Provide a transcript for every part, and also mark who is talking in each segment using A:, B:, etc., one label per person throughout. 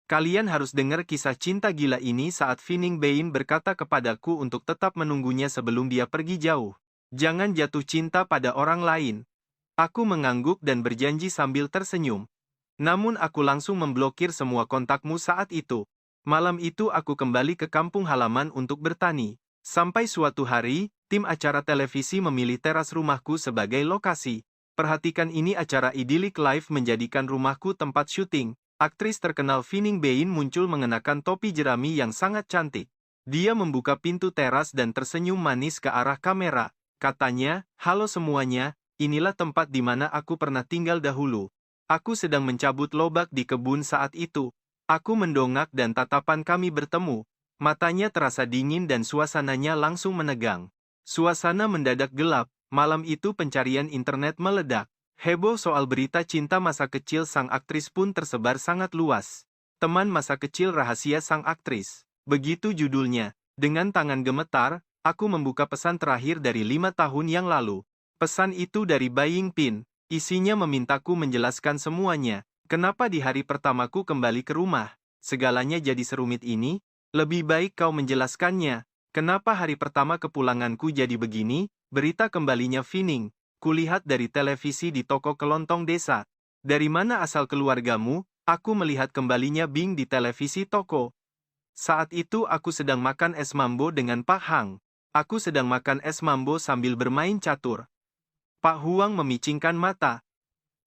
A: Kalian harus dengar kisah cinta gila ini saat Fining Bain berkata kepadaku untuk tetap menunggunya sebelum dia pergi jauh. Jangan jatuh cinta pada orang lain. Aku mengangguk dan berjanji sambil tersenyum. Namun aku langsung memblokir semua kontakmu saat itu. Malam itu aku kembali ke kampung halaman untuk bertani. Sampai suatu hari, tim acara televisi memilih teras rumahku sebagai lokasi. Perhatikan ini, acara Idyllic Life menjadikan rumahku tempat syuting. Aktris terkenal Fining Bain muncul mengenakan topi jerami yang sangat cantik. Dia membuka pintu teras dan tersenyum manis ke arah kamera. Katanya, "Halo semuanya, inilah tempat di mana aku pernah tinggal dahulu." Aku sedang mencabut lobak di kebun saat itu. Aku mendongak dan tatapan kami bertemu. Matanya terasa dingin dan suasananya langsung menegang. Suasana mendadak gelap. Malam itu pencarian internet meledak. Heboh soal berita cinta masa kecil sang aktris pun tersebar sangat luas. Teman masa kecil rahasia sang aktris. Begitu judulnya. Dengan tangan gemetar, aku membuka pesan terakhir dari 5 tahun yang lalu. Pesan itu dari Baying Pin. Isinya memintaku menjelaskan semuanya. Kenapa di hari pertamaku kembali ke rumah, segalanya jadi serumit ini? Lebih baik kau menjelaskannya. Kenapa hari pertama kepulanganku jadi begini? Berita kembalinya Fining. Kulihat dari televisi di toko kelontong desa. Dari mana asal keluargamu? Aku melihat kembalinya Bing di televisi toko. Saat itu aku sedang makan es mambo dengan Pak Hang. Aku sedang makan es mambo sambil bermain catur. Pak Huang memicingkan mata.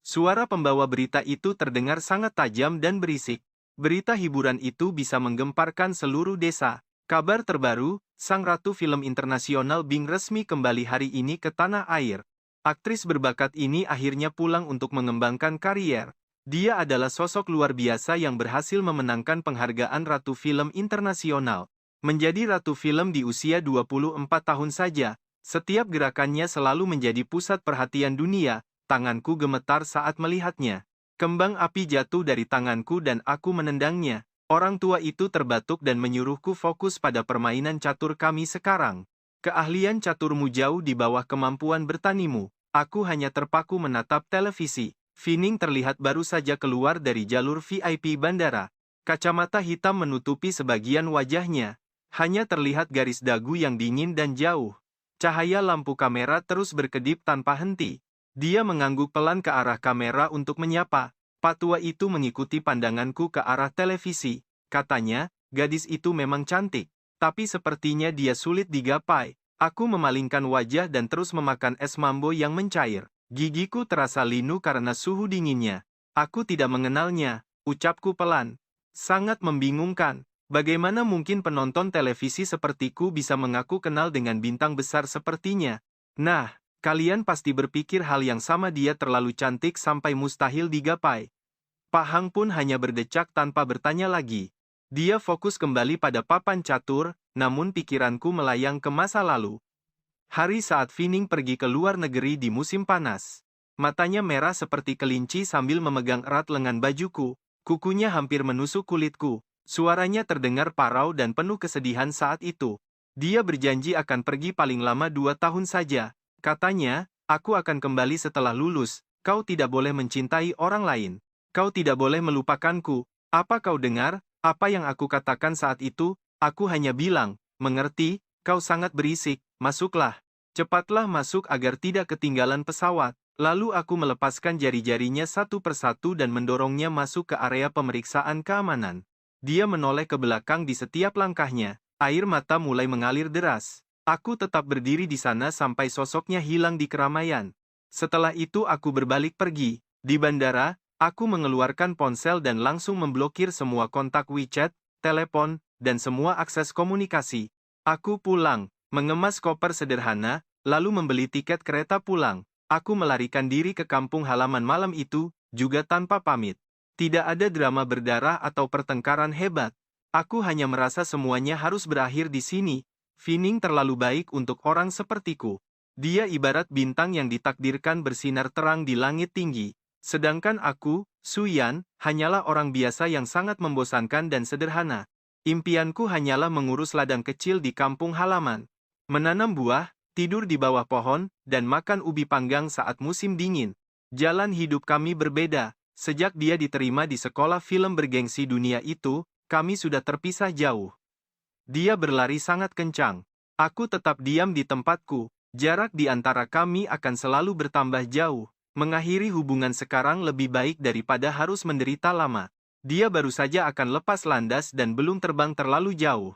A: Suara pembawa berita itu terdengar sangat tajam dan berisik. Berita hiburan itu bisa menggemparkan seluruh desa. Kabar terbaru, sang ratu film internasional Bing resmi kembali hari ini ke tanah air. Aktris berbakat ini akhirnya pulang untuk mengembangkan karier. Dia adalah sosok luar biasa yang berhasil memenangkan penghargaan Ratu Film Internasional. Menjadi Ratu Film di usia 24 tahun saja, setiap gerakannya selalu menjadi pusat perhatian dunia. Tanganku gemetar saat melihatnya. Kembang api jatuh dari tanganku dan aku menendangnya. Orang tua itu terbatuk dan menyuruhku fokus pada permainan catur kami sekarang. Keahlian caturmu jauh di bawah kemampuan bertanimu. Aku hanya terpaku menatap televisi. Fining terlihat baru saja keluar dari jalur VIP bandara. Kacamata hitam menutupi sebagian wajahnya. Hanya terlihat garis dagu yang dingin dan jauh. Cahaya lampu kamera terus berkedip tanpa henti. Dia mengangguk pelan ke arah kamera untuk menyapa. Pak tua itu mengikuti pandanganku ke arah televisi. Katanya, gadis itu memang cantik, tapi sepertinya dia sulit digapai. Aku memalingkan wajah dan terus memakan es mambo yang mencair. Gigiku terasa linu karena suhu dinginnya. Aku tidak mengenalnya, ucapku pelan. Sangat membingungkan. Bagaimana mungkin penonton televisi sepertiku bisa mengaku kenal dengan bintang besar sepertinya? Nah, kalian pasti berpikir hal yang sama, dia terlalu cantik sampai mustahil digapai. Pak Hang pun hanya berdecak tanpa bertanya lagi. Dia fokus kembali pada papan catur, namun pikiranku melayang ke masa lalu. Hari saat Fining pergi ke luar negeri di musim panas. Matanya merah seperti kelinci sambil memegang erat lengan bajuku. Kukunya hampir menusuk kulitku. Suaranya terdengar parau dan penuh kesedihan saat itu. Dia berjanji akan pergi paling lama 2 tahun saja. Katanya, aku akan kembali setelah lulus. Kau tidak boleh mencintai orang lain. Kau tidak boleh melupakanku. Apa kau dengar? Apa yang aku katakan saat itu? Aku hanya bilang, mengerti, kau sangat berisik, masuklah. Cepatlah masuk agar tidak ketinggalan pesawat. Lalu aku melepaskan jari-jarinya satu persatu dan mendorongnya masuk ke area pemeriksaan keamanan. Dia menoleh ke belakang di setiap langkahnya. Air mata mulai mengalir deras. Aku tetap berdiri di sana sampai sosoknya hilang di keramaian. Setelah itu aku berbalik pergi. Di bandara, aku mengeluarkan ponsel dan langsung memblokir semua kontak WeChat, telepon, dan semua akses komunikasi. Aku pulang, mengemas koper sederhana, lalu membeli tiket kereta pulang. Aku melarikan diri ke kampung halaman malam itu, juga tanpa pamit. Tidak ada drama berdarah atau pertengkaran hebat. Aku hanya merasa semuanya harus berakhir di sini. Fining terlalu baik untuk orang sepertiku. Dia ibarat bintang yang ditakdirkan bersinar terang di langit tinggi. Sedangkan aku, Suyan, hanyalah orang biasa yang sangat membosankan dan sederhana. Impianku hanyalah mengurus ladang kecil di kampung halaman. Menanam buah, tidur di bawah pohon, dan makan ubi panggang saat musim dingin. Jalan hidup kami berbeda. Sejak dia diterima di sekolah film bergengsi dunia itu, kami sudah terpisah jauh. Dia berlari sangat kencang. Aku tetap diam di tempatku. Jarak di antara kami akan selalu bertambah jauh. Mengakhiri hubungan sekarang lebih baik daripada harus menderita lama. Dia baru saja akan lepas landas dan belum terbang terlalu jauh.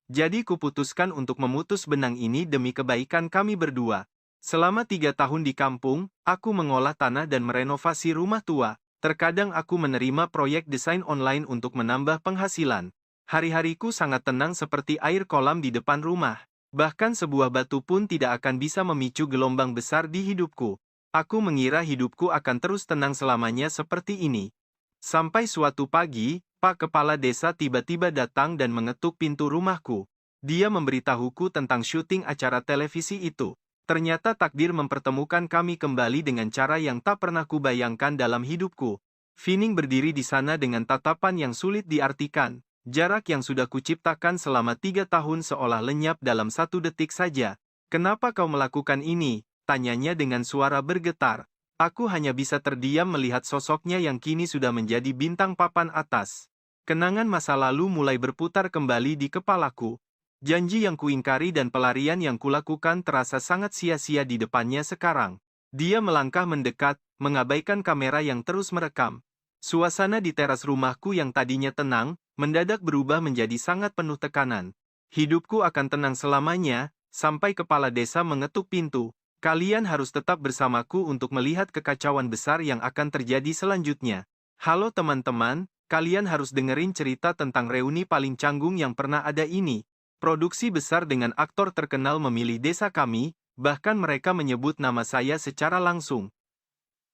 A: Jadi kuputuskan untuk memutus benang ini demi kebaikan kami berdua. Selama 3 tahun di kampung, aku mengolah tanah dan merenovasi rumah tua. Terkadang aku menerima proyek desain online untuk menambah penghasilan. Hari-hariku sangat tenang seperti air kolam di depan rumah. Bahkan sebuah batu pun tidak akan bisa memicu gelombang besar di hidupku. Aku mengira hidupku akan terus tenang selamanya seperti ini. Sampai suatu pagi, Pak Kepala Desa tiba-tiba datang dan mengetuk pintu rumahku. Dia memberitahuku tentang syuting acara televisi itu. Ternyata takdir mempertemukan kami kembali dengan cara yang tak pernah kubayangkan dalam hidupku. Fining berdiri di sana dengan tatapan yang sulit diartikan. Jarak yang sudah kuciptakan selama 3 tahun seolah lenyap dalam 1 detik saja. Kenapa kau melakukan ini? Tanyanya dengan suara bergetar. Aku hanya bisa terdiam melihat sosoknya yang kini sudah menjadi bintang papan atas. Kenangan masa lalu mulai berputar kembali di kepalaku. Janji yang kuingkari dan pelarian yang kulakukan terasa sangat sia-sia di depannya sekarang. Dia melangkah mendekat, mengabaikan kamera yang terus merekam. Suasana di teras rumahku yang tadinya tenang, mendadak berubah menjadi sangat penuh tekanan. Hidupku akan tenang selamanya, sampai kepala desa mengetuk pintu. Kalian harus tetap bersamaku untuk melihat kekacauan besar yang akan terjadi selanjutnya. Halo teman-teman, kalian harus dengerin cerita tentang reuni paling canggung yang pernah ada ini. Produksi besar dengan aktor terkenal memilih desa kami, bahkan mereka menyebut nama saya secara langsung.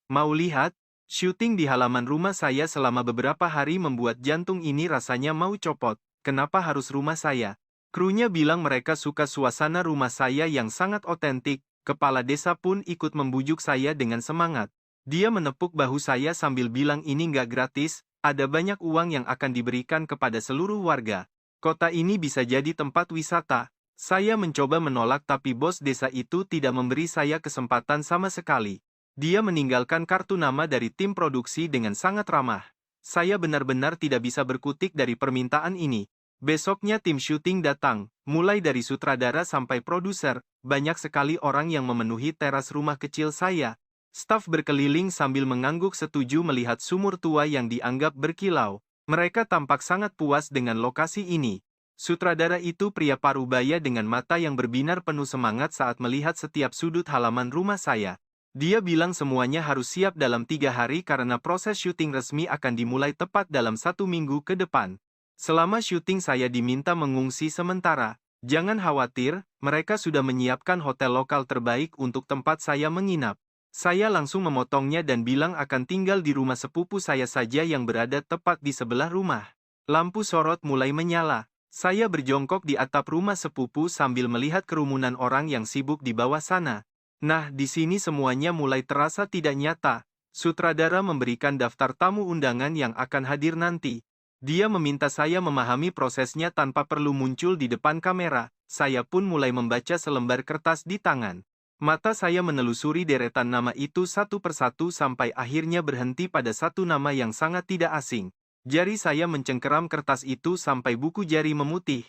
A: Mau lihat? Syuting di halaman rumah saya selama beberapa hari membuat jantung ini rasanya mau copot. Kenapa harus rumah saya? Krunya bilang mereka suka suasana rumah saya yang sangat otentik. Kepala desa pun ikut membujuk saya dengan semangat. Dia menepuk bahu saya sambil bilang ini nggak gratis, ada banyak uang yang akan diberikan kepada seluruh warga. Kota ini bisa jadi tempat wisata. Saya mencoba menolak tapi bos desa itu tidak memberi saya kesempatan sama sekali. Dia meninggalkan kartu nama dari tim produksi dengan sangat ramah. Saya benar-benar tidak bisa berkutik dari permintaan ini. Besoknya tim syuting datang, mulai dari sutradara sampai produser, banyak sekali orang yang memenuhi teras rumah kecil saya. Staf berkeliling sambil mengangguk setuju melihat sumur tua yang dianggap berkilau. Mereka tampak sangat puas dengan lokasi ini. Sutradara itu pria parubaya dengan mata yang berbinar penuh semangat saat melihat setiap sudut halaman rumah saya. Dia bilang semuanya harus siap dalam 3 hari karena proses syuting resmi akan dimulai tepat dalam 1 minggu ke depan. Selama syuting saya diminta mengungsi sementara. Jangan khawatir, mereka sudah menyiapkan hotel lokal terbaik untuk tempat saya menginap. Saya langsung memotongnya dan bilang akan tinggal di rumah sepupu saya saja yang berada tepat di sebelah rumah. Lampu sorot mulai menyala. Saya berjongkok di atap rumah sepupu sambil melihat kerumunan orang yang sibuk di bawah sana. Nah, di sini semuanya mulai terasa tidak nyata. Sutradara memberikan daftar tamu undangan yang akan hadir nanti. Dia meminta saya memahami prosesnya tanpa perlu muncul di depan kamera. Saya pun mulai membaca selembar kertas di tangan. Mata saya menelusuri deretan nama itu satu persatu sampai akhirnya berhenti pada satu nama yang sangat tidak asing. Jari saya mencengkeram kertas itu sampai buku jari memutih.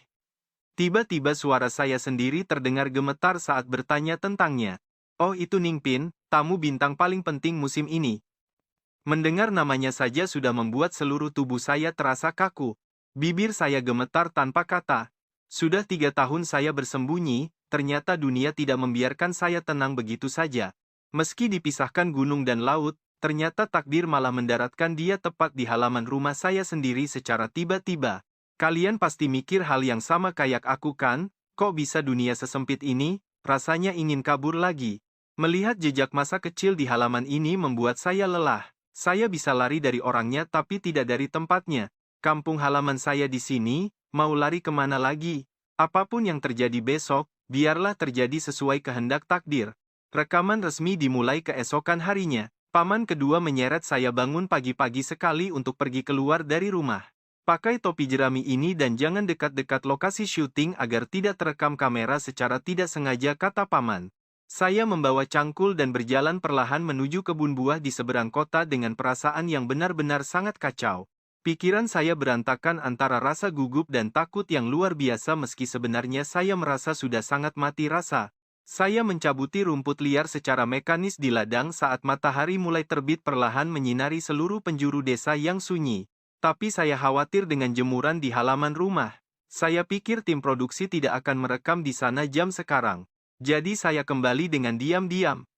A: Tiba-tiba suara saya sendiri terdengar gemetar saat bertanya tentangnya. Oh, itu Ningpin, tamu bintang paling penting musim ini. Mendengar namanya saja sudah membuat seluruh tubuh saya terasa kaku. Bibir saya gemetar tanpa kata. Sudah 3 tahun saya bersembunyi, ternyata dunia tidak membiarkan saya tenang begitu saja. Meski dipisahkan gunung dan laut, ternyata takdir malah mendaratkan dia tepat di halaman rumah saya sendiri secara tiba-tiba. Kalian pasti mikir hal yang sama kayak aku kan? Kok bisa dunia sesempit ini? Rasanya ingin kabur lagi. Melihat jejak masa kecil di halaman ini membuat saya lelah. Saya bisa lari dari orangnya tapi tidak dari tempatnya. Kampung halaman saya di sini, mau lari kemana lagi? Apapun yang terjadi besok, biarlah terjadi sesuai kehendak takdir. Rekaman resmi dimulai keesokan harinya. Paman kedua menyeret saya bangun pagi-pagi sekali untuk pergi keluar dari rumah. Pakai topi jerami ini dan jangan dekat-dekat lokasi syuting agar tidak terekam kamera secara tidak sengaja, kata paman. Saya membawa cangkul dan berjalan perlahan menuju kebun buah di seberang kota dengan perasaan yang benar-benar sangat kacau. Pikiran saya berantakan antara rasa gugup dan takut yang luar biasa meski sebenarnya saya merasa sudah sangat mati rasa. Saya mencabuti rumput liar secara mekanis di ladang saat matahari mulai terbit perlahan menyinari seluruh penjuru desa yang sunyi. Tapi saya khawatir dengan jemuran di halaman rumah. Saya pikir tim produksi tidak akan merekam di sana jam sekarang. Jadi saya kembali dengan diam-diam.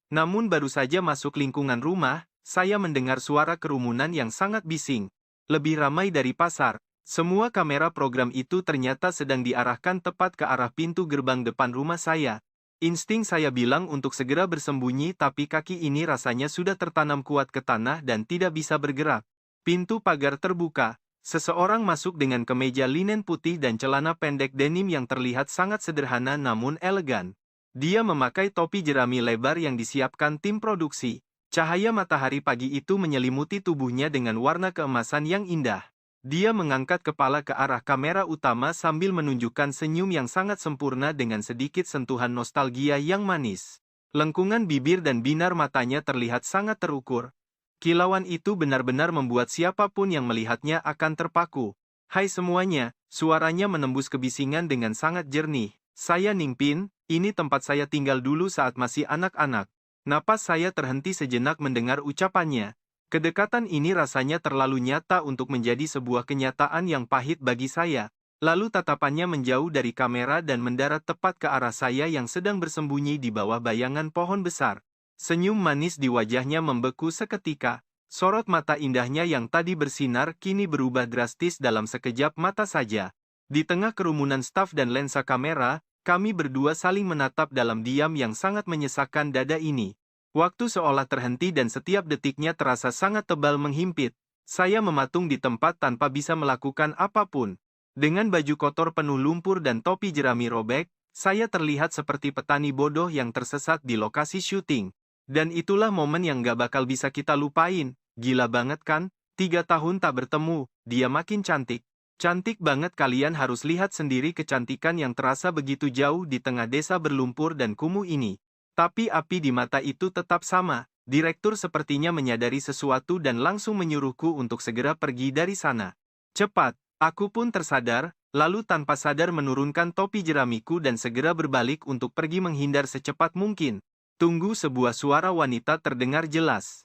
A: Namun baru saja masuk lingkungan rumah, saya mendengar suara kerumunan yang sangat bising. Lebih ramai dari pasar. Semua kamera program itu ternyata sedang diarahkan tepat ke arah pintu gerbang depan rumah saya. Insting saya bilang untuk segera bersembunyi, tapi kaki ini rasanya sudah tertanam kuat ke tanah dan tidak bisa bergerak. Pintu pagar terbuka. Seseorang masuk dengan kemeja linen putih dan celana pendek denim yang terlihat sangat sederhana namun elegan. Dia memakai topi jerami lebar yang disiapkan tim produksi. Cahaya matahari pagi itu menyelimuti tubuhnya dengan warna keemasan yang indah. Dia mengangkat kepala ke arah kamera utama sambil menunjukkan senyum yang sangat sempurna dengan sedikit sentuhan nostalgia yang manis. Lengkungan bibir dan binar matanya terlihat sangat terukur. Kilauan itu benar-benar membuat siapapun yang melihatnya akan terpaku. Hai semuanya, suaranya menembus kebisingan dengan sangat jernih. Saya Ningpin, ini tempat saya tinggal dulu saat masih anak-anak. Napas saya terhenti sejenak mendengar ucapannya. Kedekatan ini rasanya terlalu nyata untuk menjadi sebuah kenyataan yang pahit bagi saya. Lalu tatapannya menjauh dari kamera dan mendarat tepat ke arah saya yang sedang bersembunyi di bawah bayangan pohon besar. Senyum manis di wajahnya membeku seketika. Sorot mata indahnya yang tadi bersinar kini berubah drastis dalam sekejap mata saja. Di tengah kerumunan staf dan lensa kamera, kami berdua saling menatap dalam diam yang sangat menyesakkan dada ini. Waktu seolah terhenti dan setiap detiknya terasa sangat tebal menghimpit. Saya mematung di tempat tanpa bisa melakukan apapun. Dengan baju kotor penuh lumpur dan topi jerami robek, saya terlihat seperti petani bodoh yang tersesat di lokasi syuting. Dan itulah momen yang gak bakal bisa kita lupain. Gila banget kan? 3 tahun tak bertemu, dia makin cantik. Cantik banget, kalian harus lihat sendiri kecantikan yang terasa begitu jauh di tengah desa berlumpur dan kumuh ini. Tapi api di mata itu tetap sama. Direktur sepertinya menyadari sesuatu dan langsung menyuruhku untuk segera pergi dari sana. Cepat, aku pun tersadar, lalu tanpa sadar menurunkan topi jeramiku dan segera berbalik untuk pergi menghindar secepat mungkin. Tunggu, sebuah suara wanita terdengar jelas.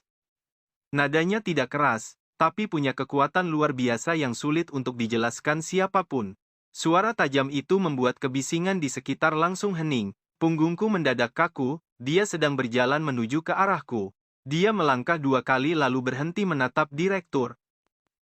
A: Nadanya tidak keras, tapi punya kekuatan luar biasa yang sulit untuk dijelaskan siapapun. Suara tajam itu membuat kebisingan di sekitar langsung hening. Punggungku mendadak kaku, dia sedang berjalan menuju ke arahku. Dia melangkah 2 kali lalu berhenti menatap direktur.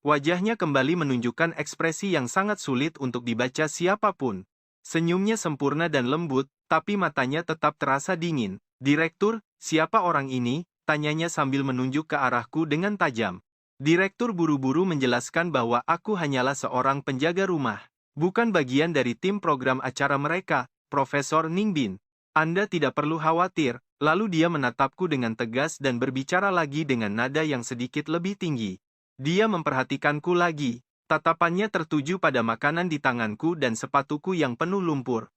A: Wajahnya kembali menunjukkan ekspresi yang sangat sulit untuk dibaca siapapun. Senyumnya sempurna dan lembut, tapi matanya tetap terasa dingin. Direktur, siapa orang ini? Tanyanya sambil menunjuk ke arahku dengan tajam. Direktur buru-buru menjelaskan bahwa aku hanyalah seorang penjaga rumah. Bukan bagian dari tim program acara mereka, Profesor Ningbin. Anda tidak perlu khawatir. Lalu dia menatapku dengan tegas dan berbicara lagi dengan nada yang sedikit lebih tinggi. Dia memperhatikanku lagi. Tatapannya tertuju pada makanan di tanganku dan sepatuku yang penuh lumpur.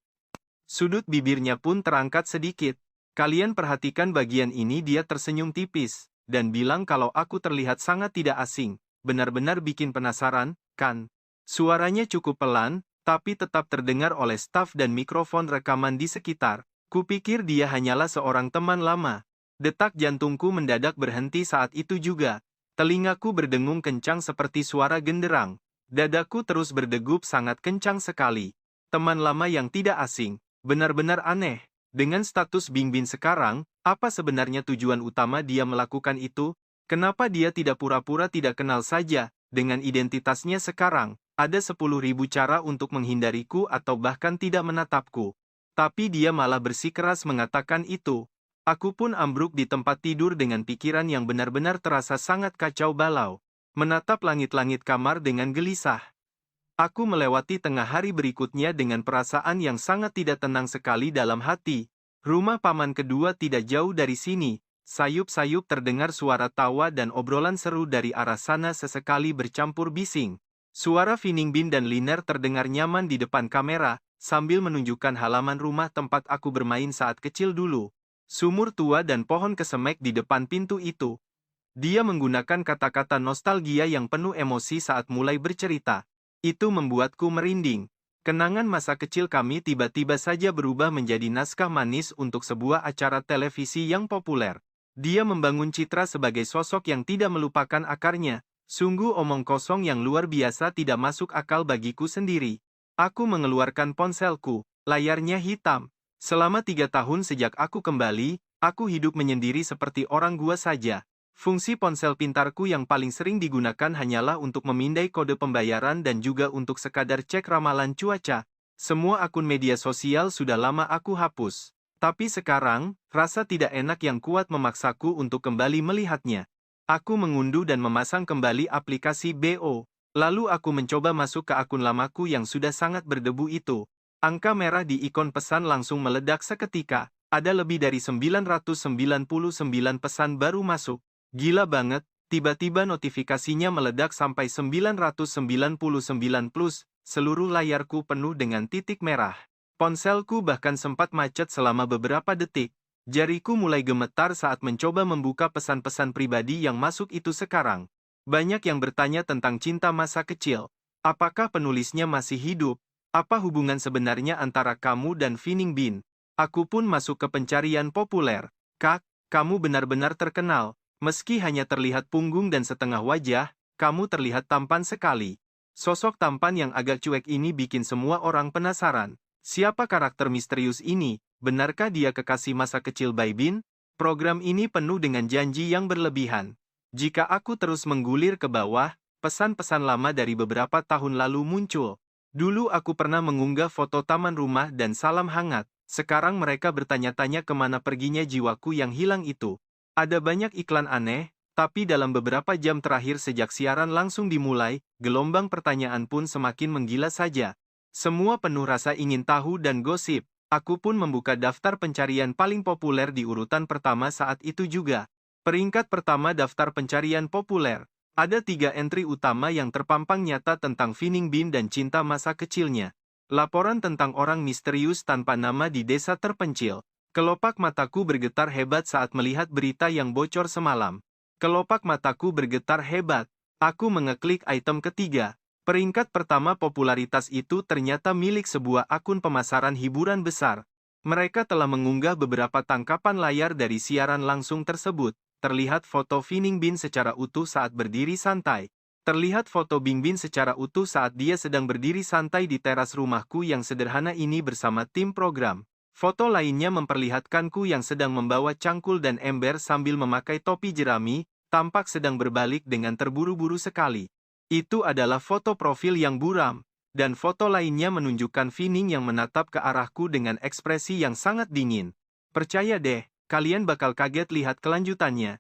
A: Sudut bibirnya pun terangkat sedikit. Kalian perhatikan bagian ini, dia tersenyum tipis, dan bilang kalau aku terlihat sangat tidak asing. Benar-benar bikin penasaran, kan? Suaranya cukup pelan, tapi tetap terdengar oleh staf dan mikrofon rekaman di sekitar. Kupikir dia hanyalah seorang teman lama. Detak jantungku mendadak berhenti saat itu juga. Telingaku berdengung kencang seperti suara genderang. Dadaku terus berdegup sangat kencang sekali. Teman lama yang tidak asing, benar-benar aneh. Dengan status Bingbin sekarang, apa sebenarnya tujuan utama dia melakukan itu? Kenapa dia tidak pura-pura tidak kenal saja? Dengan identitasnya sekarang, ada 10.000 cara untuk menghindariku atau bahkan tidak menatapku. Tapi dia malah bersikeras mengatakan itu. Aku pun ambruk di tempat tidur dengan pikiran yang benar-benar terasa sangat kacau balau. Menatap langit-langit kamar dengan gelisah. Aku melewati tengah hari berikutnya dengan perasaan yang sangat tidak tenang sekali dalam hati. Rumah paman kedua tidak jauh dari sini. Sayup-sayup terdengar suara tawa dan obrolan seru dari arah sana sesekali bercampur bising. Suara Finingbin dan Liner terdengar nyaman di depan kamera, sambil menunjukkan halaman rumah tempat aku bermain saat kecil dulu. Sumur tua dan pohon kesemek di depan pintu itu. Dia menggunakan kata-kata nostalgia yang penuh emosi saat mulai bercerita. Itu membuatku merinding. Kenangan masa kecil kami tiba-tiba saja berubah menjadi naskah manis untuk sebuah acara televisi yang populer. Dia membangun citra sebagai sosok yang tidak melupakan akarnya. Sungguh omong kosong yang luar biasa, tidak masuk akal bagiku sendiri. Aku mengeluarkan ponselku. Layarnya hitam. Selama 3 tahun sejak aku kembali, aku hidup menyendiri seperti orang gua saja. Fungsi ponsel pintarku yang paling sering digunakan hanyalah untuk memindai kode pembayaran dan juga untuk sekadar cek ramalan cuaca. Semua akun media sosial sudah lama aku hapus. Tapi sekarang, rasa tidak enak yang kuat memaksaku untuk kembali melihatnya. Aku mengunduh dan memasang kembali aplikasi BO. Lalu aku mencoba masuk ke akun lamaku yang sudah sangat berdebu itu. Angka merah di ikon pesan langsung meledak seketika. Ada lebih dari 999 pesan baru masuk. Gila banget, tiba-tiba notifikasinya meledak sampai 999 plus, seluruh layarku penuh dengan titik merah. Ponselku bahkan sempat macet selama beberapa detik. Jariku mulai gemetar saat mencoba membuka pesan-pesan pribadi yang masuk itu sekarang. Banyak yang bertanya tentang cinta masa kecil. Apakah penulisnya masih hidup? Apa hubungan sebenarnya antara kamu dan Feeling Bean? Aku pun masuk ke pencarian populer. Kak, kamu benar-benar terkenal. Meski hanya terlihat punggung dan setengah wajah, kamu terlihat tampan sekali. Sosok tampan yang agak cuek ini bikin semua orang penasaran. Siapa karakter misterius ini? Benarkah dia kekasih masa kecil Bai Bin? Program ini penuh dengan janji yang berlebihan. Jika aku terus menggulir ke bawah, pesan-pesan lama dari beberapa tahun lalu muncul. Dulu aku pernah mengunggah foto taman rumah dan salam hangat. Sekarang mereka bertanya-tanya kemana perginya jiwaku yang hilang itu. Ada banyak iklan aneh, tapi dalam beberapa jam terakhir sejak siaran langsung dimulai, gelombang pertanyaan pun semakin menggila saja. Semua penuh rasa ingin tahu dan gosip. Aku pun membuka daftar pencarian paling populer di urutan pertama saat itu juga. Peringkat pertama daftar pencarian populer. Ada 3 entry utama yang terpampang nyata tentang Feeling Bean dan cinta masa kecilnya. Laporan tentang orang misterius tanpa nama di desa terpencil. Kelopak mataku bergetar hebat saat melihat berita yang bocor semalam. Kelopak mataku bergetar hebat. Aku mengeklik item ketiga. Peringkat pertama popularitas itu ternyata milik sebuah akun pemasaran hiburan besar. Mereka telah mengunggah beberapa tangkapan layar dari siaran langsung tersebut. Terlihat foto Feeling Bean secara utuh saat berdiri santai. Terlihat foto Bing Bin secara utuh saat dia sedang berdiri santai di teras rumahku yang sederhana ini bersama tim program. Foto lainnya memperlihatkanku yang sedang membawa cangkul dan ember sambil memakai topi jerami, tampak sedang berbalik dengan terburu-buru sekali. Itu adalah foto profil yang buram, dan foto lainnya menunjukkan Feeling yang menatap ke arahku dengan ekspresi yang sangat dingin. Percaya deh, kalian bakal kaget lihat kelanjutannya.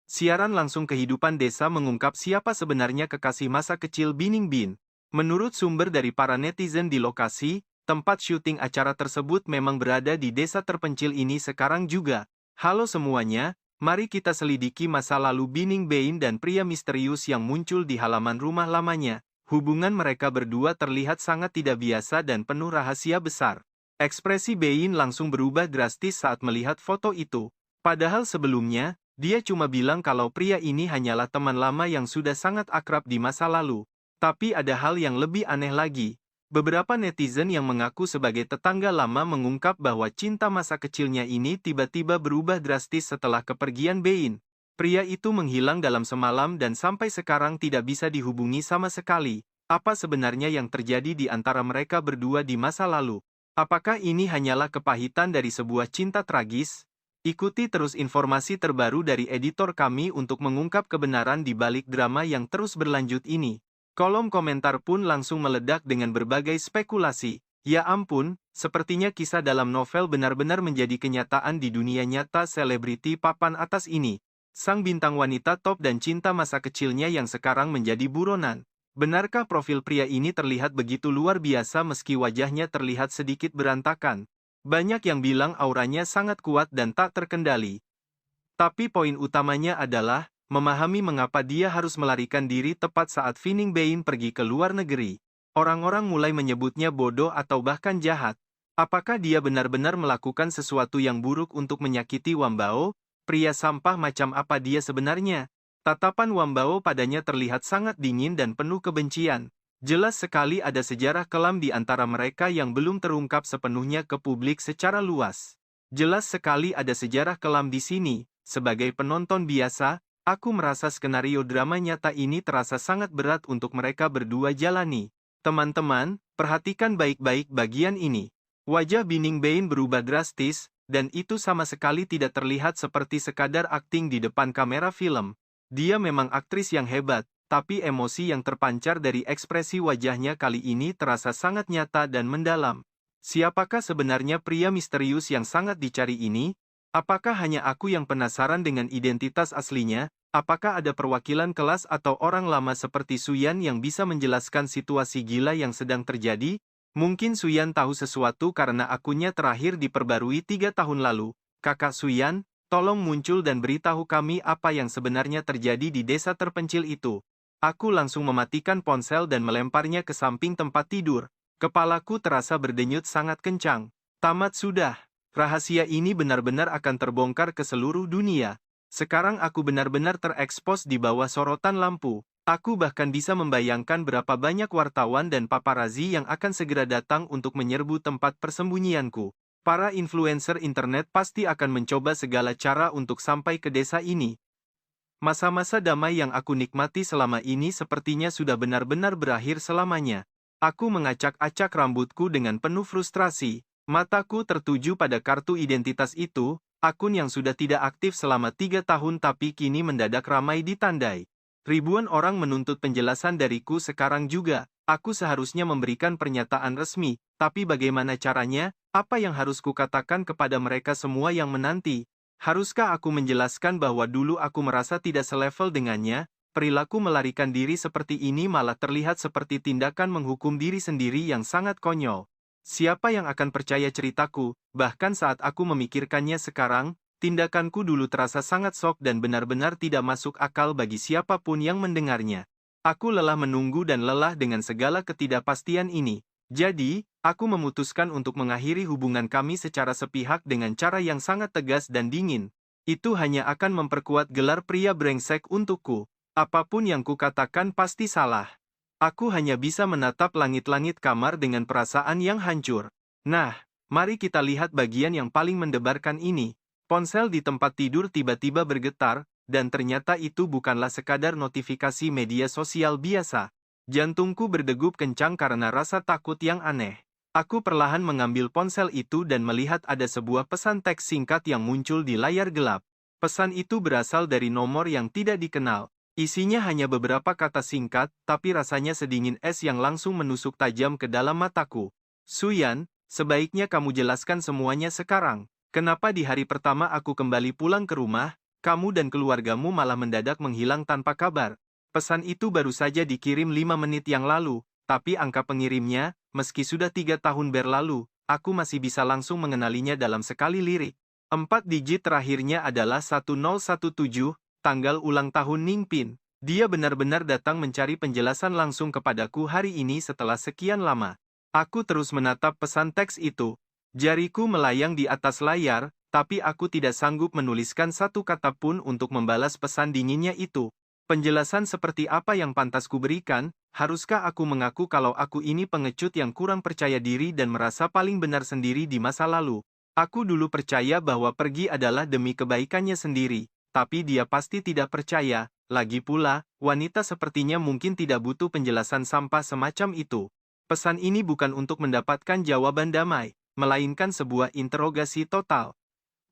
A: Siaran langsung kehidupan desa mengungkap siapa sebenarnya kekasih masa kecil Feeling Bean. Menurut sumber dari para netizen di lokasi, tempat syuting acara tersebut memang berada di desa terpencil ini sekarang juga. Halo semuanya, mari kita selidiki masa lalu Feeling Bean dan pria misterius yang muncul di halaman rumah lamanya. Hubungan mereka berdua terlihat sangat tidak biasa dan penuh rahasia besar. Ekspresi Bean langsung berubah drastis saat melihat foto itu. Padahal sebelumnya, dia cuma bilang kalau pria ini hanyalah teman lama yang sudah sangat akrab di masa lalu. Tapi ada hal yang lebih aneh lagi. Beberapa netizen yang mengaku sebagai tetangga lama mengungkap bahwa cinta masa kecilnya ini tiba-tiba berubah drastis setelah kepergian Bean. Pria itu menghilang dalam semalam dan sampai sekarang tidak bisa dihubungi sama sekali. Apa sebenarnya yang terjadi di antara mereka berdua di masa lalu? Apakah ini hanyalah kepahitan dari sebuah cinta tragis? Ikuti terus informasi terbaru dari editor kami untuk mengungkap kebenaran di balik drama yang terus berlanjut ini. Kolom komentar pun langsung meledak dengan berbagai spekulasi. Ya ampun, sepertinya kisah dalam novel benar-benar menjadi kenyataan di dunia nyata selebriti papan atas ini. Sang bintang wanita top dan cinta masa kecilnya yang sekarang menjadi buronan. Benarkah profil pria ini terlihat begitu luar biasa meski wajahnya terlihat sedikit berantakan? Banyak yang bilang auranya sangat kuat dan tak terkendali. Tapi poin utamanya adalah memahami mengapa dia harus melarikan diri tepat saat Feeling Bean pergi ke luar negeri. Orang-orang mulai menyebutnya bodoh atau bahkan jahat. Apakah dia benar-benar melakukan sesuatu yang buruk untuk menyakiti Wambao? Pria sampah macam apa dia sebenarnya? Tatapan Wambao padanya terlihat sangat dingin dan penuh kebencian. Jelas sekali ada sejarah kelam di antara mereka yang belum terungkap sepenuhnya ke publik secara luas. Jelas sekali ada sejarah kelam di sini. Sebagai penonton biasa, aku merasa skenario drama nyata ini terasa sangat berat untuk mereka berdua jalani. Teman-teman, perhatikan baik-baik bagian ini. Wajah Bining Bein berubah drastis, dan itu sama sekali tidak terlihat seperti sekadar akting di depan kamera film. Dia memang aktris yang hebat, tapi emosi yang terpancar dari ekspresi wajahnya kali ini terasa sangat nyata dan mendalam. Siapakah sebenarnya pria misterius yang sangat dicari ini? Apakah hanya aku yang penasaran dengan identitas aslinya? Apakah ada perwakilan kelas atau orang lama seperti Suyan yang bisa menjelaskan situasi gila yang sedang terjadi? Mungkin Suyan tahu sesuatu karena akunnya terakhir diperbarui 3 tahun lalu. Kakak Suyan, tolong muncul dan beritahu kami apa yang sebenarnya terjadi di desa terpencil itu. Aku langsung mematikan ponsel dan melemparnya ke samping tempat tidur. Kepalaku terasa berdenyut sangat kencang. Tamat sudah. Rahasia ini benar-benar akan terbongkar ke seluruh dunia. Sekarang aku benar-benar terekspos di bawah sorotan lampu. Aku bahkan bisa membayangkan berapa banyak wartawan dan paparazi yang akan segera datang untuk menyerbu tempat persembunyianku. Para influencer internet pasti akan mencoba segala cara untuk sampai ke desa ini. Masa-masa damai yang aku nikmati selama ini sepertinya sudah benar-benar berakhir selamanya. Aku mengacak-acak rambutku dengan penuh frustrasi. Mataku tertuju pada kartu identitas itu. Akun yang sudah tidak aktif selama 3 tahun tapi kini mendadak ramai ditandai. Ribuan orang menuntut penjelasan dariku sekarang juga. Aku seharusnya memberikan pernyataan resmi, tapi bagaimana caranya? Apa yang harus kukatakan kepada mereka semua yang menanti? Haruskah aku menjelaskan bahwa dulu aku merasa tidak selevel dengannya? Perilaku melarikan diri seperti ini malah terlihat seperti tindakan menghukum diri sendiri yang sangat konyol. Siapa yang akan percaya ceritaku? Bahkan saat aku memikirkannya sekarang, tindakanku dulu terasa sangat shock dan benar-benar tidak masuk akal bagi siapapun yang mendengarnya. Aku lelah menunggu dan lelah dengan segala ketidakpastian ini. Jadi, aku memutuskan untuk mengakhiri hubungan kami secara sepihak dengan cara yang sangat tegas dan dingin. Itu hanya akan memperkuat gelar pria brengsek untukku. Apapun yang kukatakan pasti salah. Aku hanya bisa menatap langit-langit kamar dengan perasaan yang hancur. Nah, mari kita lihat bagian yang paling mendebarkan ini. Ponsel di tempat tidur tiba-tiba bergetar, dan ternyata itu bukanlah sekadar notifikasi media sosial biasa. Jantungku berdegup kencang karena rasa takut yang aneh. Aku perlahan mengambil ponsel itu dan melihat ada sebuah pesan teks singkat yang muncul di layar gelap. Pesan itu berasal dari nomor yang tidak dikenal. Isinya hanya beberapa kata singkat, tapi rasanya sedingin es yang langsung menusuk tajam ke dalam mataku. Suyan, sebaiknya kamu jelaskan semuanya sekarang. Kenapa di hari pertama aku kembali pulang ke rumah, kamu dan keluargamu malah mendadak menghilang tanpa kabar? Pesan itu baru saja dikirim 5 menit yang lalu, tapi angka pengirimnya, meski sudah 3 tahun berlalu, aku masih bisa langsung mengenalinya dalam sekali lirik. 4 digit terakhirnya adalah 1017, tanggal ulang tahun Ningpin. Dia benar-benar datang mencari penjelasan langsung kepadaku hari ini setelah sekian lama. Aku terus menatap pesan teks itu. Jariku melayang di atas layar, tapi aku tidak sanggup menuliskan satu kata pun untuk membalas pesan dinginnya itu. Penjelasan seperti apa yang pantas kuberikan? Haruskah aku mengaku kalau aku ini pengecut yang kurang percaya diri dan merasa paling benar sendiri di masa lalu? Aku dulu percaya bahwa pergi adalah demi kebaikannya sendiri. Tapi dia pasti tidak percaya. Lagi pula, wanita sepertinya mungkin tidak butuh penjelasan sampah semacam itu. Pesan ini bukan untuk mendapatkan jawaban damai, melainkan sebuah interogasi total.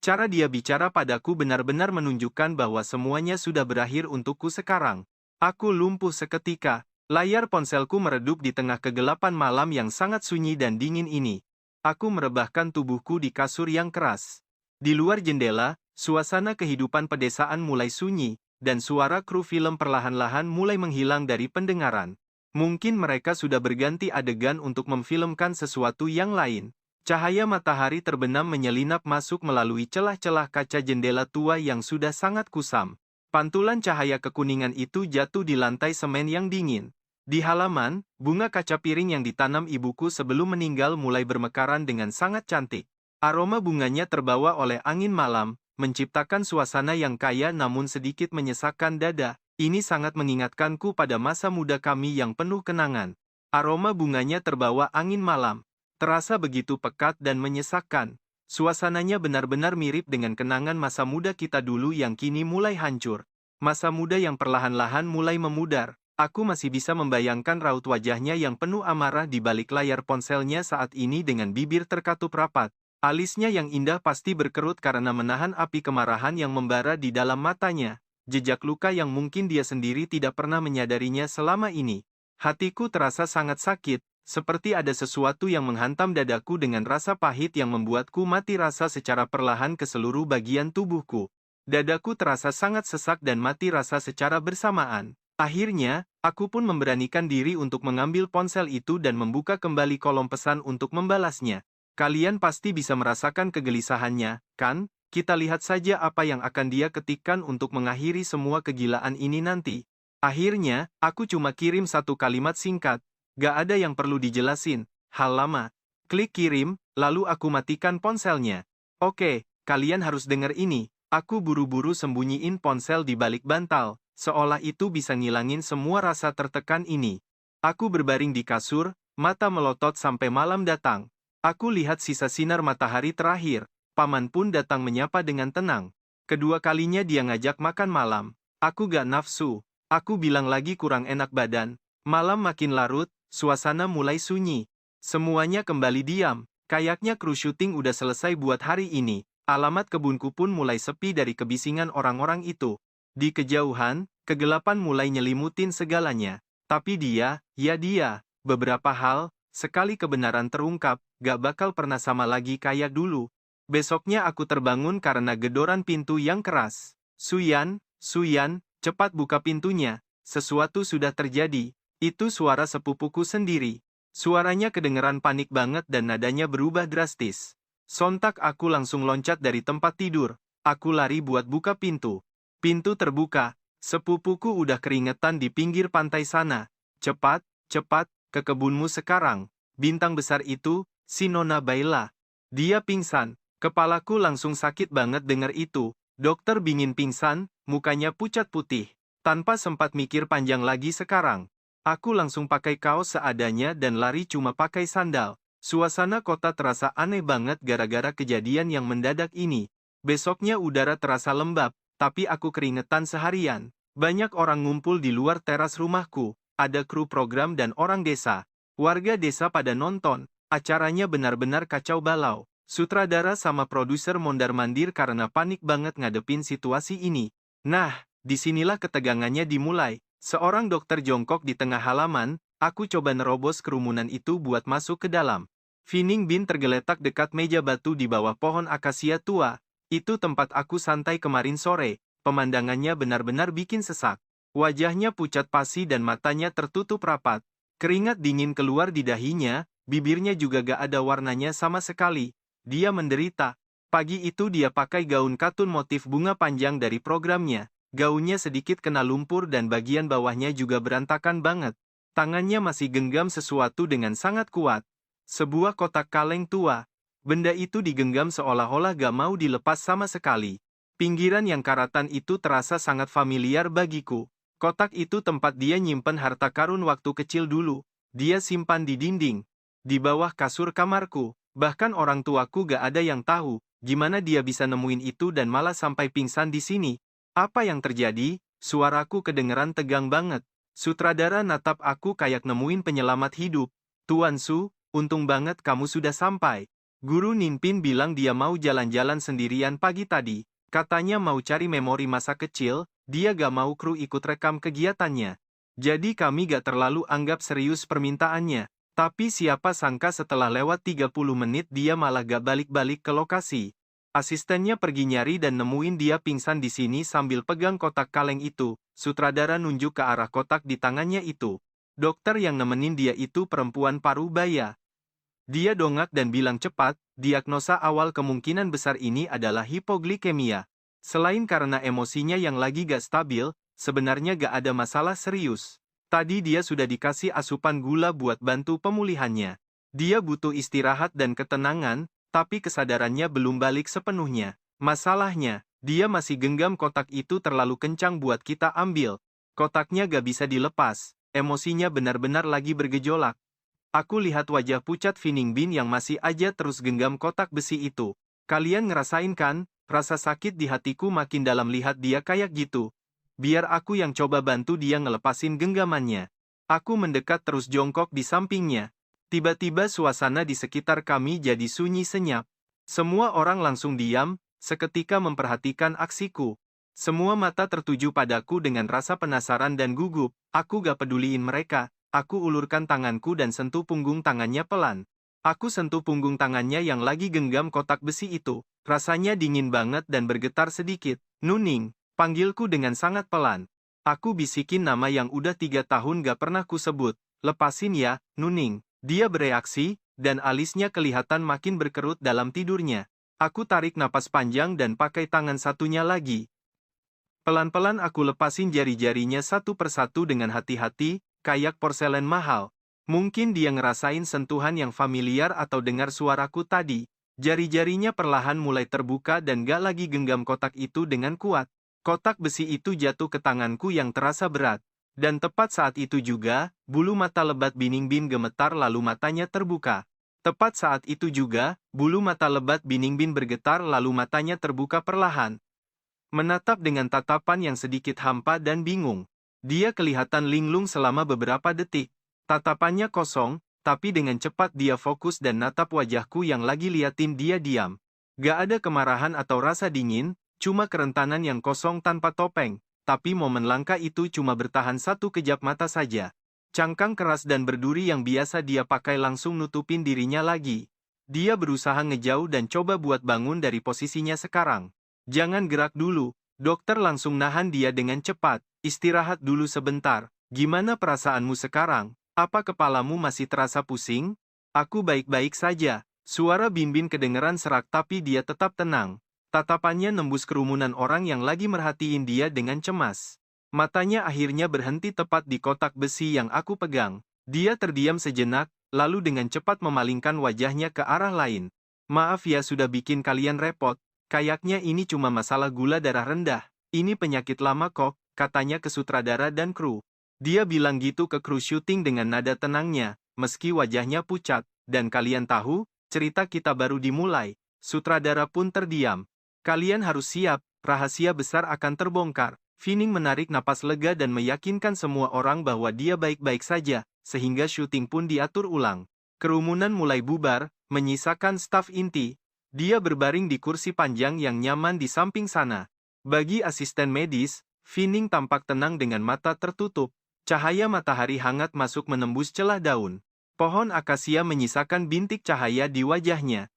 A: Cara dia bicara padaku benar-benar menunjukkan bahwa semuanya sudah berakhir untukku sekarang. Aku lumpuh seketika. Layar ponselku meredup di tengah kegelapan malam yang sangat sunyi dan dingin ini. Aku merebahkan tubuhku di kasur yang keras. Di luar jendela, suasana kehidupan pedesaan mulai sunyi, dan suara kru film perlahan-lahan mulai menghilang dari pendengaran. Mungkin mereka sudah berganti adegan untuk memfilmkan sesuatu yang lain. Cahaya matahari terbenam menyelinap masuk melalui celah-celah kaca jendela tua yang sudah sangat kusam. Pantulan cahaya kekuningan itu jatuh di lantai semen yang dingin. Di halaman, bunga kaca piring yang ditanam ibuku sebelum meninggal mulai bermekaran dengan sangat cantik. Aroma bunganya terbawa oleh angin malam, menciptakan suasana yang kaya namun sedikit menyesakkan dada. Ini sangat mengingatkanku pada masa muda kami yang penuh kenangan. Aroma bunganya terbawa angin malam, terasa begitu pekat dan menyesakkan. Suasananya benar-benar mirip dengan kenangan masa muda kita dulu yang kini mulai hancur. Masa muda yang perlahan-lahan mulai memudar. Aku masih bisa membayangkan raut wajahnya yang penuh amarah di balik layar ponselnya saat ini dengan bibir terkatup rapat. Alisnya yang indah pasti berkerut karena menahan api kemarahan yang membara di dalam matanya. Jejak luka yang mungkin dia sendiri tidak pernah menyadarinya selama ini. Hatiku terasa sangat sakit, seperti ada sesuatu yang menghantam dadaku dengan rasa pahit yang membuatku mati rasa secara perlahan ke seluruh bagian tubuhku. Dadaku terasa sangat sesak dan mati rasa secara bersamaan. Akhirnya, aku pun memberanikan diri untuk mengambil ponsel itu dan membuka kembali kolom pesan untuk membalasnya. Kalian pasti bisa merasakan kegelisahannya, kan? Kita lihat saja apa yang akan dia ketikkan untuk mengakhiri semua kegilaan ini nanti. Akhirnya, aku cuma kirim satu kalimat singkat. Gak ada yang perlu dijelasin, hal lama. Klik kirim, lalu aku matikan ponselnya. Oke, kalian harus dengar ini. Aku buru-buru sembunyiin ponsel di balik bantal. Seolah itu bisa ngilangin semua rasa tertekan ini. Aku berbaring di kasur, mata melotot sampai malam datang. Aku lihat sisa sinar matahari terakhir. Paman pun datang menyapa dengan tenang. Kedua kalinya dia ngajak makan malam. Aku gak nafsu. Aku bilang lagi kurang enak badan. Malam makin larut, suasana mulai sunyi. Semuanya kembali diam. Kayaknya kru syuting udah selesai buat hari ini. Alamat kebunku pun mulai sepi dari kebisingan orang-orang itu. Di kejauhan, kegelapan mulai nyelimutin segalanya. Tapi dia, beberapa hal, sekali kebenaran terungkap, gak bakal pernah sama lagi kayak dulu. Besoknya aku terbangun karena gedoran pintu yang keras. Suyan, cepat buka pintunya. Sesuatu sudah terjadi. Itu suara sepupuku sendiri. Suaranya kedengeran panik banget dan nadanya berubah drastis. Sontak aku langsung loncat dari tempat tidur. Aku lari buat buka pintu. Pintu terbuka, sepupuku udah keringetan di pinggir pantai sana. Cepat, ke kebunmu sekarang. Bintang besar itu, si Nona Baila. Dia pingsan, kepalaku langsung sakit banget dengar itu. Dokter bingin pingsan, mukanya pucat putih. Tanpa sempat mikir panjang lagi sekarang. Aku langsung pakai kaos seadanya dan lari cuma pakai sandal. Suasana kota terasa aneh banget gara-gara kejadian yang mendadak ini. Besoknya udara terasa lembab. Tapi aku keringetan seharian. Banyak orang ngumpul di luar teras rumahku. Ada kru program dan orang desa. Warga desa pada nonton. Acaranya benar-benar kacau balau. Sutradara sama produser mondar-mandir karena panik banget ngadepin situasi ini. Nah, disinilah ketegangannya dimulai. Seorang dokter jongkok di tengah halaman. Aku coba nerobos kerumunan itu buat masuk ke dalam. Fining Bin tergeletak dekat meja batu di bawah pohon akasia tua. Itu tempat aku santai kemarin sore. Pemandangannya benar-benar bikin sesak. Wajahnya pucat pasi dan matanya tertutup rapat. Keringat dingin keluar di dahinya, bibirnya juga gak ada warnanya sama sekali. Dia menderita. Pagi itu dia pakai gaun katun motif bunga panjang dari programnya. Gaunnya sedikit kena lumpur dan bagian bawahnya juga berantakan banget. Tangannya masih genggam sesuatu dengan sangat kuat. Sebuah kotak kaleng tua. Benda itu digenggam seolah-olah gak mau dilepas sama sekali. Pinggiran yang karatan itu terasa sangat familiar bagiku. Kotak itu tempat dia nyimpen harta karun waktu kecil dulu. Dia simpan di dinding. Di bawah kasur kamarku. Bahkan orang tuaku gak ada yang tahu gimana dia bisa nemuin itu dan malah sampai pingsan di sini. Apa yang terjadi? Suaraku kedengeran tegang banget. Sutradara natap aku kayak nemuin penyelamat hidup. Tuan Su, untung banget kamu sudah sampai. Guru Ninpin bilang dia mau jalan-jalan sendirian pagi tadi. Katanya mau cari memori masa kecil, dia gak mau kru ikut rekam kegiatannya. Jadi kami gak terlalu anggap serius permintaannya. Tapi siapa sangka setelah lewat 30 menit dia malah gak balik-balik ke lokasi. Asistennya pergi nyari dan nemuin dia pingsan di sini sambil pegang kotak kaleng itu. Sutradara nunjuk ke arah kotak di tangannya itu. Dokter yang nemenin dia itu perempuan paruh baya. Dia dongak dan bilang cepat, diagnosa awal kemungkinan besar ini adalah hipoglikemia. Selain karena emosinya yang lagi gak stabil, sebenarnya gak ada masalah serius. Tadi dia sudah dikasih asupan gula buat bantu pemulihannya. Dia butuh istirahat dan ketenangan, tapi kesadarannya belum balik sepenuhnya. Masalahnya, dia masih genggam kotak itu terlalu kencang buat kita ambil. Kotaknya gak bisa dilepas. Emosinya benar-benar lagi bergejolak. Aku lihat wajah pucat Fining Bin yang masih aja terus genggam kotak besi itu. Kalian ngerasain kan? Rasa sakit di hatiku makin dalam lihat dia kayak gitu. Biar aku yang coba bantu dia ngelepasin genggamannya. Aku mendekat terus jongkok di sampingnya. Tiba-tiba suasana di sekitar kami jadi sunyi senyap. Semua orang langsung diam, seketika memperhatikan aksiku. Semua mata tertuju padaku dengan rasa penasaran dan gugup. Aku gak peduliin mereka. Aku ulurkan tanganku dan sentuh punggung tangannya pelan. Aku sentuh punggung tangannya yang lagi genggam kotak besi itu. Rasanya dingin banget dan bergetar sedikit. Nuning, panggilku dengan sangat pelan. Aku bisikin nama yang udah 3 tahun gak pernah ku sebut. Lepasin ya, Nuning. Dia bereaksi, dan alisnya kelihatan makin berkerut dalam tidurnya. Aku tarik napas panjang dan pakai tangan satunya lagi. Pelan-pelan aku lepasin jari-jarinya satu persatu dengan hati-hati, kayak porselen mahal. Mungkin dia ngerasain sentuhan yang familiar atau dengar suaraku tadi. Jari-jarinya perlahan mulai terbuka dan gak lagi genggam kotak itu dengan kuat. Kotak besi itu jatuh ke tanganku yang terasa berat. Dan tepat saat itu juga, bulu mata lebat Bining Bin gemetar lalu matanya terbuka. Tepat saat itu juga, bulu mata lebat Bining Bin bergetar lalu matanya terbuka perlahan. Menatap dengan tatapan yang sedikit hampa dan bingung. Dia kelihatan linglung selama beberapa detik. Tatapannya kosong, tapi dengan cepat dia fokus dan natap wajahku yang lagi liatin dia diam. Gak ada kemarahan atau rasa dingin, cuma kerentanan yang kosong tanpa topeng. Tapi momen langka itu cuma bertahan satu kejap mata saja. Cangkang keras dan berduri yang biasa dia pakai langsung nutupin dirinya lagi. Dia berusaha ngejauh dan coba buat bangun dari posisinya sekarang. Jangan gerak dulu, dokter langsung nahan dia dengan cepat. Istirahat dulu sebentar. Gimana perasaanmu sekarang? Apa kepalamu masih terasa pusing? Aku baik-baik saja. Suara Bin kedengeran serak tapi dia tetap tenang. Tatapannya nembus kerumunan orang yang lagi merhatiin dia dengan cemas. Matanya akhirnya berhenti tepat di kotak besi yang aku pegang. Dia terdiam sejenak, lalu dengan cepat memalingkan wajahnya ke arah lain. Maaf ya sudah bikin kalian repot. Kayaknya ini cuma masalah gula darah rendah. Ini penyakit lama kok, katanya ke sutradara dan kru. Dia bilang gitu ke kru syuting dengan nada tenangnya, meski wajahnya pucat. Dan kalian tahu, cerita kita baru dimulai. Sutradara pun terdiam. Kalian harus siap, rahasia besar akan terbongkar. Fining menarik napas lega dan meyakinkan semua orang bahwa dia baik-baik saja, sehingga syuting pun diatur ulang. Kerumunan mulai bubar, menyisakan staf inti. Dia berbaring di kursi panjang yang nyaman di samping sana. Bagi asisten medis, Fining tampak tenang dengan mata tertutup. Cahaya matahari hangat masuk menembus celah daun. Pohon akasia menyisakan bintik cahaya di wajahnya.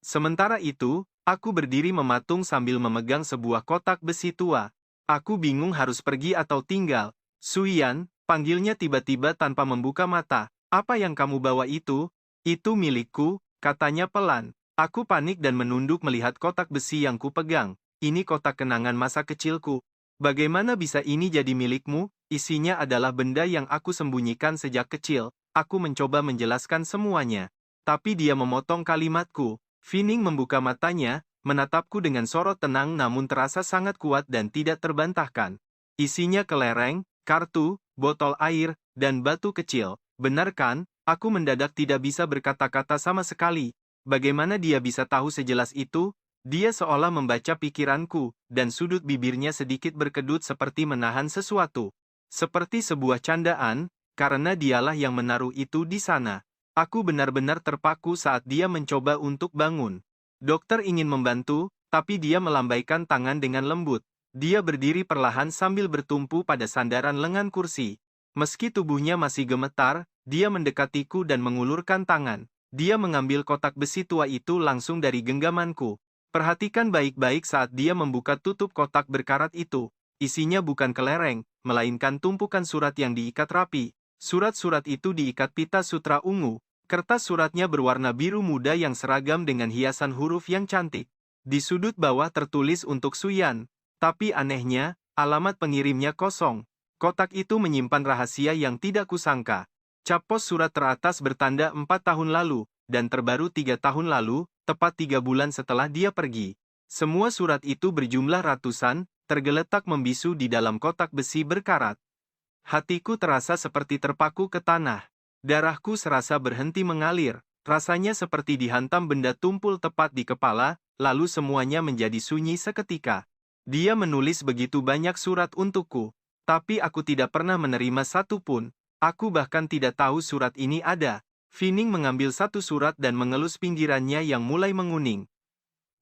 A: Sementara itu, aku berdiri mematung sambil memegang sebuah kotak besi tua. Aku bingung harus pergi atau tinggal. Suyan, panggilnya tiba-tiba tanpa membuka mata. Apa yang kamu bawa itu? Itu milikku, katanya pelan. Aku panik dan menunduk melihat kotak besi yang kupegang. Ini kotak kenangan masa kecilku. Bagaimana bisa ini jadi milikmu? Isinya adalah benda yang aku sembunyikan sejak kecil. Aku mencoba menjelaskan semuanya. Tapi dia memotong kalimatku. Fining membuka matanya, menatapku dengan sorot tenang namun terasa sangat kuat dan tidak terbantahkan. Isinya kelereng, kartu, botol air, dan batu kecil. Benar kan? Aku mendadak tidak bisa berkata-kata sama sekali. Bagaimana dia bisa tahu sejelas itu? Dia seolah membaca pikiranku, dan sudut bibirnya sedikit berkedut seperti menahan sesuatu. Seperti sebuah candaan, karena dialah yang menaruh itu di sana. Aku benar-benar terpaku saat dia mencoba untuk bangun. Dokter ingin membantu, tapi dia melambaikan tangan dengan lembut. Dia berdiri perlahan sambil bertumpu pada sandaran lengan kursi. Meski tubuhnya masih gemetar, dia mendekatiku dan mengulurkan tangan. Dia mengambil kotak besi tua itu langsung dari genggamanku. Perhatikan baik-baik saat dia membuka tutup kotak berkarat itu. Isinya bukan kelereng, melainkan tumpukan surat yang diikat rapi. Surat-surat itu diikat pita sutra ungu. Kertas suratnya berwarna biru muda yang seragam dengan hiasan huruf yang cantik. Di sudut bawah tertulis untuk Suyan. Tapi anehnya, alamat pengirimnya kosong. Kotak itu menyimpan rahasia yang tidak kusangka. Cap pos surat teratas bertanda 4 tahun lalu, dan terbaru 3 tahun lalu, tepat 3 bulan setelah dia pergi. Semua surat itu berjumlah ratusan, tergeletak membisu di dalam kotak besi berkarat. Hatiku terasa seperti terpaku ke tanah. Darahku serasa berhenti mengalir, rasanya seperti dihantam benda tumpul tepat di kepala, lalu semuanya menjadi sunyi seketika. Dia menulis begitu banyak surat untukku, tapi aku tidak pernah menerima satu pun. Aku bahkan tidak tahu surat ini ada. Fining mengambil satu surat dan mengelus pinggirannya yang mulai menguning.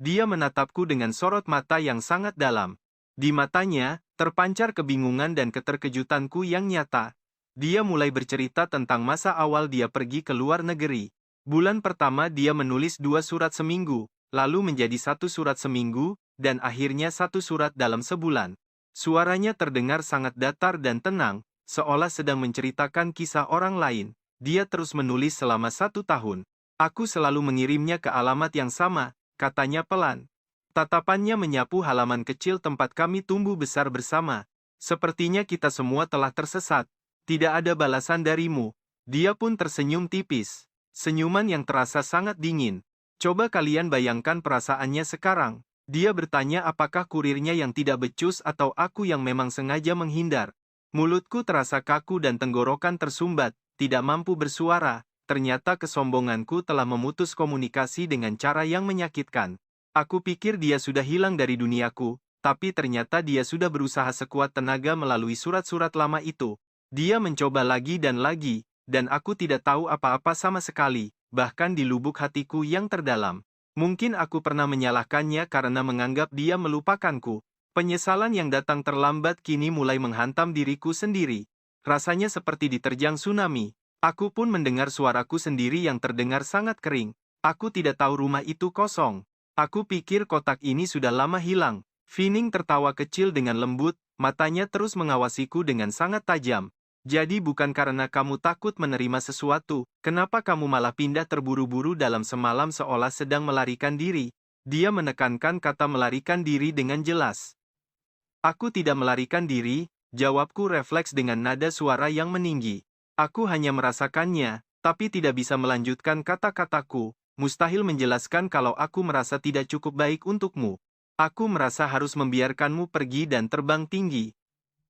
A: Dia menatapku dengan sorot mata yang sangat dalam. Di matanya, terpancar kebingungan dan keterkejutanku yang nyata. Dia mulai bercerita tentang masa awal dia pergi ke luar negeri. Bulan pertama dia menulis 2 surat seminggu, lalu menjadi 1 surat seminggu, dan akhirnya 1 surat dalam sebulan. Suaranya terdengar sangat datar dan tenang, seolah sedang menceritakan kisah orang lain. Dia terus menulis selama 1 tahun. Aku selalu mengirimnya ke alamat yang sama, katanya pelan. Tatapannya menyapu halaman kecil tempat kami tumbuh besar bersama. Sepertinya kita semua telah tersesat. Tidak ada balasan darimu. Dia pun tersenyum tipis. Senyuman yang terasa sangat dingin. Coba kalian bayangkan perasaannya sekarang. Dia bertanya apakah kurirnya yang tidak becus atau aku yang memang sengaja menghindar. Mulutku terasa kaku dan tenggorokan tersumbat, tidak mampu bersuara. Ternyata kesombonganku telah memutus komunikasi dengan cara yang menyakitkan. Aku pikir dia sudah hilang dari duniaku, tapi ternyata dia sudah berusaha sekuat tenaga melalui surat-surat lama itu. Dia mencoba lagi, dan aku tidak tahu apa-apa sama sekali, bahkan di lubuk hatiku yang terdalam. Mungkin aku pernah menyalahkannya karena menganggap dia melupakanku. Penyesalan yang datang terlambat kini mulai menghantam diriku sendiri. Rasanya seperti diterjang tsunami. Aku pun mendengar suaraku sendiri yang terdengar sangat kering. Aku tidak tahu rumah itu kosong. Aku pikir kotak ini sudah lama hilang. Fining tertawa kecil dengan lembut, matanya terus mengawasiku dengan sangat tajam. Jadi bukan karena kamu takut menerima sesuatu, kenapa kamu malah pindah terburu-buru dalam semalam seolah sedang melarikan diri? Dia menekankan kata melarikan diri dengan jelas. Aku tidak melarikan diri, jawabku refleks dengan nada suara yang meninggi. Aku hanya merasakannya, tapi tidak bisa melanjutkan kata-kataku. Mustahil menjelaskan kalau aku merasa tidak cukup baik untukmu. Aku merasa harus membiarkanmu pergi dan terbang tinggi.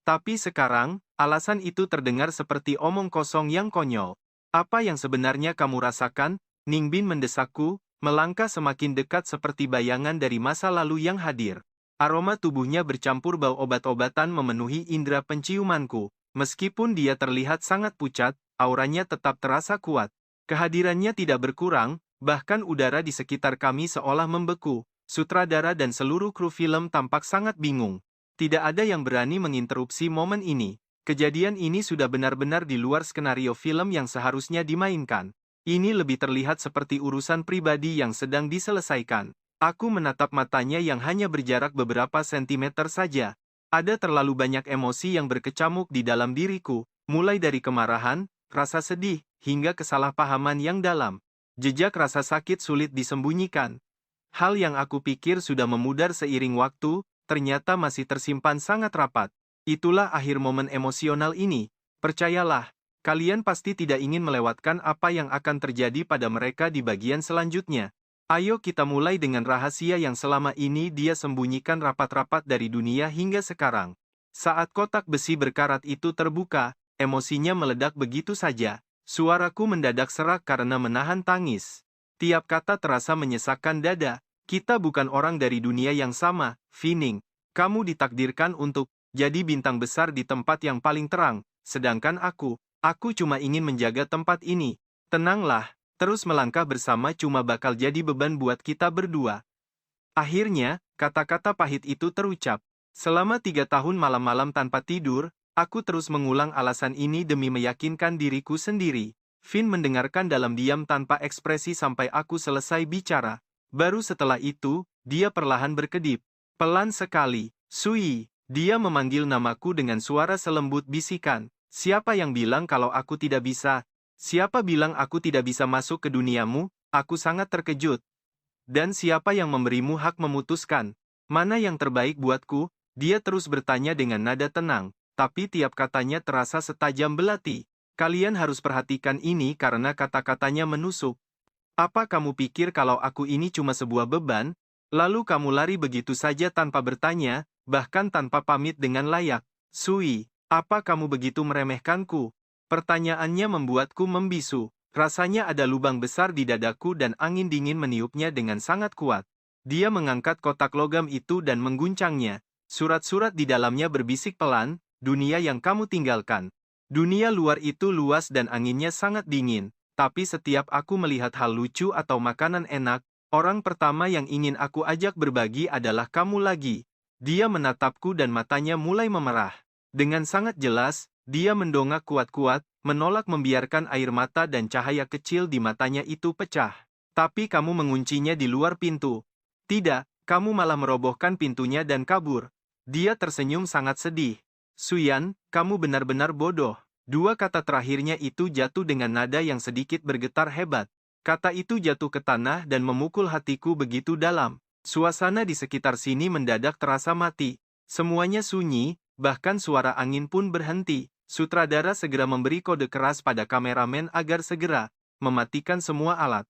A: Tapi sekarang, alasan itu terdengar seperti omong kosong yang konyol. Apa yang sebenarnya kamu rasakan? Ningbin mendesakku, melangkah semakin dekat seperti bayangan dari masa lalu yang hadir. Aroma tubuhnya bercampur bau obat-obatan memenuhi indera penciumanku. Meskipun dia terlihat sangat pucat, auranya tetap terasa kuat. Kehadirannya tidak berkurang, bahkan udara di sekitar kami seolah membeku. Sutradara dan seluruh kru film tampak sangat bingung. Tidak ada yang berani menginterupsi momen ini. Kejadian ini sudah benar-benar di luar skenario film yang seharusnya dimainkan. Ini lebih terlihat seperti urusan pribadi yang sedang diselesaikan. Aku menatap matanya yang hanya berjarak beberapa sentimeter saja. Ada terlalu banyak emosi yang berkecamuk di dalam diriku, mulai dari kemarahan, rasa sedih, hingga kesalahpahaman yang dalam. Jejak rasa sakit sulit disembunyikan. Hal yang aku pikir sudah memudar seiring waktu, ternyata masih tersimpan sangat rapat. Itulah akhir momen emosional ini. Percayalah, kalian pasti tidak ingin melewatkan apa yang akan terjadi pada mereka di bagian selanjutnya. Ayo kita mulai dengan rahasia yang selama ini dia sembunyikan rapat-rapat dari dunia hingga sekarang. Saat kotak besi berkarat itu terbuka, emosinya meledak begitu saja. Suaraku mendadak serak karena menahan tangis. Tiap kata terasa menyesakkan dada. Kita bukan orang dari dunia yang sama, Fining. Kamu ditakdirkan untuk jadi bintang besar di tempat yang paling terang, sedangkan aku cuma ingin menjaga tempat ini. Tenanglah, terus melangkah bersama cuma bakal jadi beban buat kita berdua. Akhirnya, kata-kata pahit itu terucap. Selama 3 tahun malam-malam tanpa tidur, aku terus mengulang alasan ini demi meyakinkan diriku sendiri. Finn mendengarkan dalam diam tanpa ekspresi sampai aku selesai bicara. Baru setelah itu, dia perlahan berkedip. Pelan sekali, Sui. Dia memanggil namaku dengan suara selembut bisikan. Siapa yang bilang kalau aku tidak bisa? Siapa bilang aku tidak bisa masuk ke duniamu? Aku sangat terkejut. Dan siapa yang memberimu hak memutuskan? Mana yang terbaik buatku? Dia terus bertanya dengan nada tenang. tapi tiap katanya terasa setajam belati. Kalian harus perhatikan ini karena kata-katanya menusuk. Apa kamu pikir kalau aku ini cuma sebuah beban? Lalu kamu lari begitu saja tanpa bertanya, bahkan tanpa pamit dengan layak. Sui, apa kamu begitu meremehkanku? Pertanyaannya membuatku membisu. Rasanya ada lubang besar di dadaku dan angin dingin meniupnya dengan sangat kuat. Dia mengangkat kotak logam itu dan mengguncangnya. Surat-surat di dalamnya berbisik pelan, dunia yang kamu tinggalkan. Dunia luar itu luas dan anginnya sangat dingin, tapi setiap aku melihat hal lucu atau makanan enak, orang pertama yang ingin aku ajak berbagi adalah kamu lagi. Dia menatapku dan matanya mulai memerah. Dengan sangat jelas, dia mendongak kuat-kuat, menolak membiarkan air mata dan cahaya kecil di matanya itu pecah. Tapi kamu menguncinya di luar pintu. Tidak, kamu malah merobohkan pintunya dan kabur. Dia tersenyum sangat sedih. Suyan, kamu benar-benar bodoh. Dua kata terakhirnya itu jatuh dengan nada yang sedikit bergetar hebat. Kata itu jatuh ke tanah dan memukul hatiku begitu dalam. Suasana di sekitar sini mendadak terasa mati. Semuanya sunyi, bahkan suara angin pun berhenti. Sutradara segera memberi kode keras pada kameramen agar segera mematikan semua alat.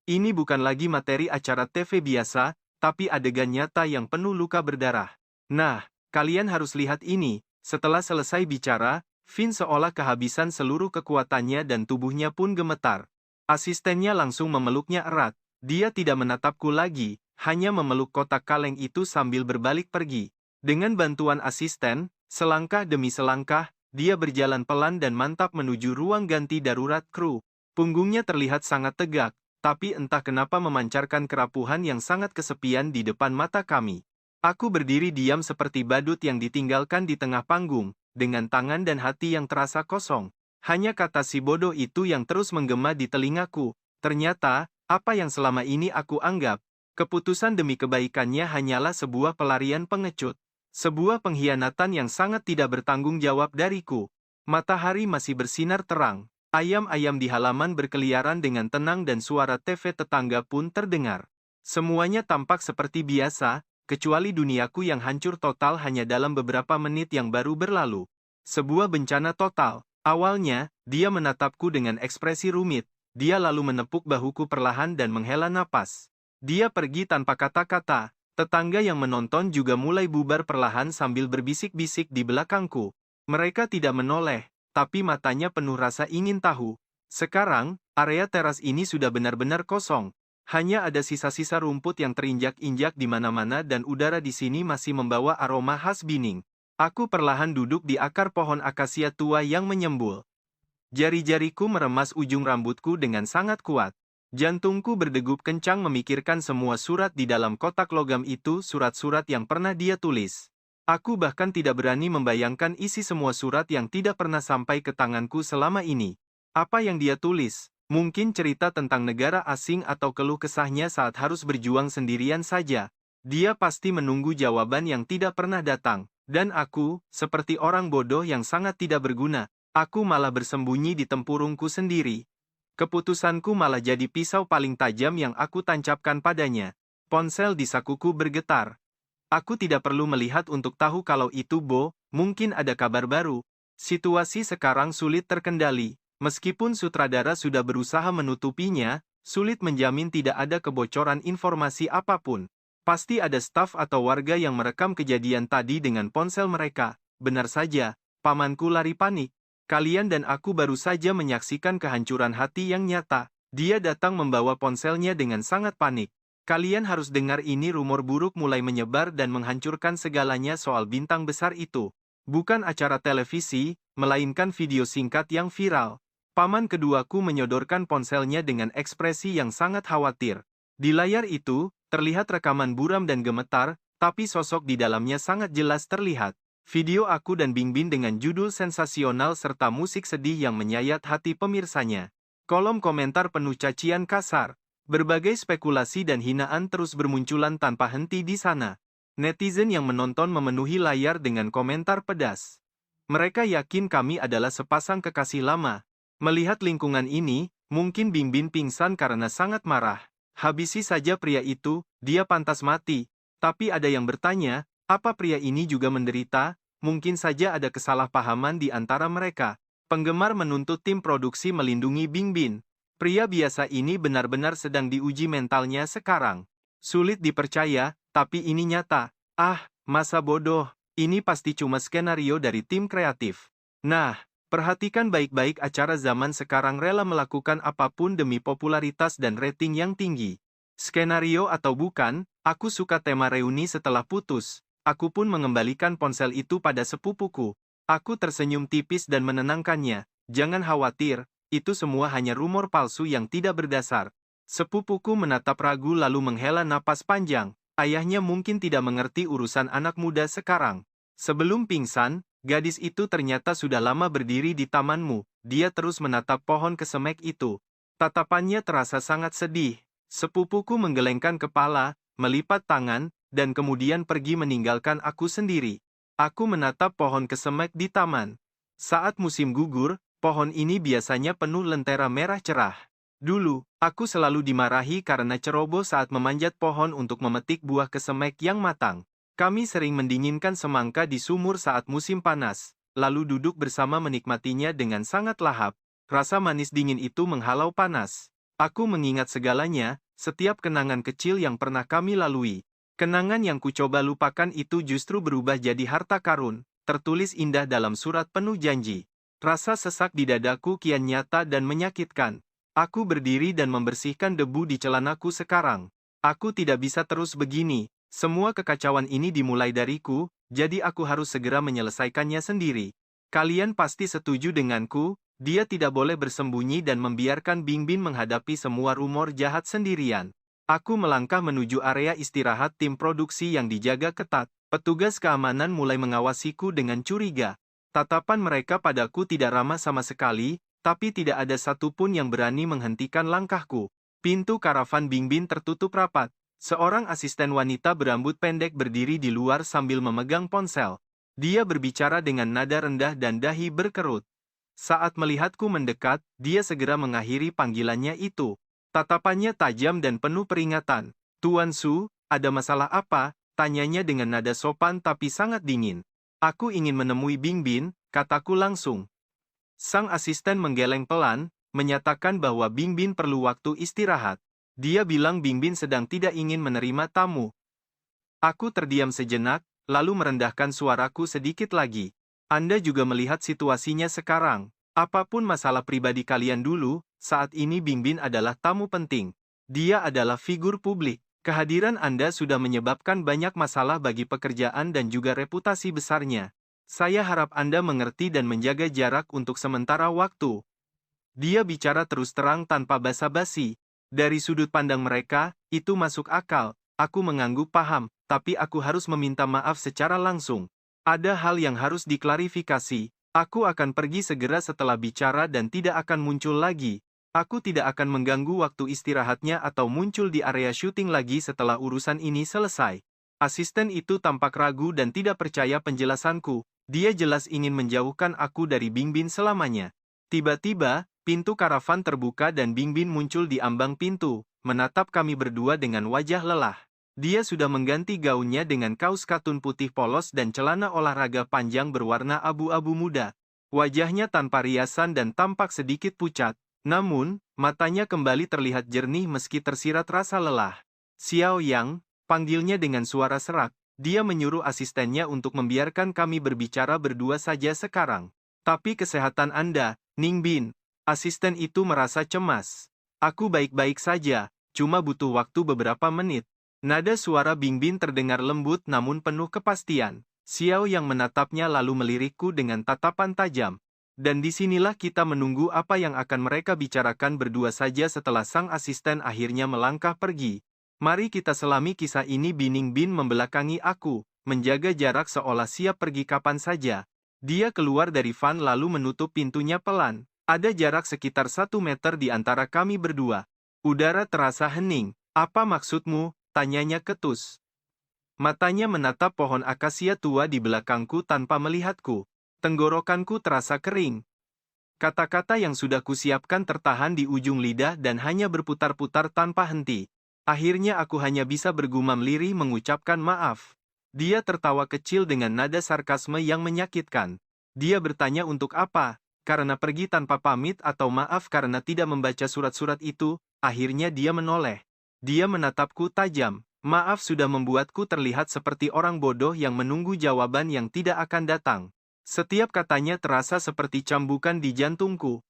A: Ini bukan lagi materi acara TV biasa, tapi adegan nyata yang penuh luka berdarah. Nah, kalian harus lihat ini. Setelah selesai bicara, Finn seolah kehabisan seluruh kekuatannya dan tubuhnya pun gemetar. Asistennya langsung memeluknya erat. Dia tidak menatapku lagi, hanya memeluk kotak kaleng itu sambil berbalik pergi. Dengan bantuan asisten, selangkah demi selangkah, dia berjalan pelan dan mantap menuju ruang ganti darurat kru. Punggungnya terlihat sangat tegak, tapi entah kenapa memancarkan kerapuhan yang sangat kesepian di depan mata kami. Aku berdiri diam seperti badut yang ditinggalkan di tengah panggung, dengan tangan dan hati yang terasa kosong. Hanya kata si bodoh itu yang terus menggema di telingaku. Ternyata, apa yang selama ini aku anggap, keputusan demi kebaikannya hanyalah sebuah pelarian pengecut. Sebuah pengkhianatan yang sangat tidak bertanggung jawab dariku. Matahari masih bersinar terang. Ayam-ayam di halaman berkeliaran dengan tenang dan suara TV tetangga pun terdengar. Semuanya tampak seperti biasa, kecuali duniaku yang hancur total hanya dalam beberapa menit yang baru berlalu. Sebuah bencana total. Awalnya, dia menatapku dengan ekspresi rumit. Dia lalu menepuk bahuku perlahan dan menghela napas. Dia pergi tanpa kata-kata. Tetangga yang menonton juga mulai bubar perlahan sambil berbisik-bisik di belakangku. Mereka tidak menoleh, tapi matanya penuh rasa ingin tahu. Sekarang, area teras ini sudah benar-benar kosong. Hanya ada sisa-sisa rumput yang terinjak-injak di mana-mana dan udara di sini masih membawa aroma khas Bining. Aku perlahan duduk di akar pohon akasia tua yang menyembul. Jari-jariku meremas ujung rambutku dengan sangat kuat. Jantungku berdegup kencang memikirkan semua surat di dalam kotak logam itu, surat-surat yang pernah dia tulis. Aku bahkan tidak berani membayangkan isi semua surat yang tidak pernah sampai ke tanganku selama ini. Apa yang dia tulis? Mungkin cerita tentang negara asing atau keluh kesahnya saat harus berjuang sendirian saja. Dia pasti menunggu jawaban yang tidak pernah datang. Dan aku, seperti orang bodoh yang sangat tidak berguna, aku malah bersembunyi di tempurungku sendiri. Keputusanku malah jadi pisau paling tajam yang aku tancapkan padanya. Ponsel di sakuku bergetar. Aku tidak perlu melihat untuk tahu kalau itu Bo, mungkin ada kabar baru. Situasi sekarang sulit terkendali. Meskipun sutradara sudah berusaha menutupinya, sulit menjamin tidak ada kebocoran informasi apapun. Pasti ada staf atau warga yang merekam kejadian tadi dengan ponsel mereka. Benar saja, pamanku lari panik. Kalian dan aku baru saja menyaksikan kehancuran hati yang nyata. Dia datang membawa ponselnya dengan sangat panik. Kalian harus dengar ini, rumor buruk mulai menyebar dan menghancurkan segalanya soal bintang besar itu. Bukan acara televisi, melainkan video singkat yang viral. Paman keduaku menyodorkan ponselnya dengan ekspresi yang sangat khawatir. Di layar itu, terlihat rekaman buram dan gemetar, tapi sosok di dalamnya sangat jelas terlihat. Video aku dan Bingbing dengan judul sensasional serta musik sedih yang menyayat hati pemirsanya. Kolom komentar penuh cacian kasar. Berbagai spekulasi dan hinaan terus bermunculan tanpa henti di sana. Netizen yang menonton memenuhi layar dengan komentar pedas. Mereka yakin kami adalah sepasang kekasih lama. Melihat lingkungan ini, mungkin Bingbing pingsan karena sangat marah. Habisi saja pria itu, dia pantas mati. Tapi ada yang bertanya, apa pria ini juga menderita? mungkin saja ada kesalahpahaman di antara mereka. Penggemar menuntut tim produksi melindungi Bingbin. Pria biasa ini benar-benar sedang diuji mentalnya sekarang. Sulit dipercaya, tapi ini nyata. Ah, masa bodoh. Ini pasti cuma skenario dari tim kreatif. Nah, perhatikan baik-baik, acara zaman sekarang rela melakukan apapun demi popularitas dan rating yang tinggi. Skenario atau bukan, aku suka tema reuni setelah putus. Aku pun mengembalikan ponsel itu pada sepupuku. Aku tersenyum tipis dan menenangkannya. Jangan khawatir, itu semua hanya rumor palsu yang tidak berdasar. Sepupuku menatap ragu lalu menghela napas panjang. Ayahnya mungkin tidak mengerti urusan anak muda sekarang. Sebelum pingsan, gadis itu ternyata sudah lama berdiri di tamanmu. Dia terus menatap pohon kesemek itu. Tatapannya terasa sangat sedih. Sepupuku menggelengkan kepala, melipat tangan, dan kemudian pergi meninggalkan aku sendiri. Aku menatap pohon kesemek di taman. Saat musim gugur, pohon ini biasanya penuh lentera merah cerah. Dulu, aku selalu dimarahi karena ceroboh saat memanjat pohon untuk memetik buah kesemek yang matang. Kami sering mendinginkan semangka di sumur saat musim panas, lalu duduk bersama menikmatinya dengan sangat lahap. Rasa manis dingin itu menghalau panas. Aku mengingat segalanya, setiap kenangan kecil yang pernah kami lalui. Kenangan yang kucoba lupakan itu justru berubah jadi harta karun, tertulis indah dalam surat penuh janji. Rasa sesak di dadaku kian nyata dan menyakitkan. Aku berdiri dan membersihkan debu di celanaku sekarang. Aku tidak bisa terus begini. Semua kekacauan ini dimulai dariku, jadi aku harus segera menyelesaikannya sendiri. Kalian pasti setuju denganku, dia tidak boleh bersembunyi dan membiarkan Bingbin menghadapi semua rumor jahat sendirian. Aku melangkah menuju area istirahat tim produksi yang dijaga ketat. Petugas keamanan mulai mengawasiku dengan curiga. Tatapan mereka padaku tidak ramah sama sekali, tapi tidak ada satupun yang berani menghentikan langkahku. Pintu karavan Bingbin tertutup rapat. Seorang asisten wanita berambut pendek berdiri di luar sambil memegang ponsel. Dia berbicara dengan nada rendah dan dahi berkerut. Saat melihatku mendekat, dia segera mengakhiri panggilannya itu. Tatapannya tajam dan penuh peringatan. "Tuan Su, ada masalah apa?" tanyanya dengan nada sopan tapi sangat dingin. "Aku ingin menemui Bingbin," kataku langsung. Sang asisten menggeleng pelan, menyatakan bahwa Bingbin perlu waktu istirahat. Dia bilang Bingbin sedang tidak ingin menerima tamu. Aku terdiam sejenak, lalu merendahkan suaraku sedikit lagi. "Anda juga melihat situasinya sekarang. Apapun masalah pribadi kalian dulu, saat ini Bingbin adalah tamu penting. Dia adalah figur publik. Kehadiran Anda sudah menyebabkan banyak masalah bagi pekerjaan dan juga reputasi besarnya. Saya harap Anda mengerti dan menjaga jarak untuk sementara waktu." Dia bicara terus terang tanpa basa-basi. Dari sudut pandang mereka, itu masuk akal. Aku mengangguk paham, tapi aku harus meminta maaf secara langsung. Ada hal yang harus diklarifikasi. Aku akan pergi segera setelah bicara dan tidak akan muncul lagi. Aku tidak akan mengganggu waktu istirahatnya atau muncul di area syuting lagi setelah urusan ini selesai. Asisten itu tampak ragu dan tidak percaya penjelasanku. Dia jelas ingin menjauhkan aku dari Bingbin selamanya. Tiba-tiba, pintu karavan terbuka dan Bingbin muncul di ambang pintu, menatap kami berdua dengan wajah lelah. Dia sudah mengganti gaunnya dengan kaos katun putih polos dan celana olahraga panjang berwarna abu-abu muda. Wajahnya tanpa riasan dan tampak sedikit pucat, namun, matanya kembali terlihat jernih meski tersirat rasa lelah. "Xiao Yang," panggilnya dengan suara serak. Dia menyuruh asistennya untuk membiarkan kami berbicara berdua saja sekarang. "Tapi kesehatan Anda, Bingbin." Asisten itu merasa cemas. "Aku baik-baik saja, cuma butuh waktu beberapa menit." Nada suara Bingbin terdengar lembut namun penuh kepastian. Xiao yang menatapnya lalu melirikku dengan tatapan tajam. Dan disinilah kita menunggu apa yang akan mereka bicarakan berdua saja setelah sang asisten akhirnya melangkah pergi. "Mari kita selami kisah ini." Bingbin membelakangi aku, menjaga jarak seolah siap pergi kapan saja. Dia keluar dari van lalu menutup pintunya pelan. Ada jarak sekitar 1 meter di antara kami berdua. Udara terasa hening. "Apa maksudmu?" tanyanya ketus. Matanya menatap pohon akasia tua di belakangku tanpa melihatku. Tenggorokanku terasa kering. Kata-kata yang sudah kusiapkan tertahan di ujung lidah dan hanya berputar-putar tanpa henti. Akhirnya aku hanya bisa bergumam lirih mengucapkan maaf. Dia tertawa kecil dengan nada sarkasme yang menyakitkan. Dia bertanya untuk apa, karena pergi tanpa pamit atau maaf karena tidak membaca surat-surat itu. Akhirnya dia menoleh. Dia menatapku tajam. Maaf sudah membuatku terlihat seperti orang bodoh yang menunggu jawaban yang tidak akan datang. Setiap katanya terasa seperti cambukan di jantungku.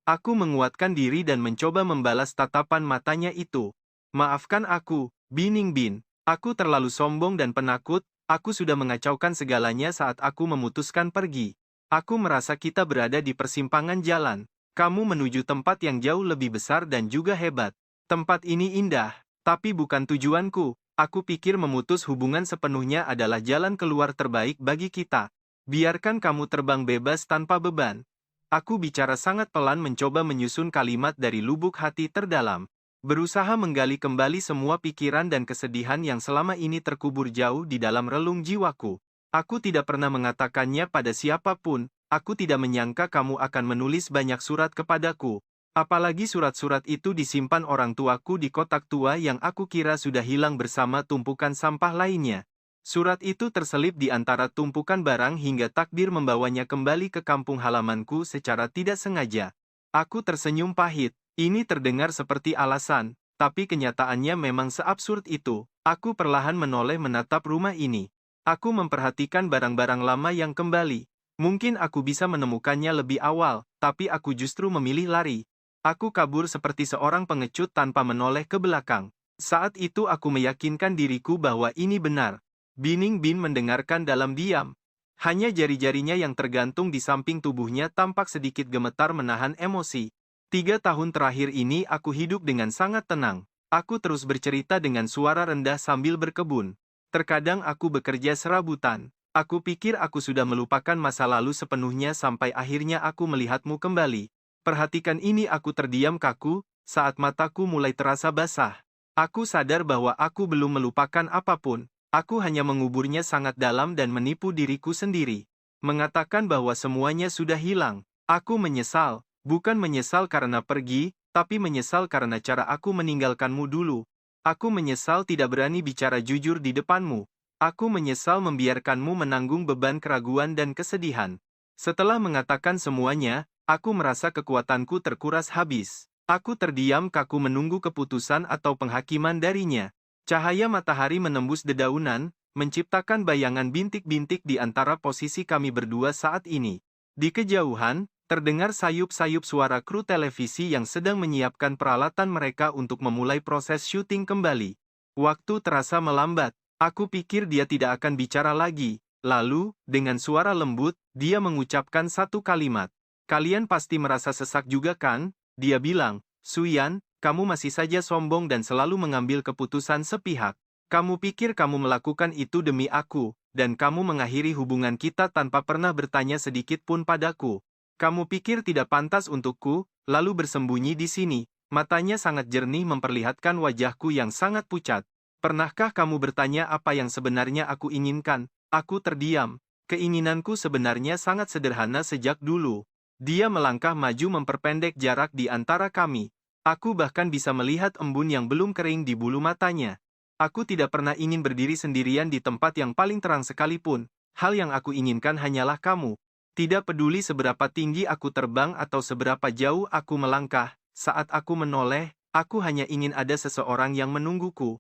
A: Aku menguatkan diri dan mencoba membalas tatapan matanya itu. Maafkan aku, Bining Bin. Aku terlalu sombong dan penakut. Aku sudah mengacaukan segalanya saat aku memutuskan pergi. Aku merasa kita berada di persimpangan jalan. Kamu menuju tempat yang jauh lebih besar dan juga hebat. Tempat ini indah, tapi bukan tujuanku. Aku pikir memutus hubungan sepenuhnya adalah jalan keluar terbaik bagi kita. Biarkan kamu terbang bebas tanpa beban. Aku bicara sangat pelan mencoba menyusun kalimat dari lubuk hati terdalam. Berusaha menggali kembali semua pikiran dan kesedihan yang selama ini terkubur jauh di dalam relung jiwaku. Aku tidak pernah mengatakannya pada siapapun. Aku tidak menyangka kamu akan menulis banyak surat kepadaku. Apalagi surat-surat itu disimpan orang tuaku di kotak tua yang aku kira sudah hilang bersama tumpukan sampah lainnya. Surat itu terselip di antara tumpukan barang hingga takdir membawanya kembali ke kampung halamanku secara tidak sengaja. Aku tersenyum pahit. Ini terdengar seperti alasan, tapi kenyataannya memang seabsurd itu. Aku perlahan menoleh menatap rumah ini. Aku memperhatikan barang-barang lama yang kembali. Mungkin aku bisa menemukannya lebih awal, tapi aku justru memilih lari. Aku kabur seperti seorang pengecut tanpa menoleh ke belakang. Saat itu aku meyakinkan diriku bahwa ini benar. Bining Bin mendengarkan dalam diam. Hanya jari-jarinya yang tergantung di samping tubuhnya tampak sedikit gemetar menahan emosi. 3 tahun terakhir ini aku hidup dengan sangat tenang. Aku terus bercerita dengan suara rendah sambil berkebun. Terkadang aku bekerja serabutan. Aku pikir aku sudah melupakan masa lalu sepenuhnya sampai akhirnya aku melihatmu kembali. Perhatikan ini, aku terdiam kaku, saat mataku mulai terasa basah. Aku sadar bahwa aku belum melupakan apapun. Aku hanya menguburnya sangat dalam dan menipu diriku sendiri. Mengatakan bahwa semuanya sudah hilang. Aku menyesal, bukan menyesal karena pergi, tapi menyesal karena cara aku meninggalkanmu dulu. Aku menyesal tidak berani bicara jujur di depanmu. Aku menyesal membiarkanmu menanggung beban keraguan dan kesedihan. Setelah mengatakan semuanya, aku merasa kekuatanku terkuras habis. Aku terdiam kaku menunggu keputusan atau penghakiman darinya. Cahaya matahari menembus dedaunan, menciptakan bayangan bintik-bintik di antara posisi kami berdua saat ini. Di kejauhan, terdengar sayup-sayup suara kru televisi yang sedang menyiapkan peralatan mereka untuk memulai proses syuting kembali. Waktu terasa melambat. Aku pikir dia tidak akan bicara lagi. Lalu, dengan suara lembut, dia mengucapkan satu kalimat. Kalian pasti merasa sesak juga kan? Dia bilang, Suyan, kamu masih saja sombong dan selalu mengambil keputusan sepihak. Kamu pikir kamu melakukan itu demi aku, dan kamu mengakhiri hubungan kita tanpa pernah bertanya sedikit pun padaku. Kamu pikir tidak pantas untukku, lalu bersembunyi di sini. Matanya sangat jernih memperlihatkan wajahku yang sangat pucat. Pernahkah kamu bertanya apa yang sebenarnya aku inginkan? Aku terdiam. Keinginanku sebenarnya sangat sederhana sejak dulu. Dia melangkah maju memperpendek jarak di antara kami. Aku bahkan bisa melihat embun yang belum kering di bulu matanya. Aku tidak pernah ingin berdiri sendirian di tempat yang paling terang sekalipun. Hal yang aku inginkan hanyalah kamu. Tidak peduli seberapa tinggi aku terbang atau seberapa jauh aku melangkah, saat aku menoleh, aku hanya ingin ada seseorang yang menungguku.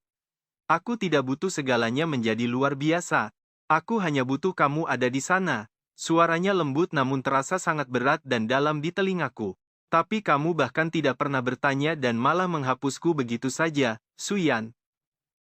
A: Aku tidak butuh segalanya menjadi luar biasa. Aku hanya butuh kamu ada di sana. Suaranya lembut namun terasa sangat berat dan dalam di telingaku. Tapi kamu bahkan tidak pernah bertanya dan malah menghapusku begitu saja, Suyan.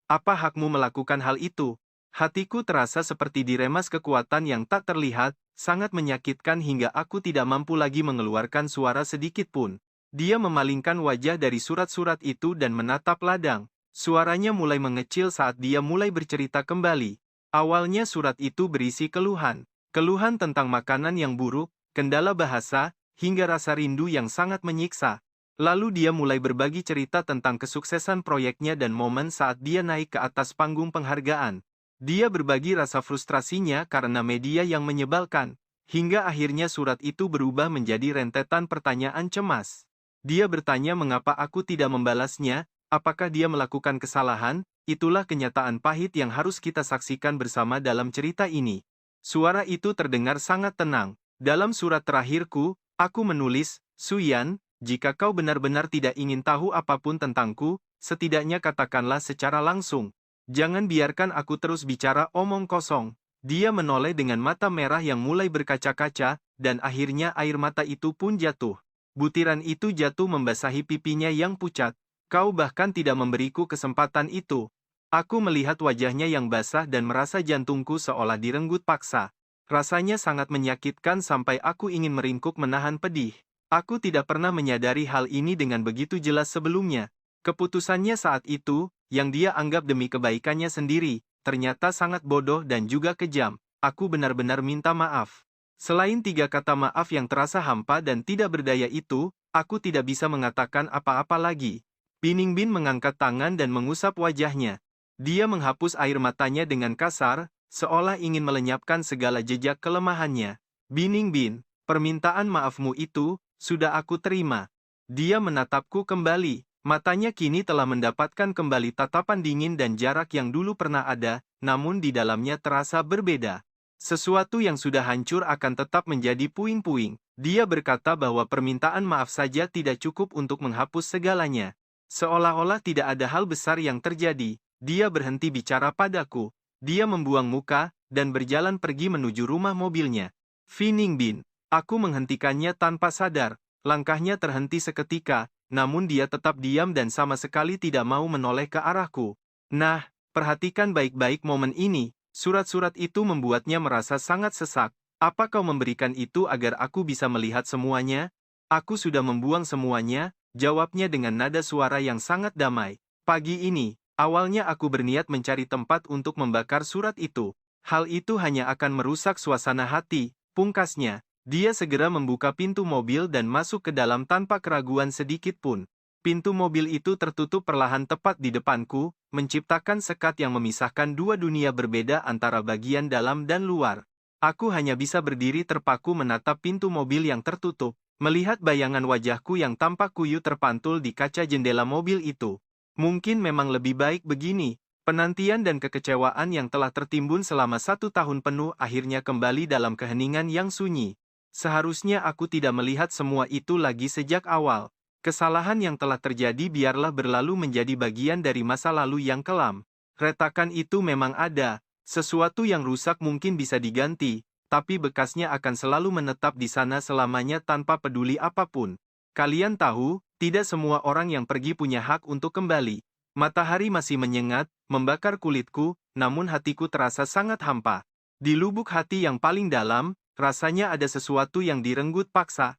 A: Apa hakmu melakukan hal itu? Hatiku terasa seperti diremas kekuatan yang tak terlihat, sangat menyakitkan hingga aku tidak mampu lagi mengeluarkan suara sedikit pun. Dia memalingkan wajah dari surat-surat itu dan menatap ladang. Suaranya mulai mengecil saat dia mulai bercerita kembali. Awalnya surat itu berisi keluhan. Keluhan tentang makanan yang buruk, kendala bahasa, hingga rasa rindu yang sangat menyiksa. Lalu dia mulai berbagi cerita tentang kesuksesan proyeknya dan momen saat dia naik ke atas panggung penghargaan. Dia berbagi rasa frustrasinya karena media yang menyebalkan, hingga akhirnya surat itu berubah menjadi rentetan pertanyaan cemas. Dia bertanya mengapa aku tidak membalasnya, apakah dia melakukan kesalahan, itulah kenyataan pahit yang harus kita saksikan bersama dalam cerita ini. Suara itu terdengar sangat tenang. Dalam surat terakhirku, aku menulis, Suyan, jika kau benar-benar tidak ingin tahu apapun tentangku, setidaknya katakanlah secara langsung. Jangan biarkan aku terus bicara omong kosong. Dia menoleh dengan mata merah yang mulai berkaca-kaca, dan akhirnya air mata itu pun jatuh. Butiran itu jatuh membasahi pipinya yang pucat. Kau bahkan tidak memberiku kesempatan itu. Aku melihat wajahnya yang basah dan merasa jantungku seolah direnggut paksa. Rasanya sangat menyakitkan sampai aku ingin meringkuk menahan pedih. Aku tidak pernah menyadari hal ini dengan begitu jelas sebelumnya. Keputusannya saat itu, yang dia anggap demi kebaikannya sendiri, ternyata sangat bodoh dan juga kejam. Aku benar-benar minta maaf. Selain 3 kata maaf yang terasa hampa dan tidak berdaya itu, aku tidak bisa mengatakan apa-apa lagi. Piningbin mengangkat tangan dan mengusap wajahnya. Dia menghapus air matanya dengan kasar, seolah ingin melenyapkan segala jejak kelemahannya. Piningbin, permintaan maafmu itu, sudah aku terima. Dia menatapku kembali. Matanya kini telah mendapatkan kembali tatapan dingin dan jarak yang dulu pernah ada, namun di dalamnya terasa berbeda. Sesuatu yang sudah hancur akan tetap menjadi puing-puing. Dia berkata bahwa permintaan maaf saja tidak cukup untuk menghapus segalanya. Seolah-olah tidak ada hal besar yang terjadi. Dia berhenti bicara padaku. Dia membuang muka, dan berjalan pergi menuju rumah mobilnya. Piningbin. Aku menghentikannya tanpa sadar. Langkahnya terhenti seketika, namun dia tetap diam dan sama sekali tidak mau menoleh ke arahku. Nah, perhatikan baik-baik momen ini. Surat-surat itu membuatnya merasa sangat sesak. Apa kau memberikan itu agar aku bisa melihat semuanya? Aku sudah membuang semuanya, jawabnya dengan nada suara yang sangat damai. Pagi ini, awalnya aku berniat mencari tempat untuk membakar surat itu. Hal itu hanya akan merusak suasana hati. Pungkasnya, dia segera membuka pintu mobil dan masuk ke dalam tanpa keraguan sedikit pun. Pintu mobil itu tertutup perlahan tepat di depanku, menciptakan sekat yang memisahkan 2 dunia berbeda antara bagian dalam dan luar. Aku hanya bisa berdiri terpaku menatap pintu mobil yang tertutup, melihat bayangan wajahku yang tampak kuyu terpantul di kaca jendela mobil itu. Mungkin memang lebih baik begini. Penantian dan kekecewaan yang telah tertimbun selama 1 tahun penuh akhirnya kembali dalam keheningan yang sunyi. Seharusnya aku tidak melihat semua itu lagi sejak awal. Kesalahan yang telah terjadi biarlah berlalu menjadi bagian dari masa lalu yang kelam. Retakan itu memang ada. Sesuatu yang rusak mungkin bisa diganti, tapi bekasnya akan selalu menetap di sana selamanya tanpa peduli apapun. Kalian tahu, tidak semua orang yang pergi punya hak untuk kembali. Matahari masih menyengat, membakar kulitku, namun hatiku terasa sangat hampa. Di lubuk hati yang paling dalam, rasanya ada sesuatu yang direnggut paksa.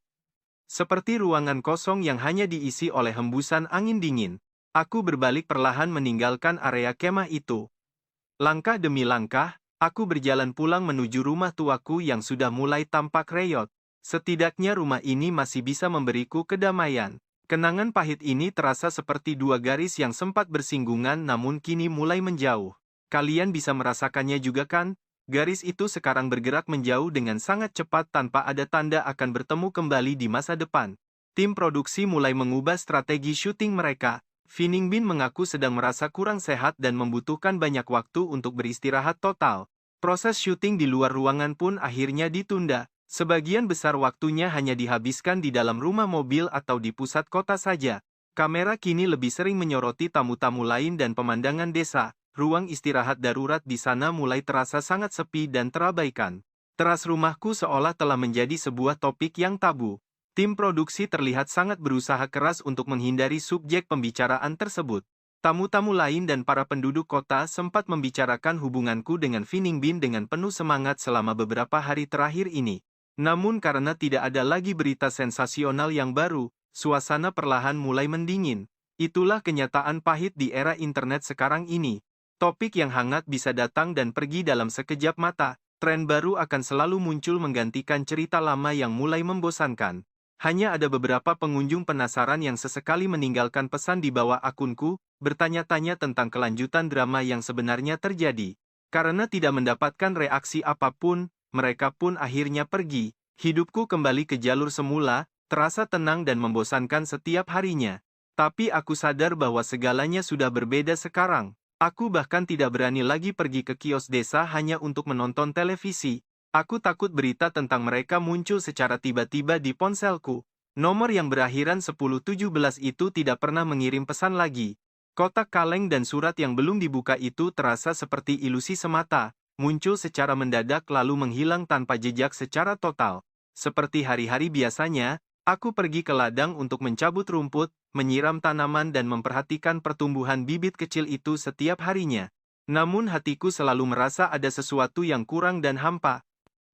A: Seperti ruangan kosong yang hanya diisi oleh hembusan angin dingin. Aku berbalik perlahan meninggalkan area kemah itu. Langkah demi langkah, aku berjalan pulang menuju rumah tuaku yang sudah mulai tampak reyot. Setidaknya rumah ini masih bisa memberiku kedamaian. Kenangan pahit ini terasa seperti 2 garis yang sempat bersinggungan namun kini mulai menjauh. Kalian bisa merasakannya juga kan? Garis itu sekarang bergerak menjauh dengan sangat cepat tanpa ada tanda akan bertemu kembali di masa depan. Tim produksi mulai mengubah strategi syuting mereka. Piningbin mengaku sedang merasa kurang sehat dan membutuhkan banyak waktu untuk beristirahat total. Proses syuting di luar ruangan pun akhirnya ditunda. Sebagian besar waktunya hanya dihabiskan di dalam rumah mobil atau di pusat kota saja. Kamera kini lebih sering menyoroti tamu-tamu lain dan pemandangan desa. Ruang istirahat darurat di sana mulai terasa sangat sepi dan terabaikan. Teras rumahku seolah telah menjadi sebuah topik yang tabu. Tim produksi terlihat sangat berusaha keras untuk menghindari subjek pembicaraan tersebut. Tamu-tamu lain dan para penduduk kota sempat membicarakan hubunganku dengan Piningbin dengan penuh semangat selama beberapa hari terakhir ini. Namun karena tidak ada lagi berita sensasional yang baru, suasana perlahan mulai mendingin. Itulah kenyataan pahit di era internet sekarang ini. Topik yang hangat bisa datang dan pergi dalam sekejap mata. Tren baru akan selalu muncul menggantikan cerita lama yang mulai membosankan. Hanya ada beberapa pengunjung penasaran yang sesekali meninggalkan pesan di bawah akunku, bertanya-tanya tentang kelanjutan drama yang sebenarnya terjadi. Karena tidak mendapatkan reaksi apapun, mereka pun akhirnya pergi. Hidupku kembali ke jalur semula, terasa tenang dan membosankan setiap harinya. Tapi aku sadar bahwa segalanya sudah berbeda sekarang. Aku bahkan tidak berani lagi pergi ke kios desa hanya untuk menonton televisi. Aku takut berita tentang mereka muncul secara tiba-tiba di ponselku. Nomor yang berakhiran 1017 itu tidak pernah mengirim pesan lagi. Kotak kaleng dan surat yang belum dibuka itu terasa seperti ilusi semata, muncul secara mendadak lalu menghilang tanpa jejak secara total. Seperti hari-hari biasanya, aku pergi ke ladang untuk mencabut rumput, menyiram tanaman dan memperhatikan pertumbuhan bibit kecil itu setiap harinya. Namun hatiku selalu merasa ada sesuatu yang kurang dan hampa.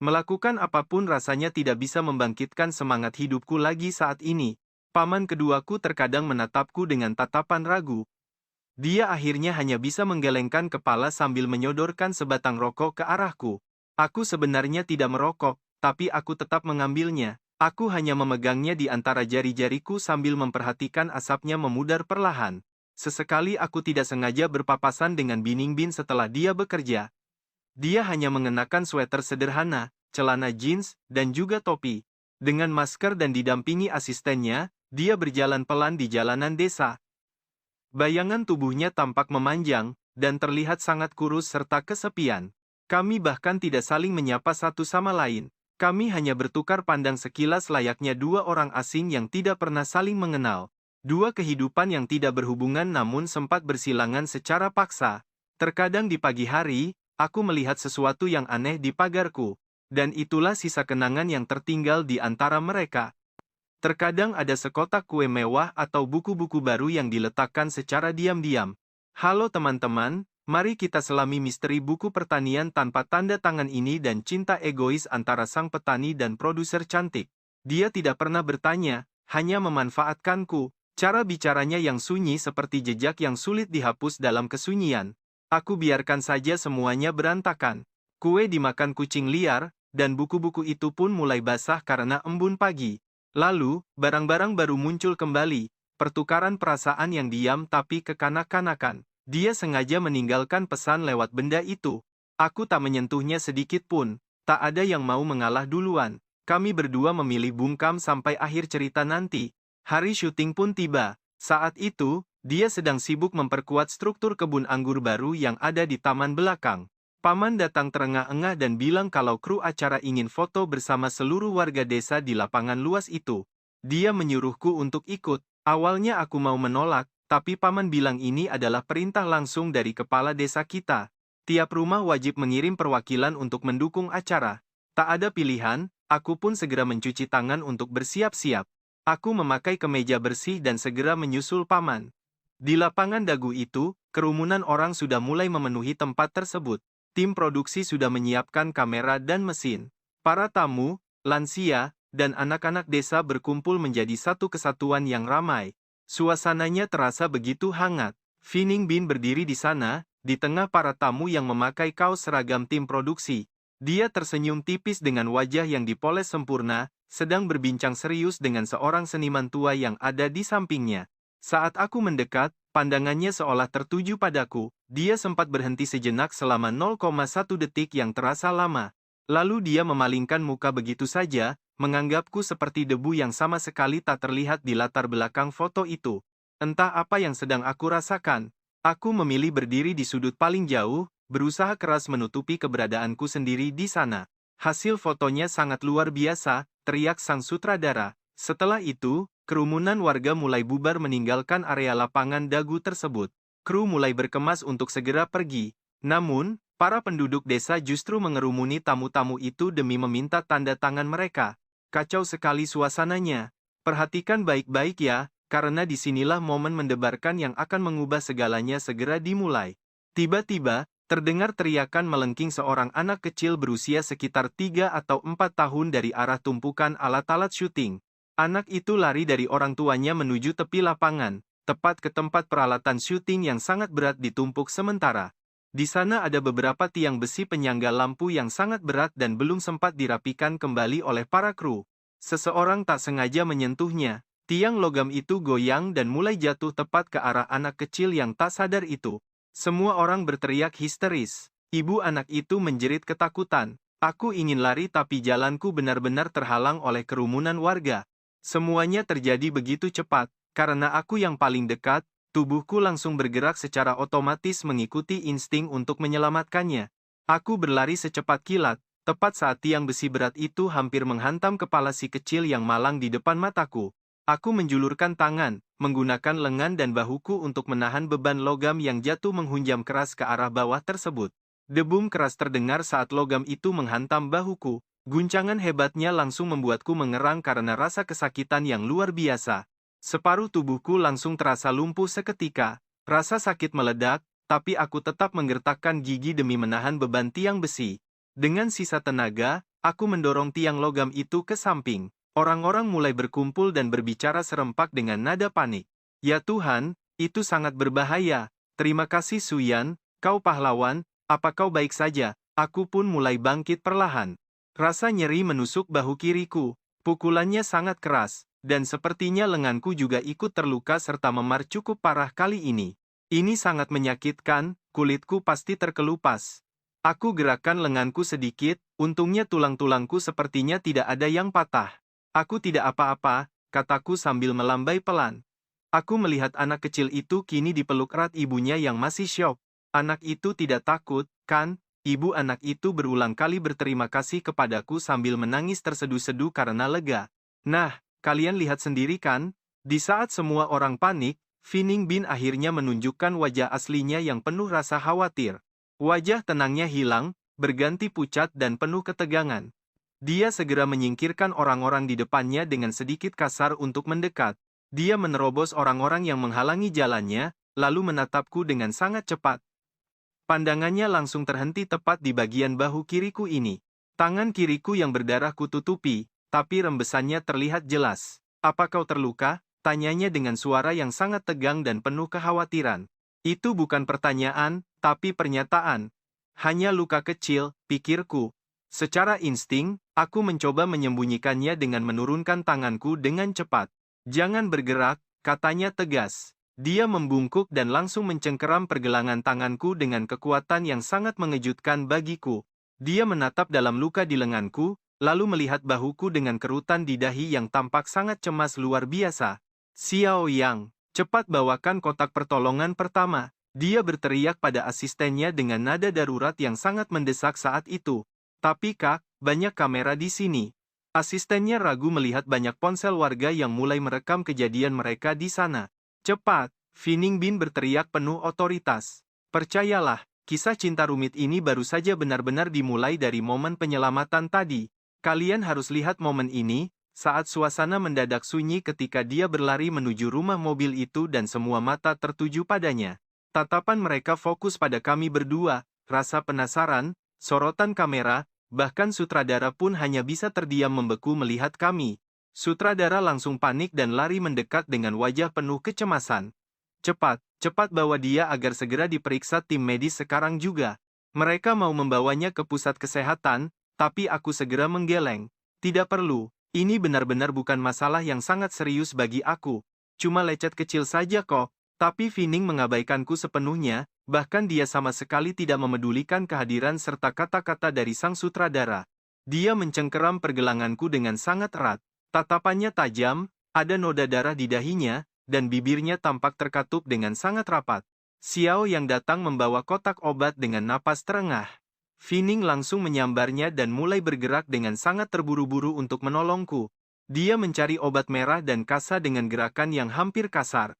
A: Melakukan apapun rasanya tidak bisa membangkitkan semangat hidupku lagi saat ini. Paman keduaku terkadang menatapku dengan tatapan ragu. Dia akhirnya hanya bisa menggelengkan kepala sambil menyodorkan sebatang rokok ke arahku. Aku sebenarnya tidak merokok, tapi aku tetap mengambilnya. Aku hanya memegangnya di antara jari-jariku sambil memperhatikan asapnya memudar perlahan. Sesekali aku tidak sengaja berpapasan dengan Biningbin setelah dia bekerja. Dia hanya mengenakan sweater sederhana, celana jeans, dan juga topi. Dengan masker dan didampingi asistennya, dia berjalan pelan di jalanan desa. Bayangan tubuhnya tampak memanjang, dan terlihat sangat kurus serta kesepian. Kami bahkan tidak saling menyapa satu sama lain. Kami hanya bertukar pandang sekilas layaknya dua orang asing yang tidak pernah saling mengenal. Dua kehidupan yang tidak berhubungan namun sempat bersilangan secara paksa. Terkadang di pagi hari, aku melihat sesuatu yang aneh di pagarku. Dan itulah sisa kenangan yang tertinggal di antara mereka. Terkadang ada sekotak kue mewah atau buku-buku baru yang diletakkan secara diam-diam. Halo teman-teman, mari kita selami misteri buku pertanian tanpa tanda tangan ini dan cinta egois antara sang petani dan produser cantik. Dia tidak pernah bertanya, hanya memanfaatkanku. Cara bicaranya yang sunyi seperti jejak yang sulit dihapus dalam kesunyian. Aku biarkan saja semuanya berantakan. Kue dimakan kucing liar, dan buku-buku itu pun mulai basah karena embun pagi. Lalu, barang-barang baru muncul kembali, pertukaran perasaan yang diam tapi kekanak-kanakan. Dia sengaja meninggalkan pesan lewat benda itu. Aku tak menyentuhnya sedikit pun, tak ada yang mau mengalah duluan. Kami berdua memilih bungkam sampai akhir cerita nanti. Hari syuting pun tiba. Saat itu, dia sedang sibuk memperkuat struktur kebun anggur baru yang ada di taman belakang. Paman datang terengah-engah dan bilang kalau kru acara ingin foto bersama seluruh warga desa di lapangan luas itu. Dia menyuruhku untuk ikut. Awalnya aku mau menolak, tapi paman bilang ini adalah perintah langsung dari kepala desa kita. Tiap rumah wajib mengirim perwakilan untuk mendukung acara. Tak ada pilihan, aku pun segera mencuci tangan untuk bersiap-siap. Aku memakai kemeja bersih dan segera menyusul paman. Di lapangan dagu itu, kerumunan orang sudah mulai memenuhi tempat tersebut. Tim produksi sudah menyiapkan kamera dan mesin. Para tamu, lansia, dan anak-anak desa berkumpul menjadi satu kesatuan yang ramai. Suasananya terasa begitu hangat. Biningbin berdiri di sana, di tengah para tamu yang memakai kaos seragam tim produksi. Dia tersenyum tipis dengan wajah yang dipoles sempurna, sedang berbincang serius dengan seorang seniman tua yang ada di sampingnya. Saat aku mendekat, pandangannya seolah tertuju padaku. Dia sempat berhenti sejenak selama 0,1 detik yang terasa lama. Lalu dia memalingkan muka begitu saja, menganggapku seperti debu yang sama sekali tak terlihat di latar belakang foto itu. Entah apa yang sedang aku rasakan. Aku memilih berdiri di sudut paling jauh, berusaha keras menutupi keberadaanku sendiri di sana. Hasil fotonya sangat luar biasa, teriak sang sutradara. Setelah itu, kerumunan warga mulai bubar meninggalkan area lapangan dagu tersebut. Kru mulai berkemas untuk segera pergi. Namun, para penduduk desa justru mengerumuni tamu-tamu itu demi meminta tanda tangan mereka. Kacau sekali suasananya. Perhatikan baik-baik ya, karena disinilah momen mendebarkan yang akan mengubah segalanya segera dimulai. Tiba-tiba, terdengar teriakan melengking seorang anak kecil berusia sekitar 3 atau 4 tahun dari arah tumpukan alat-alat syuting. Anak itu lari dari orang tuanya menuju tepi lapangan, tepat ke tempat peralatan syuting yang sangat berat ditumpuk sementara. Di sana ada beberapa tiang besi penyangga lampu yang sangat berat dan belum sempat dirapikan kembali oleh para kru. Seseorang tak sengaja menyentuhnya. Tiang logam itu goyang dan mulai jatuh tepat ke arah anak kecil yang tak sadar itu. Semua orang berteriak histeris. Ibu anak itu menjerit ketakutan. Aku ingin lari tapi jalanku benar-benar terhalang oleh kerumunan warga. Semuanya terjadi begitu cepat. Karena aku yang paling dekat, Tubuhku langsung bergerak secara otomatis mengikuti insting untuk menyelamatkannya. Aku berlari secepat kilat, tepat saat tiang besi berat itu hampir menghantam kepala si kecil yang malang di depan mataku. Aku menjulurkan tangan, menggunakan lengan dan bahuku untuk menahan beban logam yang jatuh menghunjam keras ke arah bawah tersebut. Debum keras terdengar saat logam itu menghantam bahuku. Guncangan hebatnya langsung membuatku mengerang karena rasa kesakitan yang luar biasa. Separuh tubuhku langsung terasa lumpuh seketika. Rasa sakit meledak, tapi aku tetap menggertakkan gigi demi menahan beban tiang besi. Dengan sisa tenaga, aku mendorong tiang logam itu ke samping. Orang-orang mulai berkumpul dan berbicara serempak dengan nada panik. Ya Tuhan, itu sangat berbahaya. Terima kasih Suyan, kau pahlawan, apa kau baik saja? Aku pun mulai bangkit perlahan. Rasa nyeri menusuk bahu kiriku. Pukulannya sangat keras. Dan sepertinya lenganku juga ikut terluka serta memar cukup parah kali ini. Ini sangat menyakitkan, kulitku pasti terkelupas. Aku gerakkan lenganku sedikit, untungnya tulang-tulangku sepertinya tidak ada yang patah. Aku tidak apa-apa, kataku sambil melambai pelan. Aku melihat anak kecil itu kini dipeluk erat ibunya yang masih syok. Anak itu tidak takut, kan? Ibu anak itu berulang kali berterima kasih kepadaku sambil menangis terseduh-seduh karena lega. Nah, kalian lihat sendiri kan? Di saat semua orang panik, Fining Bin akhirnya menunjukkan wajah aslinya yang penuh rasa khawatir. Wajah tenangnya hilang, berganti pucat dan penuh ketegangan. Dia segera menyingkirkan orang-orang di depannya dengan sedikit kasar untuk mendekat. Dia menerobos orang-orang yang menghalangi jalannya, lalu menatapku dengan sangat cepat. Pandangannya langsung terhenti tepat di bagian bahu kiriku ini. Tangan kiriku yang berdarah kututupi, tapi rembesannya terlihat jelas. Apa kau terluka? Tanyanya dengan suara yang sangat tegang dan penuh kekhawatiran. Itu bukan pertanyaan, tapi pernyataan. Hanya luka kecil, pikirku. Secara insting, aku mencoba menyembunyikannya dengan menurunkan tanganku dengan cepat. Jangan bergerak, katanya tegas. Dia membungkuk dan langsung mencengkeram pergelangan tanganku dengan kekuatan yang sangat mengejutkan bagiku. Dia menatap dalam luka di lenganku, lalu melihat bahuku dengan kerutan di dahi yang tampak sangat cemas luar biasa. Xiao Yang, cepat bawakan kotak pertolongan pertama. Dia berteriak pada asistennya dengan nada darurat yang sangat mendesak saat itu. Tapi Kak, banyak kamera di sini. Asistennya ragu melihat banyak ponsel warga yang mulai merekam kejadian mereka di sana. Cepat, Fining Bin berteriak penuh otoritas. Percayalah, kisah cinta rumit ini baru saja benar-benar dimulai dari momen penyelamatan tadi. Kalian harus lihat momen ini, saat suasana mendadak sunyi ketika dia berlari menuju rumah mobil itu dan semua mata tertuju padanya. Tatapan mereka fokus pada kami berdua, rasa penasaran, sorotan kamera, bahkan sutradara pun hanya bisa terdiam membeku melihat kami. Sutradara langsung panik dan lari mendekat dengan wajah penuh kecemasan. Cepat, cepat bawa dia agar segera diperiksa tim medis sekarang juga. Mereka mau membawanya ke pusat kesehatan, tapi aku segera menggeleng. Tidak perlu, ini benar-benar bukan masalah yang sangat serius bagi aku. Cuma lecet kecil saja kok, tapi Fining mengabaikanku sepenuhnya, bahkan dia sama sekali tidak memedulikan kehadiran serta kata-kata dari sang sutradara. Dia mencengkeram pergelanganku dengan sangat erat. Tatapannya tajam, ada noda darah di dahinya, dan bibirnya tampak terkatup dengan sangat rapat. Xiao yang datang membawa kotak obat dengan napas terengah. Fining langsung menyambarnya dan mulai bergerak dengan sangat terburu-buru untuk menolongku. Dia mencari obat merah dan kasa dengan gerakan yang hampir kasar.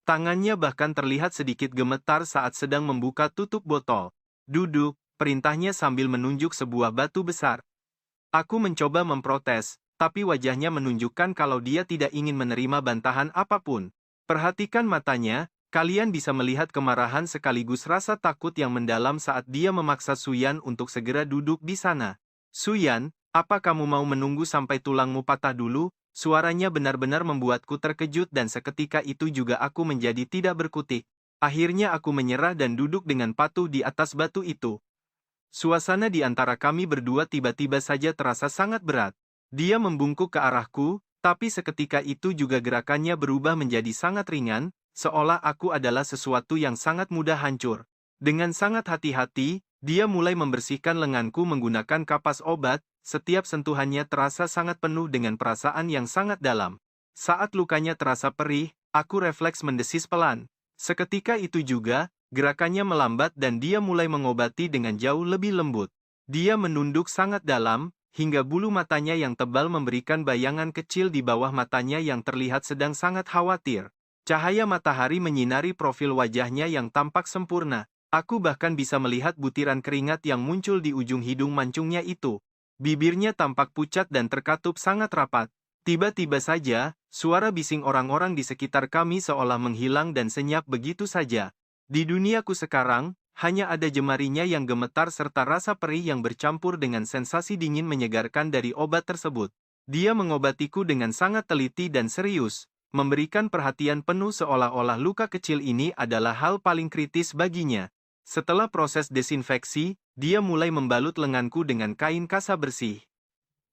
A: Tangannya bahkan terlihat sedikit gemetar saat sedang membuka tutup botol. Duduk, perintahnya sambil menunjuk sebuah batu besar. Aku mencoba memprotes, tapi wajahnya menunjukkan kalau dia tidak ingin menerima bantahan apapun. Perhatikan matanya, kalian bisa melihat kemarahan sekaligus rasa takut yang mendalam saat dia memaksa Suyan untuk segera duduk di sana. Suyan, apa kamu mau menunggu sampai tulangmu patah dulu? Suaranya benar-benar membuatku terkejut dan seketika itu juga aku menjadi tidak berkutik. Akhirnya aku menyerah dan duduk dengan patuh di atas batu itu. Suasana di antara kami berdua tiba-tiba saja terasa sangat berat. Dia membungkuk ke arahku, tapi seketika itu juga gerakannya berubah menjadi sangat ringan, seolah aku adalah sesuatu yang sangat mudah hancur. Dengan sangat hati-hati, dia mulai membersihkan lenganku menggunakan kapas obat, setiap sentuhannya terasa sangat penuh dengan perasaan yang sangat dalam. Saat lukanya terasa perih, Aku refleks mendesis pelan. Seketika itu juga, gerakannya melambat dan dia mulai mengobati dengan jauh lebih lembut. Dia menunduk sangat dalam, hingga bulu matanya yang tebal memberikan bayangan kecil di bawah matanya yang terlihat sedang sangat khawatir. Cahaya matahari menyinari profil wajahnya yang tampak sempurna. Aku bahkan bisa melihat butiran keringat yang muncul di ujung hidung mancungnya itu. Bibirnya tampak pucat dan terkatup sangat rapat. Tiba-tiba saja, suara bising orang-orang di sekitar kami seolah menghilang dan senyap begitu saja. Di duniaku sekarang, hanya ada jemarinya yang gemetar serta rasa perih yang bercampur dengan sensasi dingin menyegarkan dari obat tersebut. Dia mengobatiku dengan sangat teliti dan serius, memberikan perhatian penuh seolah-olah luka kecil ini adalah hal paling kritis baginya. Setelah proses desinfeksi, dia mulai membalut lenganku dengan kain kasa bersih.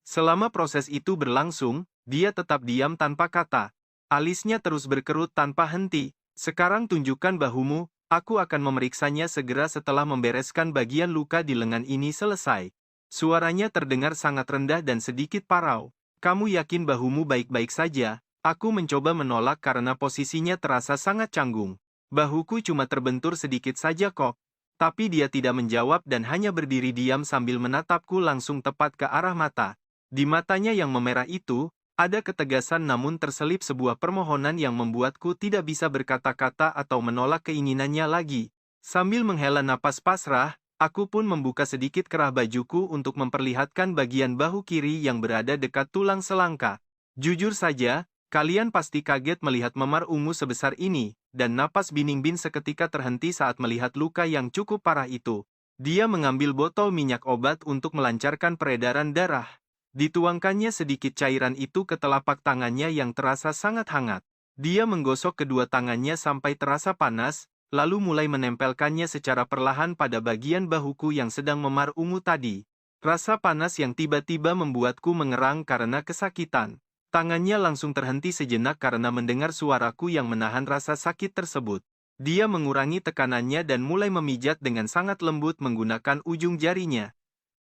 A: Selama proses itu berlangsung, dia tetap diam tanpa kata. Alisnya terus berkerut tanpa henti. Sekarang tunjukkan bahumu, aku akan memeriksanya segera setelah membereskan bagian luka di lengan ini selesai. Suaranya terdengar sangat rendah dan sedikit parau. Kamu yakin bahumu baik-baik saja? Aku mencoba menolak karena posisinya terasa sangat canggung. Bahuku cuma terbentur sedikit saja kok. Tapi dia tidak menjawab dan hanya berdiri diam sambil menatapku langsung tepat ke arah mata. Di matanya yang memerah itu, ada ketegasan namun terselip sebuah permohonan yang membuatku tidak bisa berkata-kata atau menolak keinginannya lagi. Sambil menghela napas pasrah, aku pun membuka sedikit kerah bajuku untuk memperlihatkan bagian bahu kiri yang berada dekat tulang selangka. Jujur saja, kalian pasti kaget melihat memar ungu sebesar ini, dan napas Bining Bin seketika terhenti saat melihat luka yang cukup parah itu. Dia mengambil botol minyak obat untuk melancarkan peredaran darah. Dituangkannya sedikit cairan itu ke telapak tangannya yang terasa sangat hangat. Dia menggosok kedua tangannya sampai terasa panas, lalu mulai menempelkannya secara perlahan pada bagian bahuku yang sedang memar ungu tadi. Rasa panas yang tiba-tiba membuatku mengerang karena kesakitan. Tangannya langsung terhenti sejenak karena mendengar suaraku yang menahan rasa sakit tersebut. Dia mengurangi tekanannya dan mulai memijat dengan sangat lembut menggunakan ujung jarinya.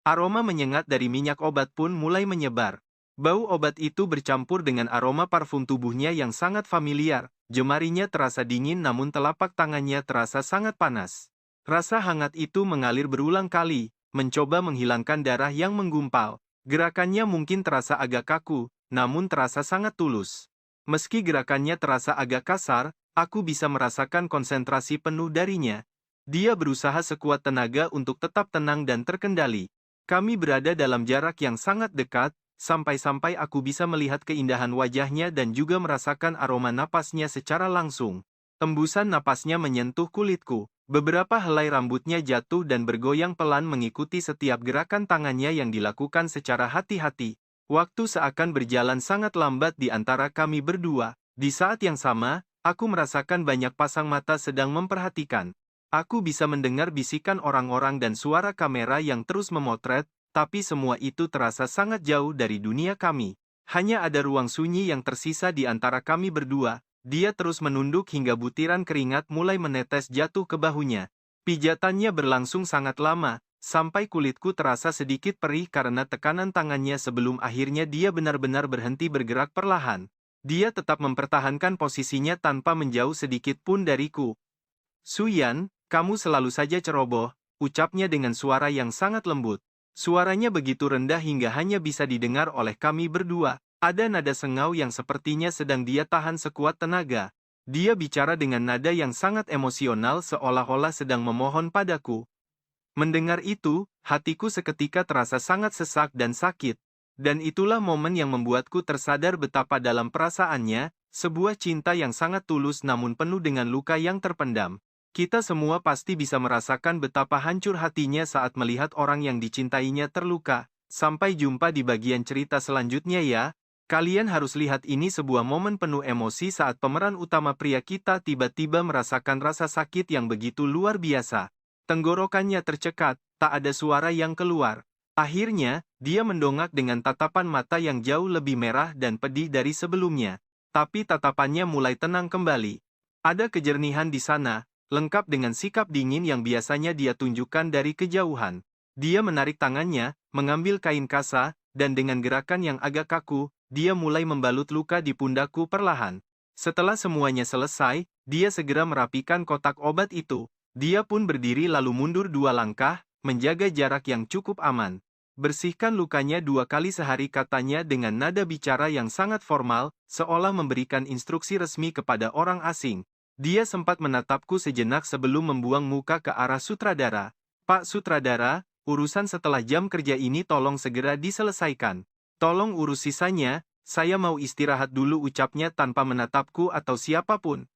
A: Aroma menyengat dari minyak obat pun mulai menyebar. Bau obat itu bercampur dengan aroma parfum tubuhnya yang sangat familiar. Jemarinya terasa dingin namun telapak tangannya terasa sangat panas. Rasa hangat itu mengalir berulang kali, mencoba menghilangkan darah yang menggumpal. Gerakannya mungkin terasa agak kaku, namun terasa sangat tulus. Meski gerakannya terasa agak kasar, aku bisa merasakan konsentrasi penuh darinya. Dia berusaha sekuat tenaga untuk tetap tenang dan terkendali. Kami berada dalam jarak yang sangat dekat, sampai-sampai aku bisa melihat keindahan wajahnya dan juga merasakan aroma napasnya secara langsung. Tembusan napasnya menyentuh kulitku. Beberapa helai rambutnya jatuh dan bergoyang pelan mengikuti setiap gerakan tangannya yang dilakukan secara hati-hati. Waktu seakan berjalan sangat lambat di antara kami berdua. Di saat yang sama, aku merasakan banyak pasang mata sedang memperhatikan. Aku bisa mendengar bisikan orang-orang dan suara kamera yang terus memotret, tapi semua itu terasa sangat jauh dari dunia kami. Hanya ada ruang sunyi yang tersisa di antara kami berdua. Dia terus menunduk hingga butiran keringat mulai menetes jatuh ke bahunya. Pijatannya berlangsung sangat lama, sampai kulitku terasa sedikit perih karena tekanan tangannya sebelum akhirnya dia benar-benar berhenti bergerak perlahan. Dia tetap mempertahankan posisinya tanpa menjauh sedikit pun dariku. "Suyan, kamu selalu saja ceroboh," ucapnya dengan suara yang sangat lembut. Suaranya begitu rendah hingga hanya bisa didengar oleh kami berdua. Ada nada sengau yang sepertinya sedang dia tahan sekuat tenaga. Dia bicara dengan nada yang sangat emosional seolah-olah sedang memohon padaku. Mendengar itu, hatiku seketika terasa sangat sesak dan sakit. Dan itulah momen yang membuatku tersadar betapa dalam perasaannya, sebuah cinta yang sangat tulus namun penuh dengan luka yang terpendam. Kita semua pasti bisa merasakan betapa hancur hatinya saat melihat orang yang dicintainya terluka. Sampai jumpa di bagian cerita selanjutnya ya. Kalian harus lihat ini sebuah momen penuh emosi saat pemeran utama pria kita tiba-tiba merasakan rasa sakit yang begitu luar biasa. Tenggorokannya tercekat, tak ada suara yang keluar. Akhirnya, dia mendongak dengan tatapan mata yang jauh lebih merah dan pedih dari sebelumnya. Tapi tatapannya mulai tenang kembali. Ada kejernihan di sana, lengkap dengan sikap dingin yang biasanya dia tunjukkan dari kejauhan. Dia menarik tangannya, mengambil kain kasa, dan dengan gerakan yang agak kaku, dia mulai membalut luka di pundakku perlahan. Setelah semuanya selesai, dia segera merapikan kotak obat itu. Dia pun berdiri lalu mundur 2 langkah, menjaga jarak yang cukup aman. Bersihkan lukanya 2 kali sehari, katanya dengan nada bicara yang sangat formal, seolah memberikan instruksi resmi kepada orang asing. Dia sempat menatapku sejenak sebelum membuang muka ke arah sutradara. Pak Sutradara, urusan setelah jam kerja ini tolong segera diselesaikan. Tolong urus sisanya, saya mau istirahat dulu, ucapnya tanpa menatapku atau siapapun.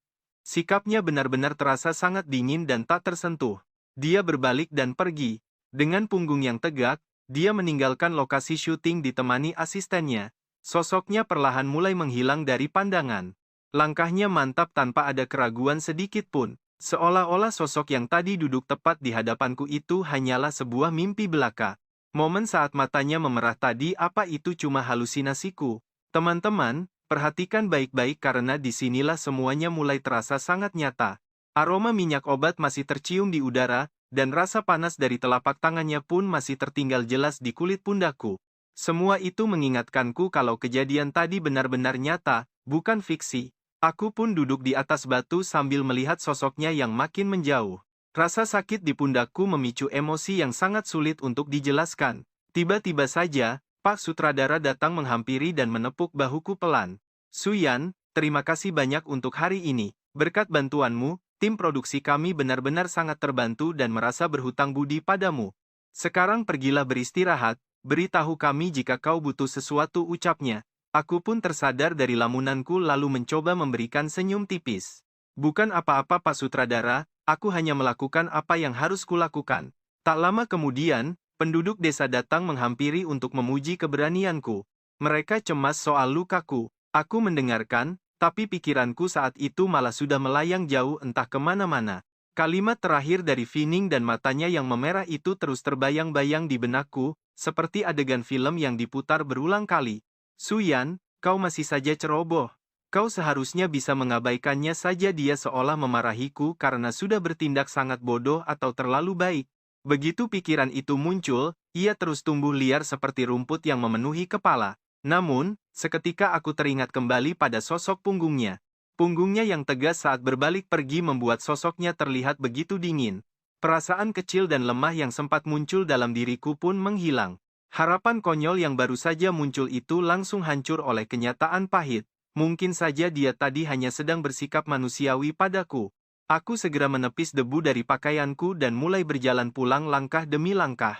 A: Sikapnya benar-benar terasa sangat dingin dan tak tersentuh. Dia berbalik dan pergi. Dengan punggung yang tegak, dia meninggalkan lokasi syuting ditemani asistennya. Sosoknya perlahan mulai menghilang dari pandangan. Langkahnya mantap tanpa ada keraguan sedikit pun. Seolah-olah sosok yang tadi duduk tepat di hadapanku itu hanyalah sebuah mimpi belaka. Momen saat matanya memerah tadi, apa itu cuma halusinasiku? Teman-teman, perhatikan baik-baik karena disinilah semuanya mulai terasa sangat nyata. Aroma minyak obat masih tercium di udara, dan rasa panas dari telapak tangannya pun masih tertinggal jelas di kulit pundakku. Semua itu mengingatkanku kalau kejadian tadi benar-benar nyata, bukan fiksi. Aku pun duduk di atas batu sambil melihat sosoknya yang makin menjauh. Rasa sakit di pundakku memicu emosi yang sangat sulit untuk dijelaskan. Tiba-tiba saja, Pak Sutradara datang menghampiri dan menepuk bahuku pelan. Suyan, terima kasih banyak untuk hari ini. Berkat bantuanmu, tim produksi kami benar-benar sangat terbantu dan merasa berhutang budi padamu. Sekarang pergilah beristirahat, beritahu kami jika kau butuh sesuatu, ucapnya. Aku pun tersadar dari lamunanku lalu mencoba memberikan senyum tipis. Bukan apa-apa Pak Sutradara, aku hanya melakukan apa yang harus kulakukan. Tak lama kemudian, penduduk desa datang menghampiri untuk memuji keberanianku. Mereka cemas soal lukaku. Aku mendengarkan, tapi pikiranku saat itu malah sudah melayang jauh entah kemana-mana. Kalimat terakhir dari Fining dan matanya yang memerah itu terus terbayang-bayang di benakku, seperti adegan film yang diputar berulang kali. Suyan, kau masih saja ceroboh. Kau seharusnya bisa mengabaikannya saja. Dia seolah memarahiku karena sudah bertindak sangat bodoh atau terlalu baik. Begitu pikiran itu muncul, ia terus tumbuh liar seperti rumput yang memenuhi kepala. Namun, seketika aku teringat kembali pada sosok punggungnya. Punggungnya yang tegas saat berbalik pergi membuat sosoknya terlihat begitu dingin. Perasaan kecil dan lemah yang sempat muncul dalam diriku pun menghilang. Harapan konyol yang baru saja muncul itu langsung hancur oleh kenyataan pahit. Mungkin saja dia tadi hanya sedang bersikap manusiawi padaku. Aku segera menepis debu dari pakaianku dan mulai berjalan pulang langkah demi langkah.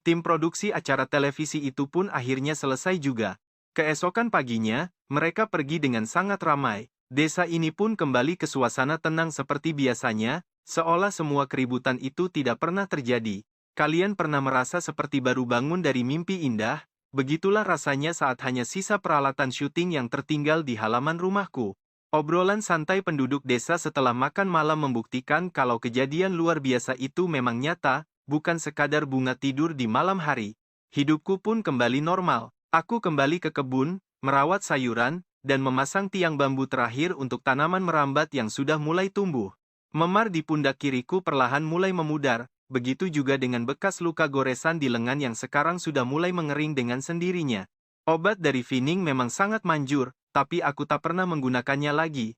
A: Tim produksi acara televisi itu pun akhirnya selesai juga. Keesokan paginya, mereka pergi dengan sangat ramai. Desa ini pun kembali ke suasana tenang seperti biasanya, seolah semua keributan itu tidak pernah terjadi. Kalian pernah merasa seperti baru bangun dari mimpi indah? Begitulah rasanya saat hanya sisa peralatan syuting yang tertinggal di halaman rumahku. Obrolan santai penduduk desa setelah makan malam membuktikan kalau kejadian luar biasa itu memang nyata, bukan sekadar bunga tidur di malam hari. Hidupku pun kembali normal. Aku kembali ke kebun, merawat sayuran, dan memasang tiang bambu terakhir untuk tanaman merambat yang sudah mulai tumbuh. Memar di pundak kiriku perlahan mulai memudar, begitu juga dengan bekas luka goresan di lengan yang sekarang sudah mulai mengering dengan sendirinya. Obat dari Fining memang sangat manjur, tapi aku tak pernah menggunakannya lagi.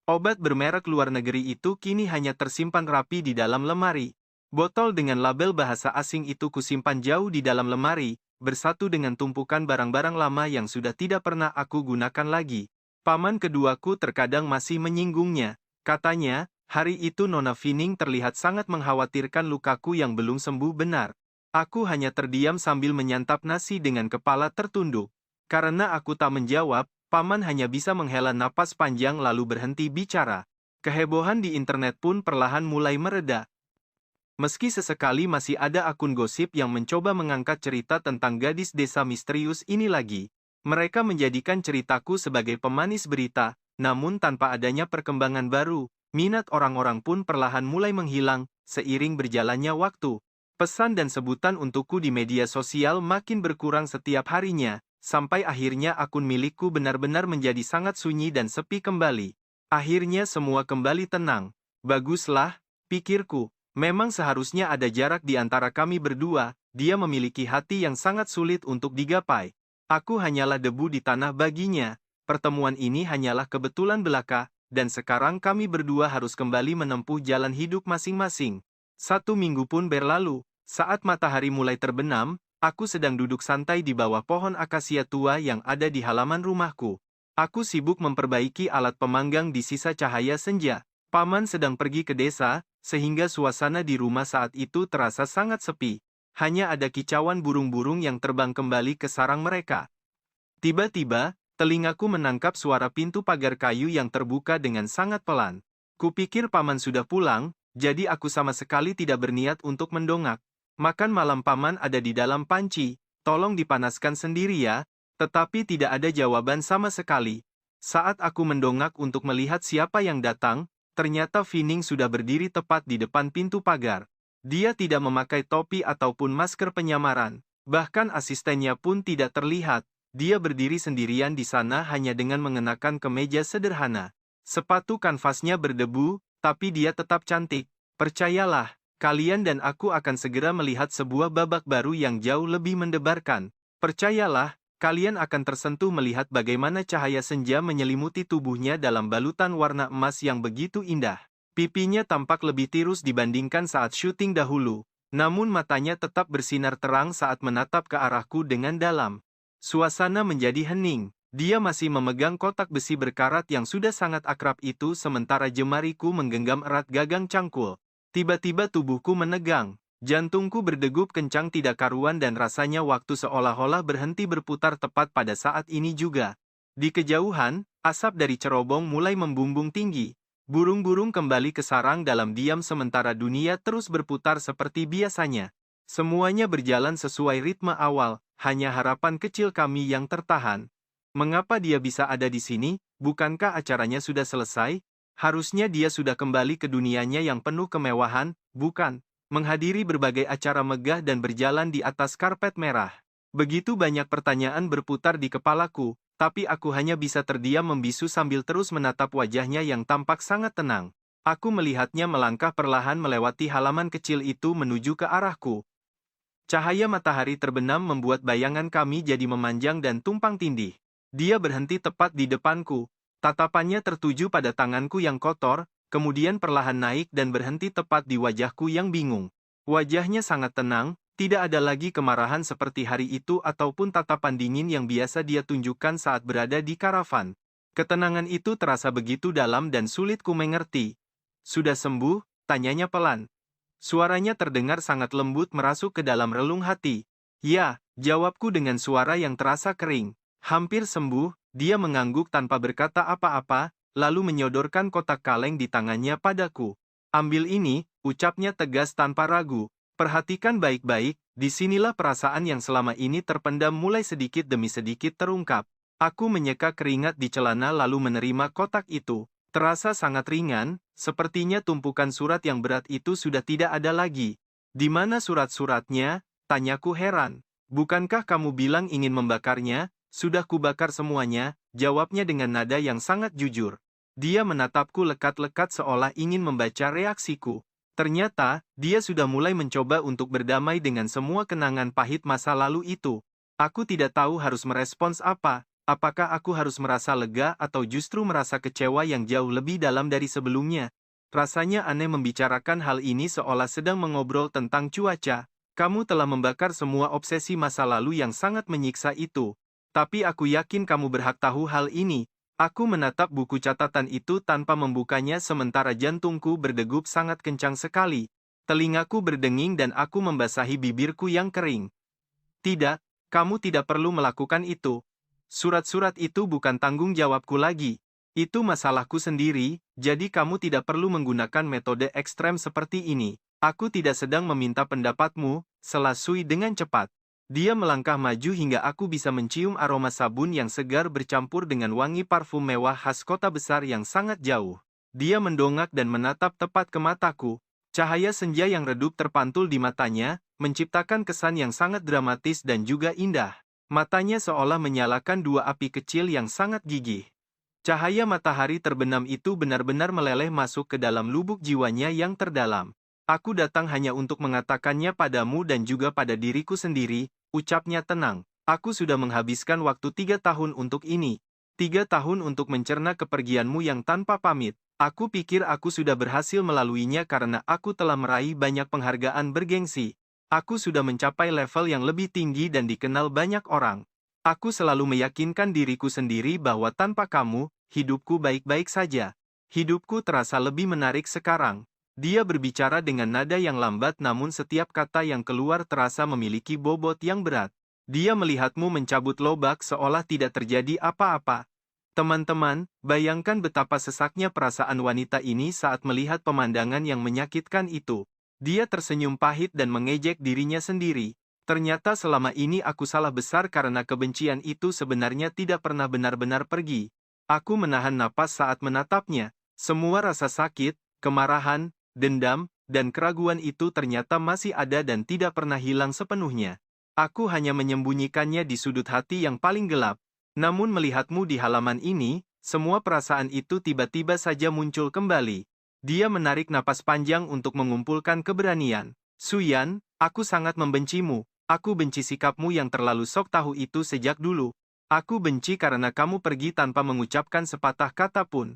A: Obat bermerek luar negeri itu kini hanya tersimpan rapi di dalam lemari. Botol dengan label bahasa asing itu kusimpan jauh di dalam lemari, bersatu dengan tumpukan barang-barang lama yang sudah tidak pernah aku gunakan lagi. Paman keduaku terkadang masih menyinggungnya. Katanya, hari itu Nona Fining terlihat sangat mengkhawatirkan lukaku yang belum sembuh benar. Aku hanya terdiam sambil menyantap nasi dengan kepala tertunduk. Karena aku tak menjawab, Paman hanya bisa menghela napas panjang lalu berhenti bicara. Kehebohan di internet pun perlahan mulai mereda. Meski sesekali masih ada akun gosip yang mencoba mengangkat cerita tentang gadis desa misterius ini lagi. Mereka menjadikan ceritaku sebagai pemanis berita, namun tanpa adanya perkembangan baru, minat orang-orang pun perlahan mulai menghilang, seiring berjalannya waktu. Pesan dan sebutan untukku di media sosial makin berkurang setiap harinya. Sampai akhirnya akun milikku benar-benar menjadi sangat sunyi dan sepi kembali. Akhirnya semua kembali tenang. Baguslah, pikirku. Memang seharusnya ada jarak di antara kami berdua. Dia memiliki hati yang sangat sulit untuk digapai. Aku hanyalah debu di tanah baginya. pertemuan ini hanyalah kebetulan belaka, dan sekarang kami berdua harus kembali menempuh jalan hidup masing-masing. 1 minggu pun berlalu, saat matahari mulai terbenam, aku sedang duduk santai di bawah pohon akasia tua yang ada di halaman rumahku. Aku sibuk memperbaiki alat pemanggang di sisa cahaya senja. Paman sedang pergi ke desa, sehingga suasana di rumah saat itu terasa sangat sepi. Hanya ada kicauan burung-burung yang terbang kembali ke sarang mereka. Tiba-tiba, telingaku menangkap suara pintu pagar kayu yang terbuka dengan sangat pelan. Kupikir paman sudah pulang, jadi aku sama sekali tidak berniat untuk mendongak. Makan malam paman ada di dalam panci, tolong dipanaskan sendiri ya, tetapi tidak ada jawaban sama sekali. Saat aku mendongak untuk melihat siapa yang datang, ternyata Fining sudah berdiri tepat di depan pintu pagar. Dia tidak memakai topi ataupun masker penyamaran, bahkan asistennya pun tidak terlihat. Dia berdiri sendirian di sana hanya dengan mengenakan kemeja sederhana. Sepatu kanvasnya berdebu, tapi dia tetap cantik. Percayalah, kalian dan aku akan segera melihat sebuah babak baru yang jauh lebih mendebarkan. Percayalah, kalian akan tersentuh melihat bagaimana cahaya senja menyelimuti tubuhnya dalam balutan warna emas yang begitu indah. Pipinya tampak lebih tirus dibandingkan saat syuting dahulu, namun matanya tetap bersinar terang saat menatap ke arahku dengan dalam. Suasana menjadi hening. Dia masih memegang kotak besi berkarat yang sudah sangat akrab itu sementara jemariku menggenggam erat gagang cangkul. Tiba-tiba tubuhku menegang. Jantungku berdegup kencang tidak karuan dan rasanya waktu seolah-olah berhenti berputar tepat pada saat ini juga. Di kejauhan, asap dari cerobong mulai membumbung tinggi. Burung-burung kembali ke sarang dalam diam sementara dunia terus berputar seperti biasanya. Semuanya berjalan sesuai ritme awal, hanya harapan kecil kami yang tertahan. Mengapa dia bisa ada di sini? Bukankah acaranya sudah selesai? Harusnya dia sudah kembali ke dunianya yang penuh kemewahan, bukan? Menghadiri berbagai acara megah dan berjalan di atas karpet merah. Begitu banyak pertanyaan berputar di kepalaku, tapi aku hanya bisa terdiam membisu sambil terus menatap wajahnya yang tampak sangat tenang. Aku melihatnya melangkah perlahan melewati halaman kecil itu menuju ke arahku. Cahaya matahari terbenam membuat bayangan kami jadi memanjang dan tumpang tindih. Dia berhenti tepat di depanku. Tatapannya tertuju pada tanganku yang kotor, kemudian perlahan naik dan berhenti tepat di wajahku yang bingung. Wajahnya sangat tenang, tidak ada lagi kemarahan seperti hari itu ataupun tatapan dingin yang biasa dia tunjukkan saat berada di karavan. Ketenangan itu terasa begitu dalam dan sulit ku mengerti. Sudah sembuh? Tanyanya pelan. Suaranya terdengar sangat lembut merasuk ke dalam relung hati. Ya, jawabku dengan suara yang terasa kering. Hampir sembuh, dia mengangguk tanpa berkata apa-apa, lalu menyodorkan kotak kaleng di tangannya padaku. Ambil ini, ucapnya tegas tanpa ragu. Perhatikan baik-baik, disinilah perasaan yang selama ini terpendam mulai sedikit demi sedikit terungkap. Aku menyeka keringat di celana lalu menerima kotak itu. Terasa sangat ringan, sepertinya tumpukan surat yang berat itu sudah tidak ada lagi. Di mana surat-suratnya? Tanyaku heran. Bukankah kamu bilang ingin membakarnya? Sudah kubakar semuanya, jawabnya dengan nada yang sangat jujur. Dia menatapku lekat-lekat seolah ingin membaca reaksiku. Ternyata, dia sudah mulai mencoba untuk berdamai dengan semua kenangan pahit masa lalu itu. Aku tidak tahu harus merespons apa, apakah aku harus merasa lega atau justru merasa kecewa yang jauh lebih dalam dari sebelumnya. Rasanya aneh membicarakan hal ini seolah sedang mengobrol tentang cuaca. Kamu telah membakar semua obsesi masa lalu yang sangat menyiksa itu. Tapi aku yakin kamu berhak tahu hal ini. Aku menatap buku catatan itu tanpa membukanya sementara jantungku berdegup sangat kencang sekali. Telingaku berdenging dan aku membasahi bibirku yang kering. Tidak, kamu tidak perlu melakukan itu. Surat-surat itu bukan tanggung jawabku lagi. Itu masalahku sendiri, jadi kamu tidak perlu menggunakan metode ekstrem seperti ini. Aku tidak sedang meminta pendapatmu, sela Sui dengan cepat. Dia melangkah maju hingga aku bisa mencium aroma sabun yang segar bercampur dengan wangi parfum mewah khas kota besar yang sangat jauh. Dia mendongak dan menatap tepat ke mataku. Cahaya senja yang redup terpantul di matanya, menciptakan kesan yang sangat dramatis dan juga indah. Matanya seolah menyalakan dua api kecil yang sangat gigih. Cahaya matahari terbenam itu benar-benar meleleh masuk ke dalam lubuk jiwanya yang terdalam. Aku datang hanya untuk mengatakannya padamu dan juga pada diriku sendiri, ucapnya tenang. Aku sudah menghabiskan waktu 3 tahun untuk ini. 3 tahun untuk mencerna kepergianmu yang tanpa pamit. Aku pikir aku sudah berhasil melaluinya karena aku telah meraih banyak penghargaan bergengsi. Aku sudah mencapai level yang lebih tinggi dan dikenal banyak orang. Aku selalu meyakinkan diriku sendiri bahwa tanpa kamu, hidupku baik-baik saja. Hidupku terasa lebih menarik sekarang. Dia berbicara dengan nada yang lambat namun setiap kata yang keluar terasa memiliki bobot yang berat. Dia melihatmu mencabut lobak seolah tidak terjadi apa-apa. Teman-teman, bayangkan betapa sesaknya perasaan wanita ini saat melihat pemandangan yang menyakitkan itu. Dia tersenyum pahit dan mengejek dirinya sendiri. Ternyata selama ini aku salah besar karena kebencian itu sebenarnya tidak pernah benar-benar pergi. Aku menahan napas saat menatapnya. Semua rasa sakit, kemarahan, dendam, dan keraguan itu ternyata masih ada dan tidak pernah hilang sepenuhnya. Aku hanya menyembunyikannya di sudut hati yang paling gelap. Namun melihatmu di halaman ini, semua perasaan itu tiba-tiba saja muncul kembali. Dia menarik napas panjang untuk mengumpulkan keberanian. Suyan, aku sangat membencimu. Aku benci sikapmu yang terlalu sok tahu itu sejak dulu. Aku benci karena kamu pergi tanpa mengucapkan sepatah kata pun.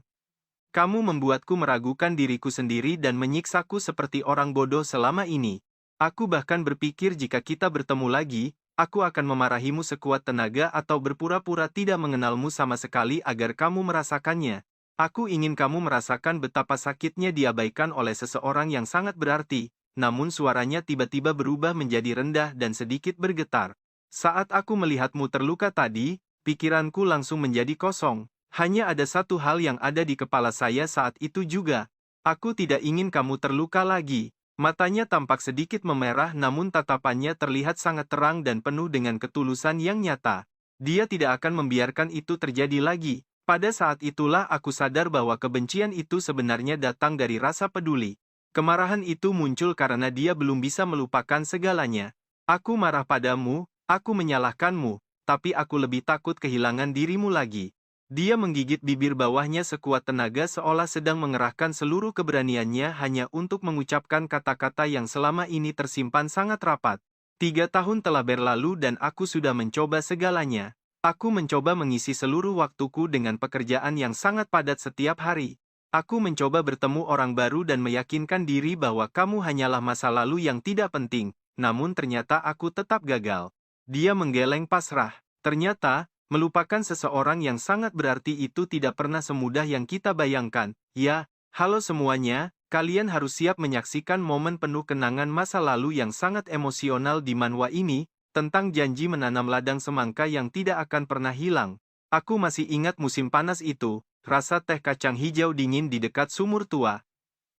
A: Kamu membuatku meragukan diriku sendiri dan menyiksaku seperti orang bodoh selama ini. Aku bahkan berpikir jika kita bertemu lagi, aku akan memarahimu sekuat tenaga atau berpura-pura tidak mengenalmu sama sekali agar kamu merasakannya. Aku ingin kamu merasakan betapa sakitnya diabaikan oleh seseorang yang sangat berarti, namun suaranya tiba-tiba berubah menjadi rendah dan sedikit bergetar. Saat aku melihatmu terluka tadi, pikiranku langsung menjadi kosong. Hanya ada satu hal yang ada di kepala saya saat itu juga. Aku tidak ingin kamu terluka lagi. Matanya tampak sedikit memerah namun tatapannya terlihat sangat terang dan penuh dengan ketulusan yang nyata. Dia tidak akan membiarkan itu terjadi lagi. Pada saat itulah aku sadar bahwa kebencian itu sebenarnya datang dari rasa peduli. Kemarahan itu muncul karena dia belum bisa melupakan segalanya. Aku marah padamu, aku menyalahkanmu, tapi aku lebih takut kehilangan dirimu lagi. Dia menggigit bibir bawahnya sekuat tenaga seolah sedang mengerahkan seluruh keberaniannya hanya untuk mengucapkan kata-kata yang selama ini tersimpan sangat rapat. 3 tahun telah berlalu dan aku sudah mencoba segalanya. Aku mencoba mengisi seluruh waktuku dengan pekerjaan yang sangat padat setiap hari. Aku mencoba bertemu orang baru dan meyakinkan diri bahwa kamu hanyalah masa lalu yang tidak penting, namun ternyata aku tetap gagal. Dia menggeleng pasrah. Ternyata, melupakan seseorang yang sangat berarti itu tidak pernah semudah yang kita bayangkan. Ya, halo semuanya, kalian harus siap menyaksikan momen penuh kenangan masa lalu yang sangat emosional di manhwa ini, tentang janji menanam ladang semangka yang tidak akan pernah hilang. Aku masih ingat musim panas itu, rasa teh kacang hijau dingin di dekat sumur tua.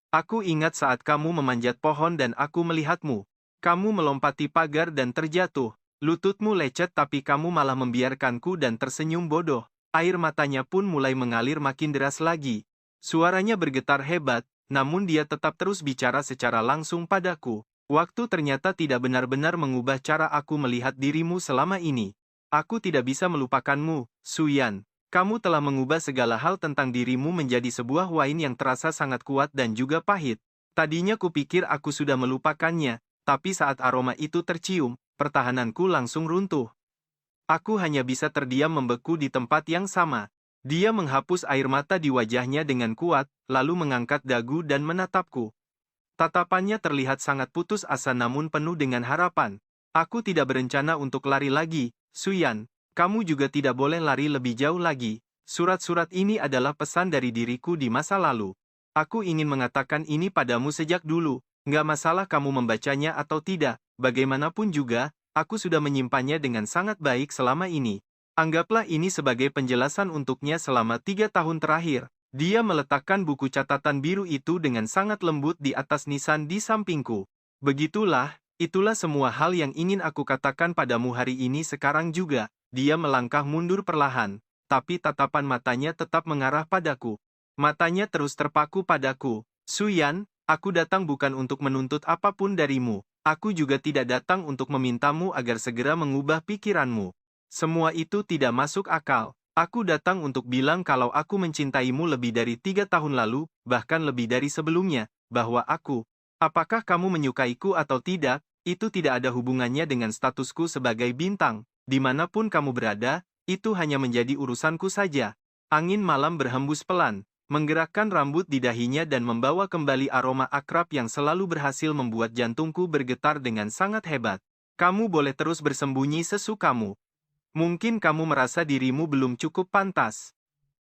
A: Aku ingat saat kamu memanjat pohon dan aku melihatmu. Kamu melompati pagar dan terjatuh. Lututmu lecet tapi kamu malah membiarkanku dan tersenyum bodoh. Air matanya pun mulai mengalir makin deras lagi. Suaranya bergetar hebat, namun dia tetap terus bicara secara langsung padaku. Waktu ternyata tidak benar-benar mengubah cara aku melihat dirimu selama ini. Aku tidak bisa melupakanmu, Suyan. Kamu telah mengubah segala hal tentang dirimu menjadi sebuah wain yang terasa sangat kuat dan juga pahit. Tadinya kupikir aku sudah melupakannya, tapi saat aroma itu tercium, pertahananku langsung runtuh. Aku hanya bisa terdiam membeku di tempat yang sama. Dia menghapus air mata di wajahnya dengan kuat, lalu mengangkat dagu dan menatapku. Tatapannya terlihat sangat putus asa namun penuh dengan harapan. Aku tidak berencana untuk lari lagi, Suyan. Kamu juga tidak boleh lari lebih jauh lagi. Surat-surat ini adalah pesan dari diriku di masa lalu. Aku ingin mengatakan ini padamu sejak dulu. Nggak masalah kamu membacanya atau tidak. Bagaimanapun juga, aku sudah menyimpannya dengan sangat baik selama ini. Anggaplah ini sebagai penjelasan untuknya selama 3 tahun terakhir. Dia meletakkan buku catatan biru itu dengan sangat lembut di atas nisan di sampingku. Begitulah, itulah semua hal yang ingin aku katakan padamu hari ini sekarang juga. Dia melangkah mundur perlahan, tapi tatapan matanya tetap mengarah padaku. Matanya terus terpaku padaku. Suyan, aku datang bukan untuk menuntut apapun darimu. Aku juga tidak datang untuk memintamu agar segera mengubah pikiranmu. Semua itu tidak masuk akal. Aku datang untuk bilang kalau aku mencintaimu lebih dari 3 tahun lalu, bahkan lebih dari sebelumnya, bahwa apakah kamu menyukaiku atau tidak, itu tidak ada hubungannya dengan statusku sebagai bintang. Dimanapun kamu berada, itu hanya menjadi urusanku saja. Angin malam berhembus pelan, menggerakkan rambut di dahinya dan membawa kembali aroma akrab yang selalu berhasil membuat jantungku bergetar dengan sangat hebat. Kamu boleh terus bersembunyi sesukamu. Mungkin kamu merasa dirimu belum cukup pantas.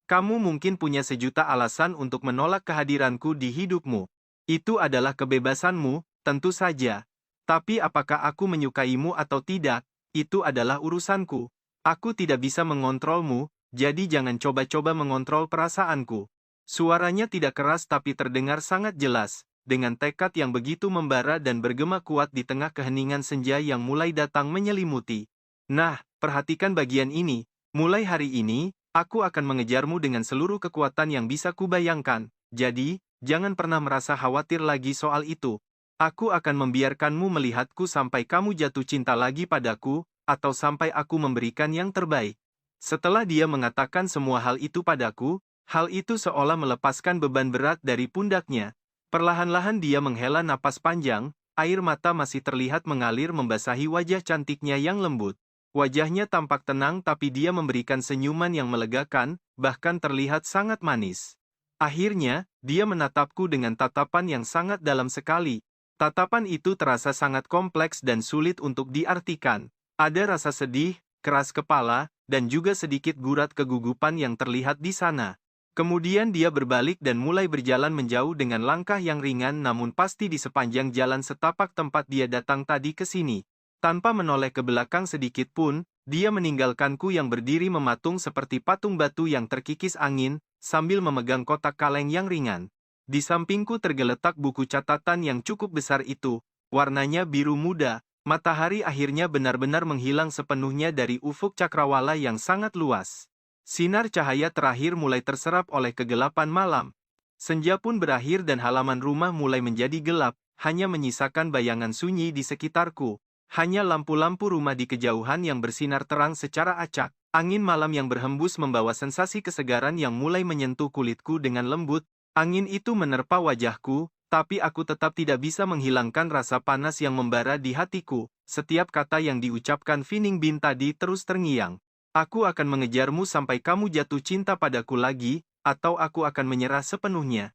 A: Kamu mungkin punya sejuta alasan untuk menolak kehadiranku di hidupmu. Itu adalah kebebasanmu, tentu saja. Tapi apakah aku menyukaimu atau tidak, itu adalah urusanku. Aku tidak bisa mengontrolmu, jadi jangan coba-coba mengontrol perasaanku. Suaranya tidak keras tapi terdengar sangat jelas, dengan tekad yang begitu membara dan bergema kuat di tengah keheningan senja yang mulai datang menyelimuti. Nah, perhatikan bagian ini. Mulai hari ini, aku akan mengejarmu dengan seluruh kekuatan yang bisa kubayangkan. Jadi, jangan pernah merasa khawatir lagi soal itu. Aku akan membiarkanmu melihatku sampai kamu jatuh cinta lagi padaku, atau sampai aku memberikan yang terbaik. Setelah dia mengatakan semua hal itu padaku, hal itu seolah melepaskan beban berat dari pundaknya. Perlahan-lahan dia menghela napas panjang, air mata masih terlihat mengalir membasahi wajah cantiknya yang lembut. Wajahnya tampak tenang tapi dia memberikan senyuman yang melegakan, bahkan terlihat sangat manis. Akhirnya, dia menatapku dengan tatapan yang sangat dalam sekali. Tatapan itu terasa sangat kompleks dan sulit untuk diartikan. Ada rasa sedih, keras kepala, dan juga sedikit gurat kegugupan yang terlihat di sana. Kemudian dia berbalik dan mulai berjalan menjauh dengan langkah yang ringan namun pasti di sepanjang jalan setapak tempat dia datang tadi ke sini. Tanpa menoleh ke belakang sedikit pun, dia meninggalkanku yang berdiri mematung seperti patung batu yang terkikis angin, sambil memegang kotak kaleng yang ringan. Di sampingku tergeletak buku catatan yang cukup besar itu, warnanya biru muda. Matahari akhirnya benar-benar menghilang sepenuhnya dari ufuk cakrawala yang sangat luas. Sinar cahaya terakhir mulai terserap oleh kegelapan malam. Senja pun berakhir dan halaman rumah mulai menjadi gelap, hanya menyisakan bayangan sunyi di sekitarku. Hanya lampu-lampu rumah di kejauhan yang bersinar terang secara acak. Angin malam yang berhembus membawa sensasi kesegaran yang mulai menyentuh kulitku dengan lembut. Angin itu menerpa wajahku, tapi aku tetap tidak bisa menghilangkan rasa panas yang membara di hatiku. Setiap kata yang diucapkan Fining Bin tadi terus terngiang. Aku akan mengejarmu sampai kamu jatuh cinta padaku lagi, atau aku akan menyerah sepenuhnya.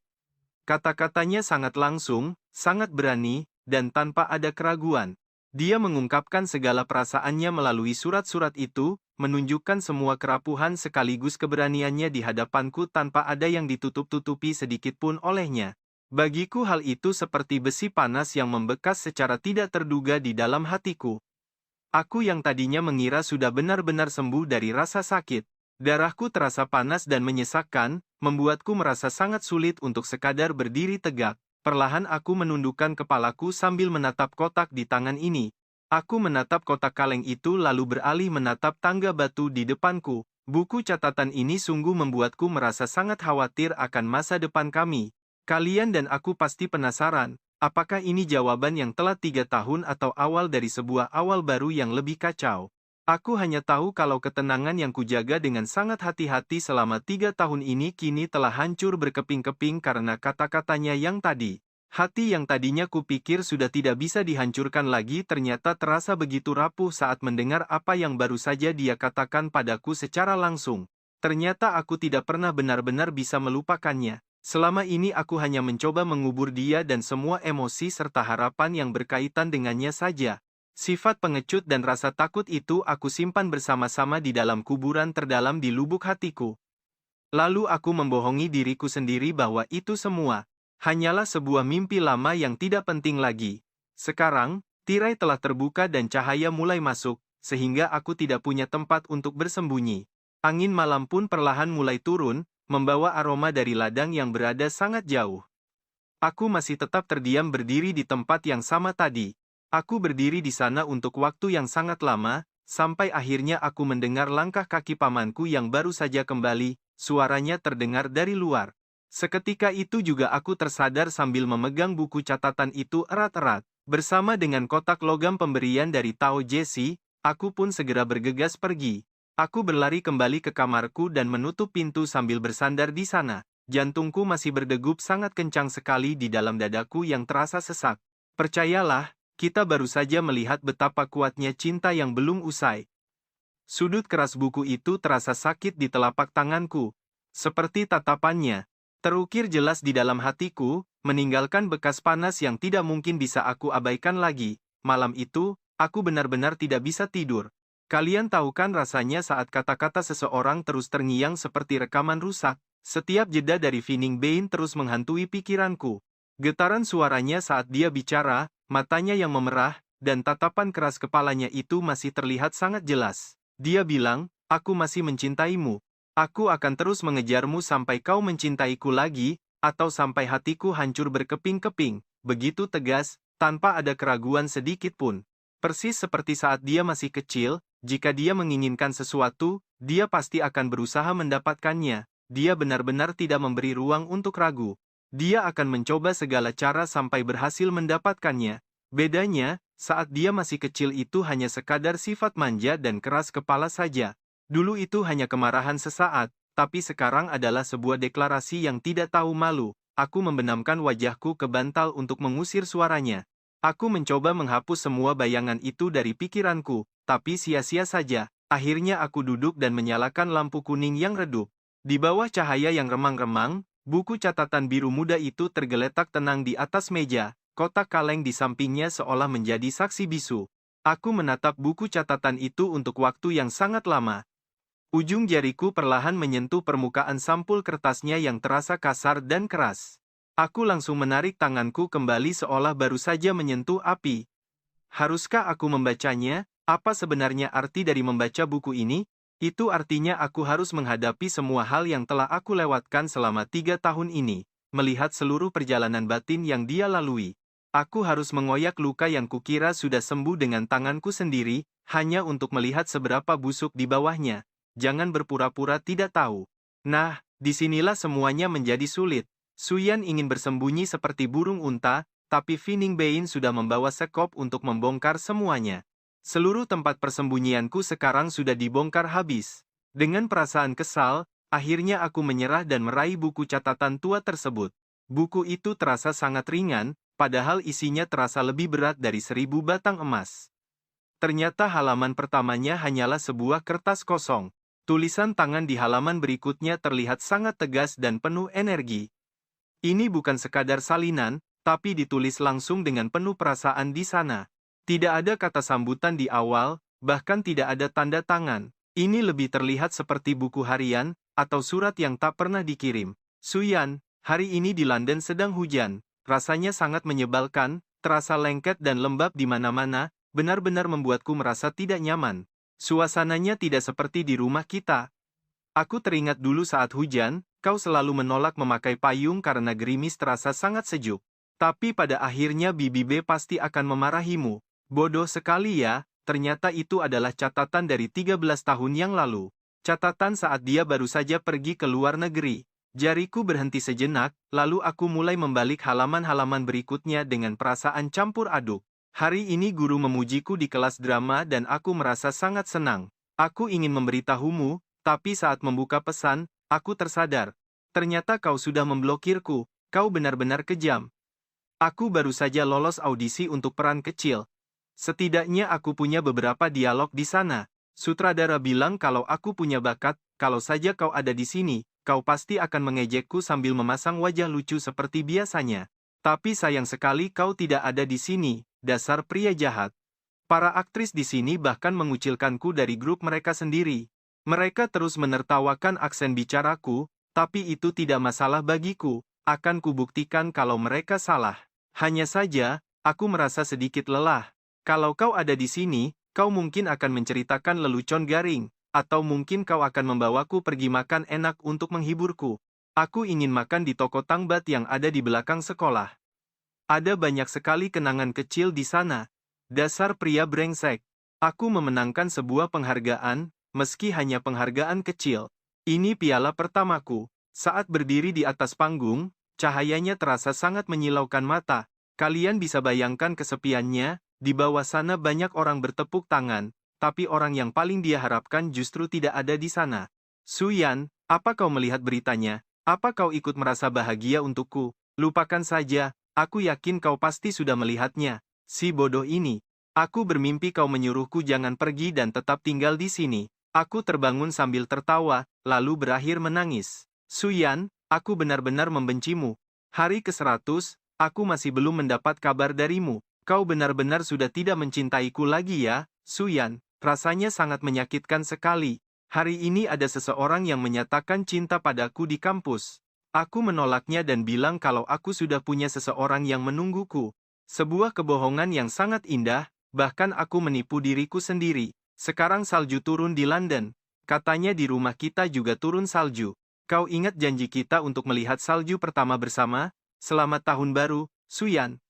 A: Kata-katanya sangat langsung, sangat berani, dan tanpa ada keraguan. Dia mengungkapkan segala perasaannya melalui surat-surat itu, menunjukkan semua kerapuhan sekaligus keberaniannya di hadapanku tanpa ada yang ditutup-tutupi sedikitpun olehnya. Bagiku hal itu seperti besi panas yang membekas secara tidak terduga di dalam hatiku. Aku yang tadinya mengira sudah benar-benar sembuh dari rasa sakit. Darahku terasa panas dan menyesakkan, membuatku merasa sangat sulit untuk sekadar berdiri tegak. Perlahan aku menundukkan kepalaku sambil menatap kotak di tangan ini. Aku menatap kotak kaleng itu lalu beralih menatap tangga batu di depanku. Buku catatan ini sungguh membuatku merasa sangat khawatir akan masa depan kami. Kalian dan aku pasti penasaran, apakah ini jawaban yang telat 3 tahun atau awal dari sebuah awal baru yang lebih kacau. Aku hanya tahu kalau ketenangan yang kujaga dengan sangat hati-hati selama 3 tahun ini kini telah hancur berkeping-keping karena kata-katanya yang tadi. Hati yang tadinya kupikir sudah tidak bisa dihancurkan lagi ternyata terasa begitu rapuh saat mendengar apa yang baru saja dia katakan padaku secara langsung. Ternyata aku tidak pernah benar-benar bisa melupakannya. Selama ini aku hanya mencoba mengubur dia dan semua emosi serta harapan yang berkaitan dengannya saja. Sifat pengecut dan rasa takut itu aku simpan bersama-sama di dalam kuburan terdalam di lubuk hatiku. Lalu aku membohongi diriku sendiri bahwa itu semua hanyalah sebuah mimpi lama yang tidak penting lagi. Sekarang, tirai telah terbuka dan cahaya mulai masuk, sehingga aku tidak punya tempat untuk bersembunyi. Angin malam pun perlahan mulai turun, membawa aroma dari ladang yang berada sangat jauh. Aku masih tetap terdiam berdiri di tempat yang sama tadi. Aku berdiri di sana untuk waktu yang sangat lama, sampai akhirnya aku mendengar langkah kaki pamanku yang baru saja kembali, suaranya terdengar dari luar. Seketika itu juga aku tersadar sambil memegang buku catatan itu erat-erat. Bersama dengan kotak logam pemberian dari Tao Jesse, aku pun segera bergegas pergi. Aku berlari kembali ke kamarku dan menutup pintu sambil bersandar di sana. Jantungku masih berdegup sangat kencang sekali di dalam dadaku yang terasa sesak. Percayalah, kita baru saja melihat betapa kuatnya cinta yang belum usai. Sudut keras buku itu terasa sakit di telapak tanganku. Seperti tatapannya. Terukir jelas di dalam hatiku, meninggalkan bekas panas yang tidak mungkin bisa aku abaikan lagi. Malam itu, aku benar-benar tidak bisa tidur. Kalian tahu kan rasanya saat kata-kata seseorang terus terngiang seperti rekaman rusak. Setiap jeda dari Feeling Bain terus menghantui pikiranku. Getaran suaranya saat dia bicara, matanya yang memerah, dan tatapan keras kepalanya itu masih terlihat sangat jelas. Dia bilang, aku masih mencintaimu. Aku akan terus mengejarmu sampai kau mencintaiku lagi, atau sampai hatiku hancur berkeping-keping. Begitu tegas, tanpa ada keraguan sedikit pun. Persis seperti saat dia masih kecil, jika dia menginginkan sesuatu, dia pasti akan berusaha mendapatkannya. Dia benar-benar tidak memberi ruang untuk ragu. Dia akan mencoba segala cara sampai berhasil mendapatkannya. Bedanya, saat dia masih kecil itu hanya sekadar sifat manja dan keras kepala saja. Dulu itu hanya kemarahan sesaat, tapi sekarang adalah sebuah deklarasi yang tidak tahu malu. Aku membenamkan wajahku ke bantal untuk mengusir suaranya. Aku mencoba menghapus semua bayangan itu dari pikiranku, tapi sia-sia saja. Akhirnya aku duduk dan menyalakan lampu kuning yang redup. Di bawah cahaya yang remang-remang, buku catatan biru muda itu tergeletak tenang di atas meja. Kotak kaleng di sampingnya seolah menjadi saksi bisu. Aku menatap buku catatan itu untuk waktu yang sangat lama. Ujung jariku perlahan menyentuh permukaan sampul kertasnya yang terasa kasar dan keras. Aku langsung menarik tanganku kembali seolah baru saja menyentuh api. Haruskah aku membacanya? Apa sebenarnya arti dari membaca buku ini? Itu artinya aku harus menghadapi semua hal yang telah aku lewatkan selama 3 tahun ini. Melihat seluruh perjalanan batin yang dia lalui. Aku harus mengoyak luka yang kukira sudah sembuh dengan tanganku sendiri, hanya untuk melihat seberapa busuk di bawahnya. Jangan berpura-pura tidak tahu. Nah, disinilah semuanya menjadi sulit. Suyan ingin bersembunyi seperti burung unta, tapi Feeling Bain sudah membawa sekop untuk membongkar semuanya. Seluruh tempat persembunyianku sekarang sudah dibongkar habis. Dengan perasaan kesal, akhirnya aku menyerah dan meraih buku catatan tua tersebut. Buku itu terasa sangat ringan, padahal isinya terasa lebih berat dari 1000 batang emas. Ternyata halaman pertamanya hanyalah sebuah kertas kosong. Tulisan tangan di halaman berikutnya terlihat sangat tegas dan penuh energi. Ini bukan sekadar salinan, tapi ditulis langsung dengan penuh perasaan di sana. Tidak ada kata sambutan di awal, bahkan tidak ada tanda tangan. Ini lebih terlihat seperti buku harian, atau surat yang tak pernah dikirim. Suyan, hari ini di London sedang hujan. Rasanya sangat menyebalkan, terasa lengket dan lembab di mana-mana, benar-benar membuatku merasa tidak nyaman. Suasananya tidak seperti di rumah kita. Aku teringat dulu saat hujan, kau selalu menolak memakai payung karena gerimis terasa sangat sejuk. Tapi pada akhirnya Bibi B pasti akan memarahimu. Bodoh sekali ya, ternyata itu adalah catatan dari 13 tahun yang lalu. Catatan saat dia baru saja pergi ke luar negeri. Jariku berhenti sejenak, lalu aku mulai membalik halaman-halaman berikutnya dengan perasaan campur aduk. Hari ini guru memujiku di kelas drama dan aku merasa sangat senang. Aku ingin memberitahumu, tapi saat membuka pesan, aku tersadar. Ternyata kau sudah memblokirku, kau benar-benar kejam. Aku baru saja lolos audisi untuk peran kecil. Setidaknya aku punya beberapa dialog di sana. Sutradara bilang kalau aku punya bakat, kalau saja kau ada di sini, kau pasti akan mengejekku sambil memasang wajah lucu seperti biasanya. Tapi sayang sekali kau tidak ada di sini. Dasar pria jahat. Para aktris di sini bahkan mengucilkanku dari grup mereka sendiri. Mereka terus menertawakan aksen bicaraku, tapi itu tidak masalah bagiku. Akan kubuktikan kalau mereka salah. Hanya saja, aku merasa sedikit lelah. Kalau kau ada di sini, kau mungkin akan menceritakan lelucon garing, atau mungkin kau akan membawaku pergi makan enak untuk menghiburku. Aku ingin makan di toko tangbat yang ada di belakang sekolah. Ada banyak sekali kenangan kecil di sana. Dasar pria brengsek. Aku memenangkan sebuah penghargaan, meski hanya penghargaan kecil. Ini piala pertamaku. Saat berdiri di atas panggung, cahayanya terasa sangat menyilaukan mata. Kalian bisa bayangkan kesepiannya, di bawah sana banyak orang bertepuk tangan, tapi orang yang paling dia harapkan justru tidak ada di sana. Suyan, apa kau melihat beritanya? Apa kau ikut merasa bahagia untukku? Lupakan saja. Aku yakin kau pasti sudah melihatnya. Si bodoh ini. Aku bermimpi kau menyuruhku jangan pergi dan tetap tinggal di sini. Aku terbangun sambil tertawa, lalu berakhir menangis. Suyan, aku benar-benar membencimu. Hari ke-100, aku masih belum mendapat kabar darimu. Kau benar-benar sudah tidak mencintaiku lagi ya, Suyan. Rasanya sangat menyakitkan sekali. Hari ini ada seseorang yang menyatakan cinta padaku di kampus. Aku menolaknya dan bilang kalau aku sudah punya seseorang yang menungguku. Sebuah kebohongan yang sangat indah, bahkan aku menipu diriku sendiri. Sekarang salju turun di London. Katanya di rumah kita juga turun salju. Kau ingat janji kita untuk melihat salju pertama bersama? Selamat tahun baru, Suyan.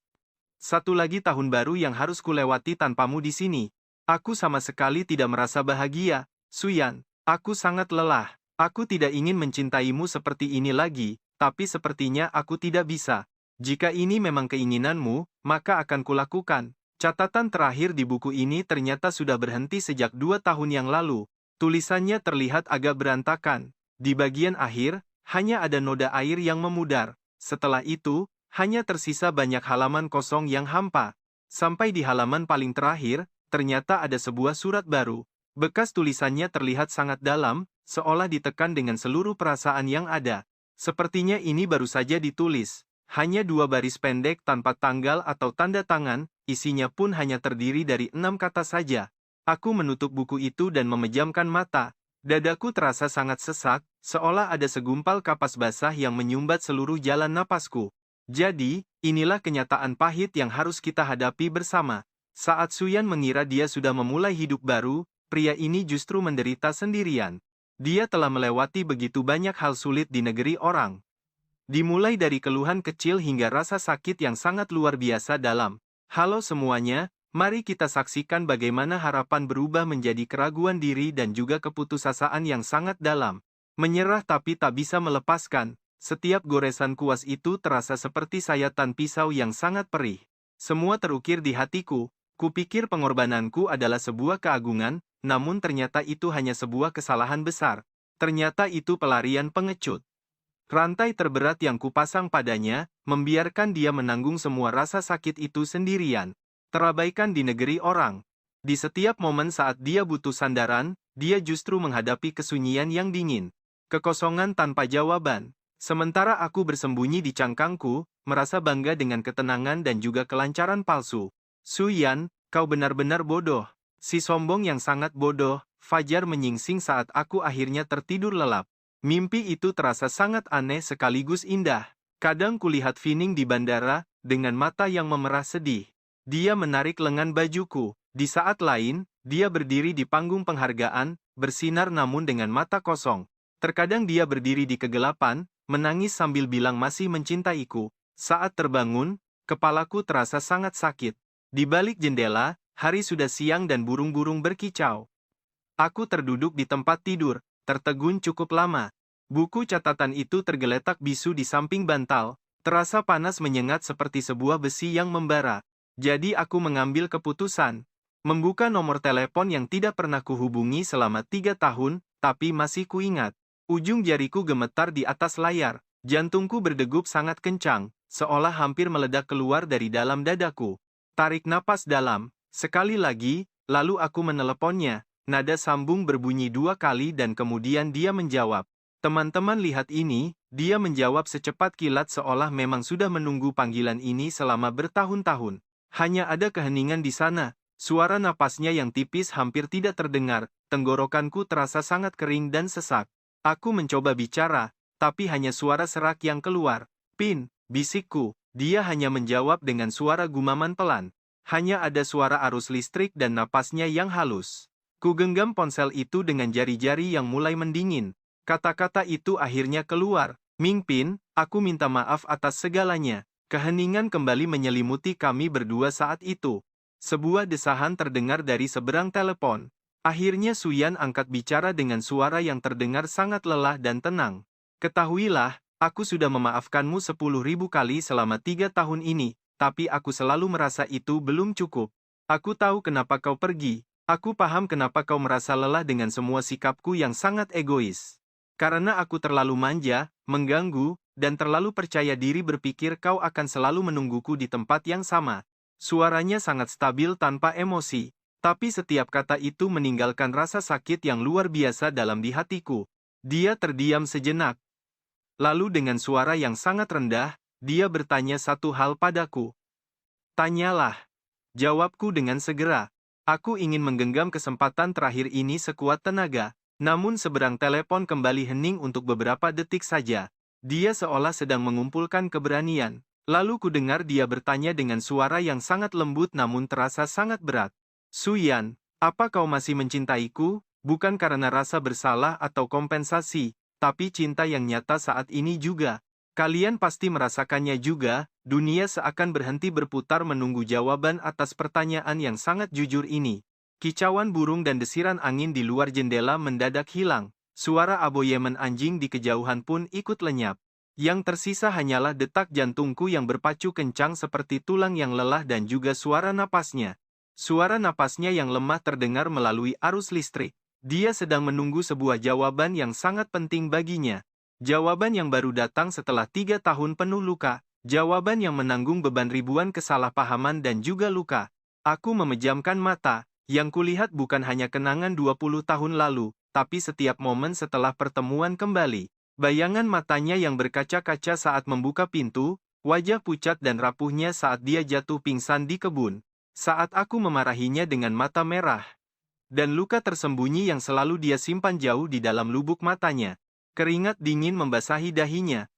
A: Satu lagi tahun baru yang harus kulewati tanpamu di sini. Aku sama sekali tidak merasa bahagia, Suyan. Aku sangat lelah. Aku tidak ingin mencintaimu seperti ini lagi, tapi sepertinya aku tidak bisa. Jika ini memang keinginanmu, maka akan kulakukan. Catatan terakhir di buku ini ternyata sudah berhenti sejak 2 tahun yang lalu. Tulisannya terlihat agak berantakan. Di bagian akhir, hanya ada noda air yang memudar. Setelah itu, hanya tersisa banyak halaman kosong yang hampa. Sampai di halaman paling terakhir, ternyata ada sebuah surat baru. Bekas tulisannya terlihat sangat dalam, seolah ditekan dengan seluruh perasaan yang ada. Sepertinya ini baru saja ditulis. Hanya 2 baris pendek tanpa tanggal atau tanda tangan, isinya pun hanya terdiri dari 6 kata saja. Aku menutup buku itu dan memejamkan mata. Dadaku terasa sangat sesak, seolah ada segumpal kapas basah yang menyumbat seluruh jalan napasku. Jadi, inilah kenyataan pahit yang harus kita hadapi bersama. Saat Suyan mengira dia sudah memulai hidup baru, pria ini justru menderita sendirian. Dia telah melewati begitu banyak hal sulit di negeri orang. Dimulai dari keluhan kecil hingga rasa sakit yang sangat luar biasa dalam. Halo semuanya, mari kita saksikan bagaimana harapan berubah menjadi keraguan diri dan juga keputusasaan yang sangat dalam. Menyerah tapi tak bisa melepaskan. Setiap goresan kuas itu terasa seperti sayatan pisau yang sangat perih. Semua terukir di hatiku. Kupikir pengorbananku adalah sebuah keagungan, namun ternyata itu hanya sebuah kesalahan besar. Ternyata itu pelarian pengecut. Rantai terberat yang kupasang padanya, membiarkan dia menanggung semua rasa sakit itu sendirian. Terabaikan di negeri orang. Di setiap momen saat dia butuh sandaran, dia justru menghadapi kesunyian yang dingin. Kekosongan tanpa jawaban. Sementara aku bersembunyi di cangkangku, merasa bangga dengan ketenangan dan juga kelancaran palsu. Suyan, kau benar-benar bodoh. Si sombong yang sangat bodoh, fajar menyingsing saat aku akhirnya tertidur lelap. Mimpi itu terasa sangat aneh sekaligus indah. Kadang kulihat Fining di bandara, dengan mata yang memerah sedih. Dia menarik lengan bajuku. Di saat lain, dia berdiri di panggung penghargaan, bersinar namun dengan mata kosong. Terkadang dia berdiri di kegelapan, menangis sambil bilang masih mencintaiku. Saat terbangun, kepalaku terasa sangat sakit. Di balik jendela, hari sudah siang dan burung-burung berkicau. Aku terduduk di tempat tidur, tertegun cukup lama. Buku catatan itu tergeletak bisu di samping bantal, terasa panas menyengat seperti sebuah besi yang membara. Jadi aku mengambil keputusan. Membuka nomor telepon yang tidak pernah kuhubungi selama 3 tahun, tapi masih kuingat. Ujung jariku gemetar di atas layar, jantungku berdegup sangat kencang, seolah hampir meledak keluar dari dalam dadaku. Tarik napas dalam, sekali lagi, lalu aku meneleponnya. Nada sambung berbunyi 2 kali dan kemudian dia menjawab. Teman-teman lihat ini, dia menjawab secepat kilat seolah memang sudah menunggu panggilan ini selama bertahun-tahun. Hanya ada keheningan di sana, suara napasnya yang tipis hampir tidak terdengar, tenggorokanku terasa sangat kering dan sesak. Aku mencoba bicara, tapi hanya suara serak yang keluar. Pin, bisikku, dia hanya menjawab dengan suara gumaman pelan. Hanya ada suara arus listrik dan napasnya yang halus. Ku genggam ponsel itu dengan jari-jari yang mulai mendingin. Kata-kata itu akhirnya keluar. Ming Pin, aku minta maaf atas segalanya. Keheningan kembali menyelimuti kami berdua saat itu. Sebuah desahan terdengar dari seberang telepon. Akhirnya Suyan angkat bicara dengan suara yang terdengar sangat lelah dan tenang. Ketahuilah, aku sudah memaafkanmu 10.000 kali selama 3 tahun ini, tapi aku selalu merasa itu belum cukup. Aku tahu kenapa kau pergi. Aku paham kenapa kau merasa lelah dengan semua sikapku yang sangat egois. Karena aku terlalu manja, mengganggu, dan terlalu percaya diri berpikir kau akan selalu menungguku di tempat yang sama. Suaranya sangat stabil tanpa emosi. Tapi setiap kata itu meninggalkan rasa sakit yang luar biasa dalam di hatiku. Dia terdiam sejenak. Lalu dengan suara yang sangat rendah, dia bertanya satu hal padaku. Tanyalah. Jawabku dengan segera. Aku ingin menggenggam kesempatan terakhir ini sekuat tenaga. Namun seberang telepon kembali hening untuk beberapa detik saja. Dia seolah sedang mengumpulkan keberanian. Lalu ku dengar dia bertanya dengan suara yang sangat lembut namun terasa sangat berat. Suyan, apa kau masih mencintaiku? Bukan karena rasa bersalah atau kompensasi, tapi cinta yang nyata saat ini juga. Kalian pasti merasakannya juga, dunia seakan berhenti berputar menunggu jawaban atas pertanyaan yang sangat jujur ini. Kicauan burung dan desiran angin di luar jendela mendadak hilang. Suara aboyemen anjing di kejauhan pun ikut lenyap. Yang tersisa hanyalah detak jantungku yang berpacu kencang seperti tulang yang lelah dan juga suara napasnya. Suara napasnya yang lemah terdengar melalui arus listrik. Dia sedang menunggu sebuah jawaban yang sangat penting baginya. Jawaban yang baru datang setelah 3 tahun penuh luka. Jawaban yang menanggung beban ribuan kesalahpahaman dan juga luka. Aku memejamkan mata. Yang kulihat bukan hanya kenangan 20 tahun lalu, tapi setiap momen setelah pertemuan kembali. Bayangan matanya yang berkaca-kaca saat membuka pintu, wajah pucat dan rapuhnya saat dia jatuh pingsan di kebun. Saat aku memarahinya dengan mata merah. Dan luka tersembunyi yang selalu dia simpan jauh di dalam lubuk matanya. Keringat dingin membasahi dahinya.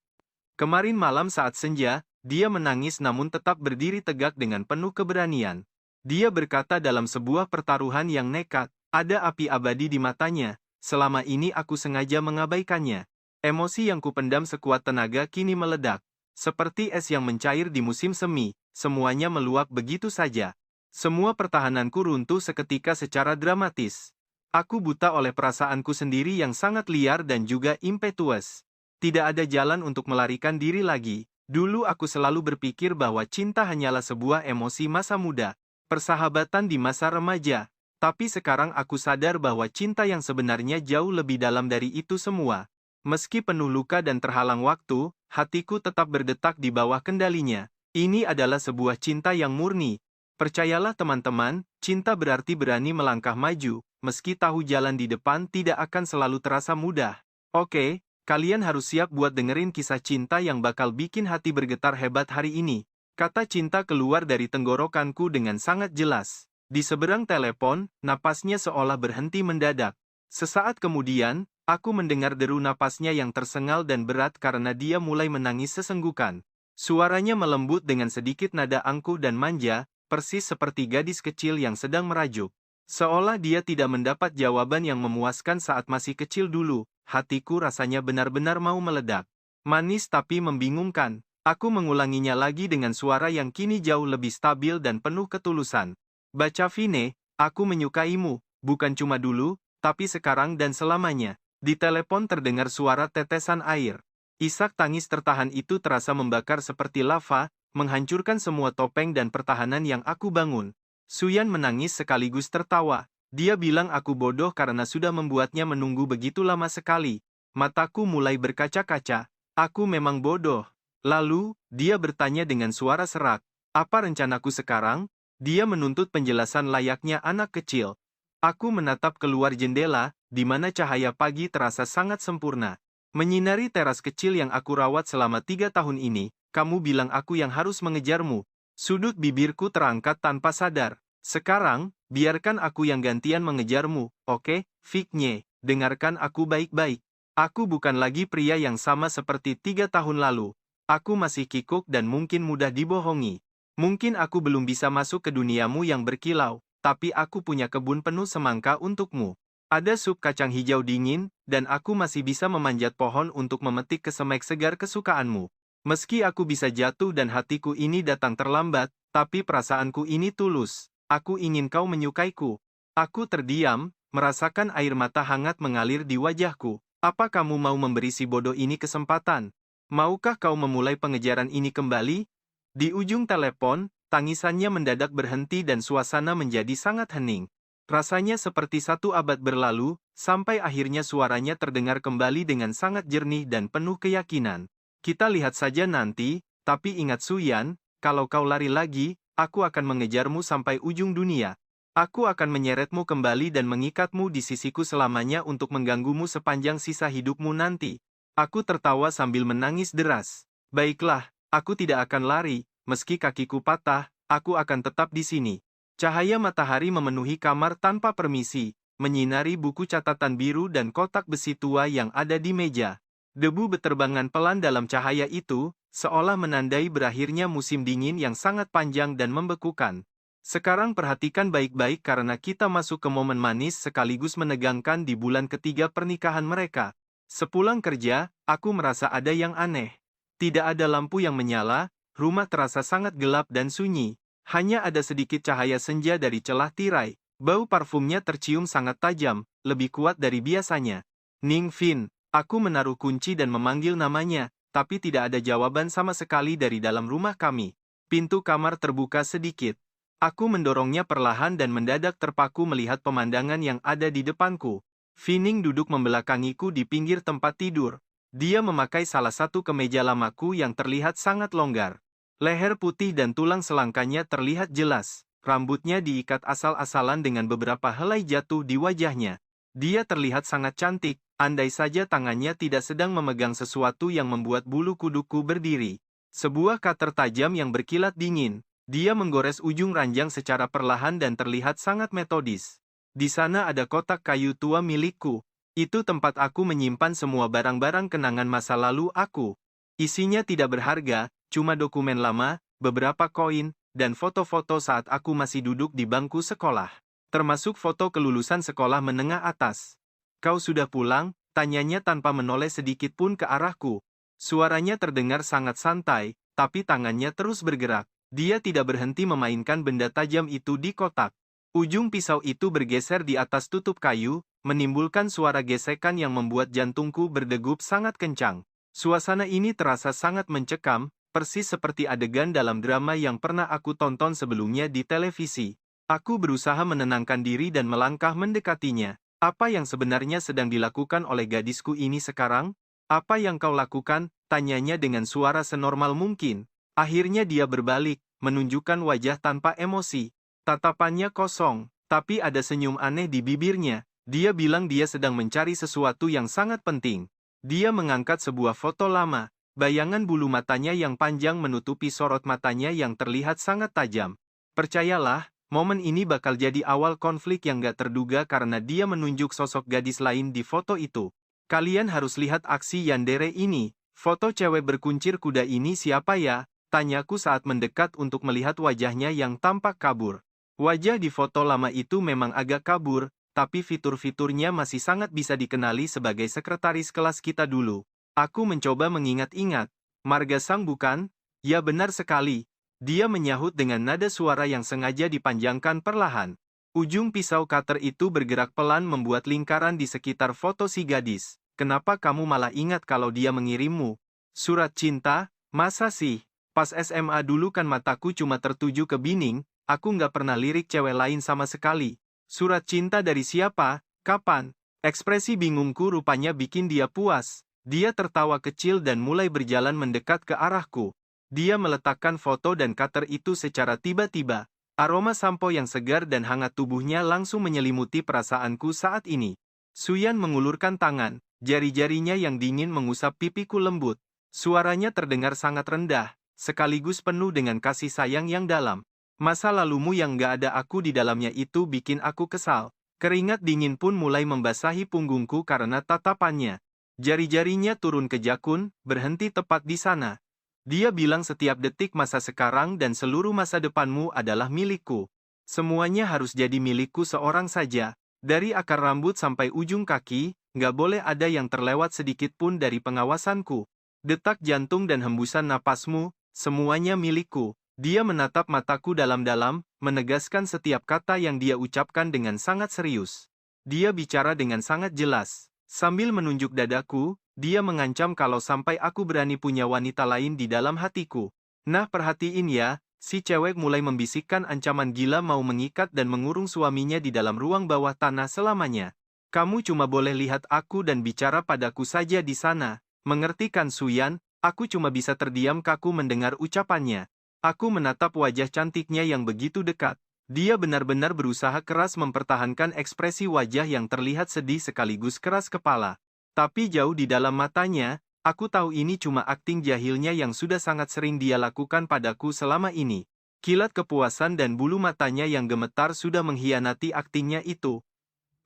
A: Kemarin malam saat senja, dia menangis namun tetap berdiri tegak dengan penuh keberanian. Dia berkata dalam sebuah pertaruhan yang nekat, ada api abadi di matanya. Selama ini aku sengaja mengabaikannya. Emosi yang kupendam sekuat tenaga kini meledak. Seperti es yang mencair di musim semi, semuanya meluap begitu saja. Semua pertahananku runtuh seketika secara dramatis. Aku buta oleh perasaanku sendiri yang sangat liar dan juga impetuous. Tidak ada jalan untuk melarikan diri lagi. Dulu aku selalu berpikir bahwa cinta hanyalah sebuah emosi masa muda, persahabatan di masa remaja. Tapi sekarang aku sadar bahwa cinta yang sebenarnya jauh lebih dalam dari itu semua. Meski penuh luka dan terhalang waktu, hatiku tetap berdetak di bawah kendalinya. Ini adalah sebuah cinta yang murni. Percayalah teman-teman, cinta berarti berani melangkah maju, meski tahu jalan di depan tidak akan selalu terasa mudah. Oke, kalian harus siap buat dengerin kisah cinta yang bakal bikin hati bergetar hebat hari ini. Kata cinta keluar dari tenggorokanku dengan sangat jelas. Di seberang telepon, napasnya seolah berhenti mendadak. Sesaat kemudian, aku mendengar deru napasnya yang tersengal dan berat karena dia mulai menangis sesenggukan. Suaranya melembut dengan sedikit nada angkuh dan manja, persis seperti gadis kecil yang sedang merajuk. Seolah dia tidak mendapat jawaban yang memuaskan saat masih kecil dulu, hatiku rasanya benar-benar mau meledak. Manis tapi membingungkan. Aku mengulanginya lagi dengan suara yang kini jauh lebih stabil dan penuh ketulusan. Baca Vine, aku menyukaimu, bukan cuma dulu, tapi sekarang dan selamanya. Di telepon terdengar suara tetesan air. Isak tangis tertahan itu terasa membakar seperti lava, menghancurkan semua topeng dan pertahanan yang aku bangun. Suyan menangis sekaligus tertawa. Dia bilang aku bodoh karena sudah membuatnya menunggu begitu lama sekali. Mataku mulai berkaca-kaca. Aku memang bodoh. Lalu, dia bertanya dengan suara serak. Apa rencanaku sekarang? Dia menuntut penjelasan layaknya anak kecil. Aku menatap keluar jendela, di mana cahaya pagi terasa sangat sempurna. Menyinari teras kecil yang aku rawat selama 3 tahun ini. Kamu bilang aku yang harus mengejarmu. Sudut bibirku terangkat tanpa sadar. Sekarang, biarkan aku yang gantian mengejarmu, oke? Vigne, dengarkan aku baik-baik. Aku bukan lagi pria yang sama seperti 3 tahun lalu. Aku masih kikuk dan mungkin mudah dibohongi. Mungkin aku belum bisa masuk ke duniamu yang berkilau, tapi aku punya kebun penuh semangka untukmu. Ada sup kacang hijau dingin, dan aku masih bisa memanjat pohon untuk memetik kesemek segar kesukaanmu. Meski aku bisa jatuh dan hatiku ini datang terlambat, tapi perasaanku ini tulus. Aku ingin kau menyukaiku. Aku terdiam, merasakan air mata hangat mengalir di wajahku. Apa kamu mau memberi si bodoh ini kesempatan? Maukah kau memulai pengejaran ini kembali? Di ujung telepon, tangisannya mendadak berhenti dan suasana menjadi sangat hening. Rasanya seperti 1 abad berlalu, sampai akhirnya suaranya terdengar kembali dengan sangat jernih dan penuh keyakinan. Kita lihat saja nanti, tapi ingat Suyan, kalau kau lari lagi, aku akan mengejarmu sampai ujung dunia. Aku akan menyeretmu kembali dan mengikatmu di sisiku selamanya untuk mengganggumu sepanjang sisa hidupmu nanti. Aku tertawa sambil menangis deras. Baiklah, aku tidak akan lari, meski kakiku patah, aku akan tetap di sini. Cahaya matahari memenuhi kamar tanpa permisi, menyinari buku catatan biru dan kotak besi tua yang ada di meja. Debu berterbangan pelan dalam cahaya itu, seolah menandai berakhirnya musim dingin yang sangat panjang dan membekukan. Sekarang perhatikan baik-baik karena kita masuk ke momen manis sekaligus menegangkan di bulan ketiga pernikahan mereka. Sepulang kerja, aku merasa ada yang aneh. Tidak ada lampu yang menyala, rumah terasa sangat gelap dan sunyi. Hanya ada sedikit cahaya senja dari celah tirai. Bau parfumnya tercium sangat tajam, lebih kuat dari biasanya. Ning Fin. Aku menaruh kunci dan memanggil namanya, tapi tidak ada jawaban sama sekali dari dalam rumah kami. Pintu kamar terbuka sedikit. Aku mendorongnya perlahan dan mendadak terpaku melihat pemandangan yang ada di depanku. Fining duduk membelakangiku di pinggir tempat tidur. Dia memakai salah satu kemeja lamaku yang terlihat sangat longgar. Leher putih dan tulang selangkanya terlihat jelas. Rambutnya diikat asal-asalan dengan beberapa helai jatuh di wajahnya. Dia terlihat sangat cantik. Andai saja tangannya tidak sedang memegang sesuatu yang membuat bulu kuduku berdiri. Sebuah cutter tajam yang berkilat dingin. Dia menggores ujung ranjang secara perlahan dan terlihat sangat metodis. Di sana ada kotak kayu tua milikku. Itu tempat aku menyimpan semua barang-barang kenangan masa lalu aku. Isinya tidak berharga, cuma dokumen lama, beberapa koin, dan foto-foto saat aku masih duduk di bangku sekolah. Termasuk foto kelulusan sekolah menengah atas. Kau sudah pulang? Tanyanya tanpa menoleh sedikit pun ke arahku. Suaranya terdengar sangat santai, tapi tangannya terus bergerak. Dia tidak berhenti memainkan benda tajam itu di kotak. Ujung pisau itu bergeser di atas tutup kayu, menimbulkan suara gesekan yang membuat jantungku berdegup sangat kencang. Suasana ini terasa sangat mencekam, persis seperti adegan dalam drama yang pernah aku tonton sebelumnya di televisi. Aku berusaha menenangkan diri dan melangkah mendekatinya. Apa yang sebenarnya sedang dilakukan oleh gadisku ini sekarang? Apa yang kau lakukan? Tanyanya dengan suara senormal mungkin. Akhirnya dia berbalik, menunjukkan wajah tanpa emosi. Tatapannya kosong, tapi ada senyum aneh di bibirnya. Dia bilang dia sedang mencari sesuatu yang sangat penting. Dia mengangkat sebuah foto lama. Bayangan bulu matanya yang panjang menutupi sorot matanya yang terlihat sangat tajam. Percayalah, momen ini bakal jadi awal konflik yang gak terduga karena dia menunjuk sosok gadis lain di foto itu. Kalian harus lihat aksi yandere ini. Foto cewek berkuncir kuda ini siapa ya? Tanyaku saat mendekat untuk melihat wajahnya yang tampak kabur. Wajah di foto lama itu memang agak kabur, tapi fitur-fiturnya masih sangat bisa dikenali sebagai sekretaris kelas kita dulu. Aku mencoba mengingat-ingat. Marga Sang bukan? Ya benar sekali. Dia menyahut dengan nada suara yang sengaja dipanjangkan perlahan. Ujung pisau cutter itu bergerak pelan membuat lingkaran di sekitar foto si gadis. Kenapa kamu malah ingat kalau dia mengirimmu? Surat cinta? Masa sih? Pas SMA dulu kan mataku cuma tertuju ke Bining, aku nggak pernah lirik cewek lain sama sekali. Surat cinta dari siapa? Kapan? Ekspresi bingungku rupanya bikin dia puas. Dia tertawa kecil dan mulai berjalan mendekat ke arahku. Dia meletakkan foto dan cutter itu secara tiba-tiba. Aroma sampo yang segar dan hangat tubuhnya langsung menyelimuti perasaanku saat ini. Suyan mengulurkan tangan, jari-jarinya yang dingin mengusap pipiku lembut. Suaranya terdengar sangat rendah, sekaligus penuh dengan kasih sayang yang dalam. Masa lalumu yang gak ada aku di dalamnya itu bikin aku kesal. Keringat dingin pun mulai membasahi punggungku karena tatapannya. Jari-jarinya turun ke jakun, berhenti tepat di sana. Dia bilang setiap detik masa sekarang dan seluruh masa depanmu adalah milikku. Semuanya harus jadi milikku seorang saja. Dari akar rambut sampai ujung kaki, nggak boleh ada yang terlewat sedikit pun dari pengawasanku. Detak jantung dan hembusan napasmu, semuanya milikku. Dia menatap mataku dalam-dalam, menegaskan setiap kata yang dia ucapkan dengan sangat serius. Dia bicara dengan sangat jelas. Sambil menunjuk dadaku, dia mengancam kalau sampai aku berani punya wanita lain di dalam hatiku. Nah perhatiin ya, si cewek mulai membisikkan ancaman gila mau mengikat dan mengurung suaminya di dalam ruang bawah tanah selamanya. Kamu cuma boleh lihat aku dan bicara padaku saja di sana. Mengerti kan Suyan? Aku cuma bisa terdiam kaku mendengar ucapannya. Aku menatap wajah cantiknya yang begitu dekat. Dia benar-benar berusaha keras mempertahankan ekspresi wajah yang terlihat sedih sekaligus keras kepala. Tapi jauh di dalam matanya, aku tahu ini cuma akting jahilnya yang sudah sangat sering dia lakukan padaku selama ini. Kilat kepuasan dan bulu matanya yang gemetar sudah mengkhianati aktingnya itu.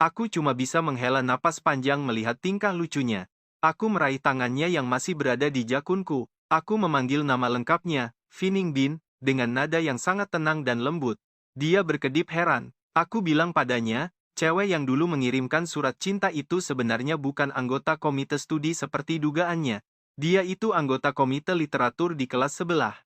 A: Aku cuma bisa menghela napas panjang melihat tingkah lucunya. Aku meraih tangannya yang masih berada di jakunku. Aku memanggil nama lengkapnya, Feeling Bean, dengan nada yang sangat tenang dan lembut. Dia berkedip heran. Aku bilang padanya, cewek yang dulu mengirimkan surat cinta itu sebenarnya bukan anggota komite studi seperti dugaannya. Dia itu anggota komite literatur di kelas sebelah.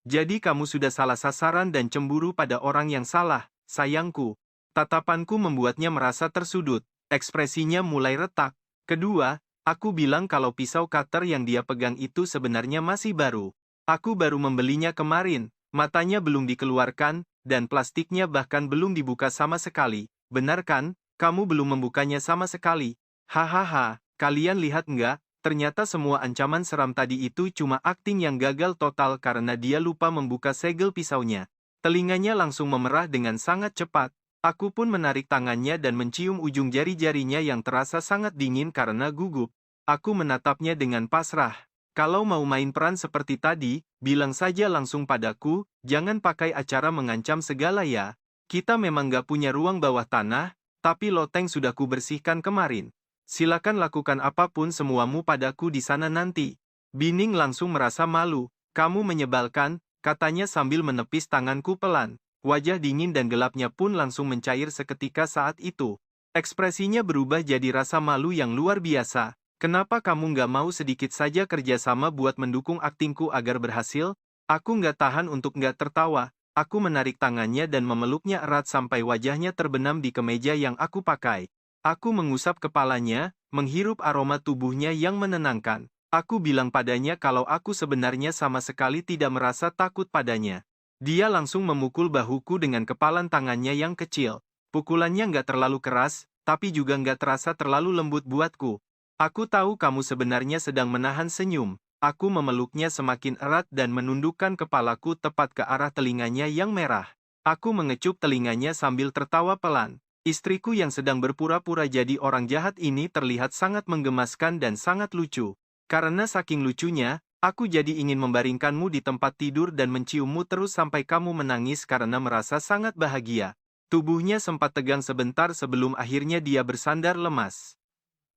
A: Jadi kamu sudah salah sasaran dan cemburu pada orang yang salah, sayangku. Tatapanku membuatnya merasa tersudut. Ekspresinya mulai retak. Kedua, aku bilang kalau pisau cutter yang dia pegang itu sebenarnya masih baru. Aku baru membelinya kemarin. Matanya belum dikeluarkan, dan plastiknya bahkan belum dibuka sama sekali. Benar kan? Kamu belum membukanya sama sekali. Hahaha, kalian lihat nggak? Ternyata semua ancaman seram tadi itu cuma akting yang gagal total karena dia lupa membuka segel pisaunya. Telinganya langsung memerah dengan sangat cepat. Aku pun menarik tangannya dan mencium ujung jari-jarinya yang terasa sangat dingin karena gugup. Aku menatapnya dengan pasrah. Kalau mau main peran seperti tadi, bilang saja langsung padaku, jangan pakai acara mengancam segala ya. Kita memang gak punya ruang bawah tanah, tapi loteng sudah kubersihkan kemarin. Silakan lakukan apapun semuamu padaku di sana nanti. Bining langsung merasa malu. Kamu menyebalkan, katanya sambil menepis tanganku pelan. Wajah dingin dan gelapnya pun langsung mencair seketika saat itu. Ekspresinya berubah jadi rasa malu yang luar biasa. Kenapa kamu nggak mau sedikit saja kerjasama buat mendukung aktingku agar berhasil? Aku nggak tahan untuk nggak tertawa. Aku menarik tangannya dan memeluknya erat sampai wajahnya terbenam di kemeja yang aku pakai. Aku mengusap kepalanya, menghirup aroma tubuhnya yang menenangkan. Aku bilang padanya kalau aku sebenarnya sama sekali tidak merasa takut padanya. Dia langsung memukul bahuku dengan kepalan tangannya yang kecil. Pukulannya nggak terlalu keras, tapi juga nggak terasa terlalu lembut buatku. Aku tahu kamu sebenarnya sedang menahan senyum. Aku memeluknya semakin erat dan menundukkan kepalaku tepat ke arah telinganya yang merah. Aku mengecup telinganya sambil tertawa pelan. Istriku yang sedang berpura-pura jadi orang jahat ini terlihat sangat menggemaskan dan sangat lucu. Karena saking lucunya, aku jadi ingin membaringkanmu di tempat tidur dan menciummu terus sampai kamu menangis karena merasa sangat bahagia. Tubuhnya sempat tegang sebentar sebelum akhirnya dia bersandar lemas.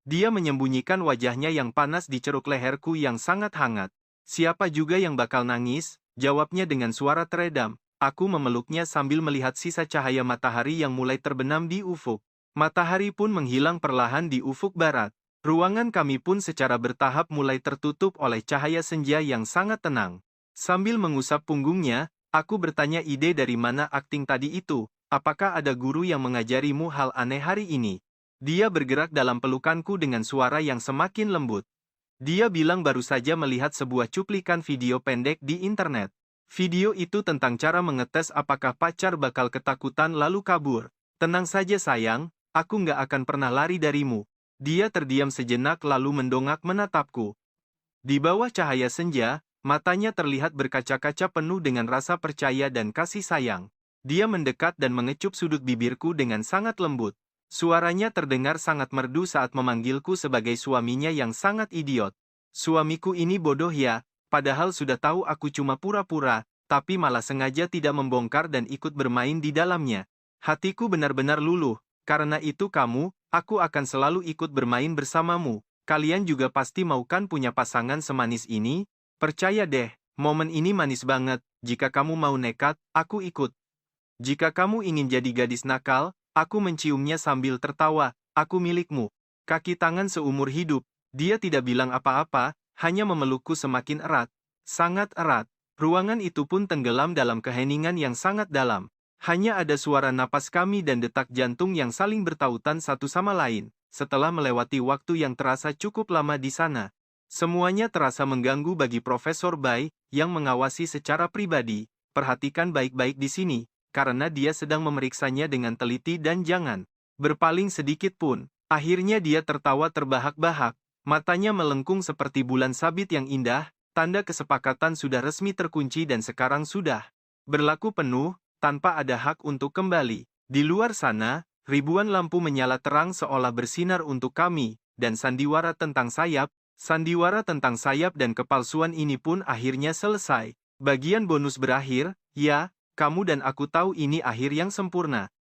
A: Dia menyembunyikan wajahnya yang panas di ceruk leherku yang sangat hangat. Siapa juga yang bakal nangis? Jawabnya dengan suara teredam. Aku memeluknya sambil melihat sisa cahaya matahari yang mulai terbenam di ufuk. Matahari pun menghilang perlahan di ufuk barat. Ruangan kami pun secara bertahap mulai tertutup oleh cahaya senja yang sangat tenang. Sambil mengusap punggungnya, aku bertanya ide dari mana akting tadi itu. Apakah ada guru yang mengajarimu hal aneh hari ini? Dia bergerak dalam pelukanku dengan suara yang semakin lembut. Dia bilang baru saja melihat sebuah cuplikan video pendek di internet. Video itu tentang cara mengetes apakah pacar bakal ketakutan lalu kabur. Tenang saja sayang, aku nggak akan pernah lari darimu. Dia terdiam sejenak lalu mendongak menatapku. Di bawah cahaya senja, matanya terlihat berkaca-kaca penuh dengan rasa percaya dan kasih sayang. Dia mendekat dan mengecup sudut bibirku dengan sangat lembut. Suaranya terdengar sangat merdu saat memanggilku sebagai suaminya yang sangat idiot. Suamiku ini bodoh ya, padahal sudah tahu aku cuma pura-pura, tapi malah sengaja tidak membongkar dan ikut bermain di dalamnya. Hatiku benar-benar luluh, karena itu aku akan selalu ikut bermain bersamamu. Kalian juga pasti mau kan punya pasangan semanis ini? Percaya deh, momen ini manis banget. Jika kamu mau nekat, aku ikut. Jika kamu ingin jadi gadis nakal, aku menciumnya sambil tertawa, aku milikmu. Kaki tangan seumur hidup. Dia tidak bilang apa-apa, hanya memelukku semakin erat. Sangat erat. Ruangan itu pun tenggelam dalam keheningan yang sangat dalam. Hanya ada suara napas kami dan detak jantung yang saling bertautan satu sama lain. Setelah melewati waktu yang terasa cukup lama di sana, semuanya terasa mengganggu bagi Profesor Bai, yang mengawasi secara pribadi. Perhatikan baik-baik di sini, karena dia sedang memeriksanya dengan teliti dan jangan berpaling sedikit pun. Akhirnya dia tertawa terbahak-bahak, matanya melengkung seperti bulan sabit yang indah, tanda kesepakatan sudah resmi terkunci dan sekarang sudah berlaku penuh. tanpa ada hak untuk kembali. Di luar sana, ribuan lampu menyala terang seolah bersinar untuk kami, dan sandiwara tentang sayap dan kepalsuan ini pun akhirnya selesai. Bagian bonus berakhir, ya, kamu dan aku tahu ini akhir yang sempurna.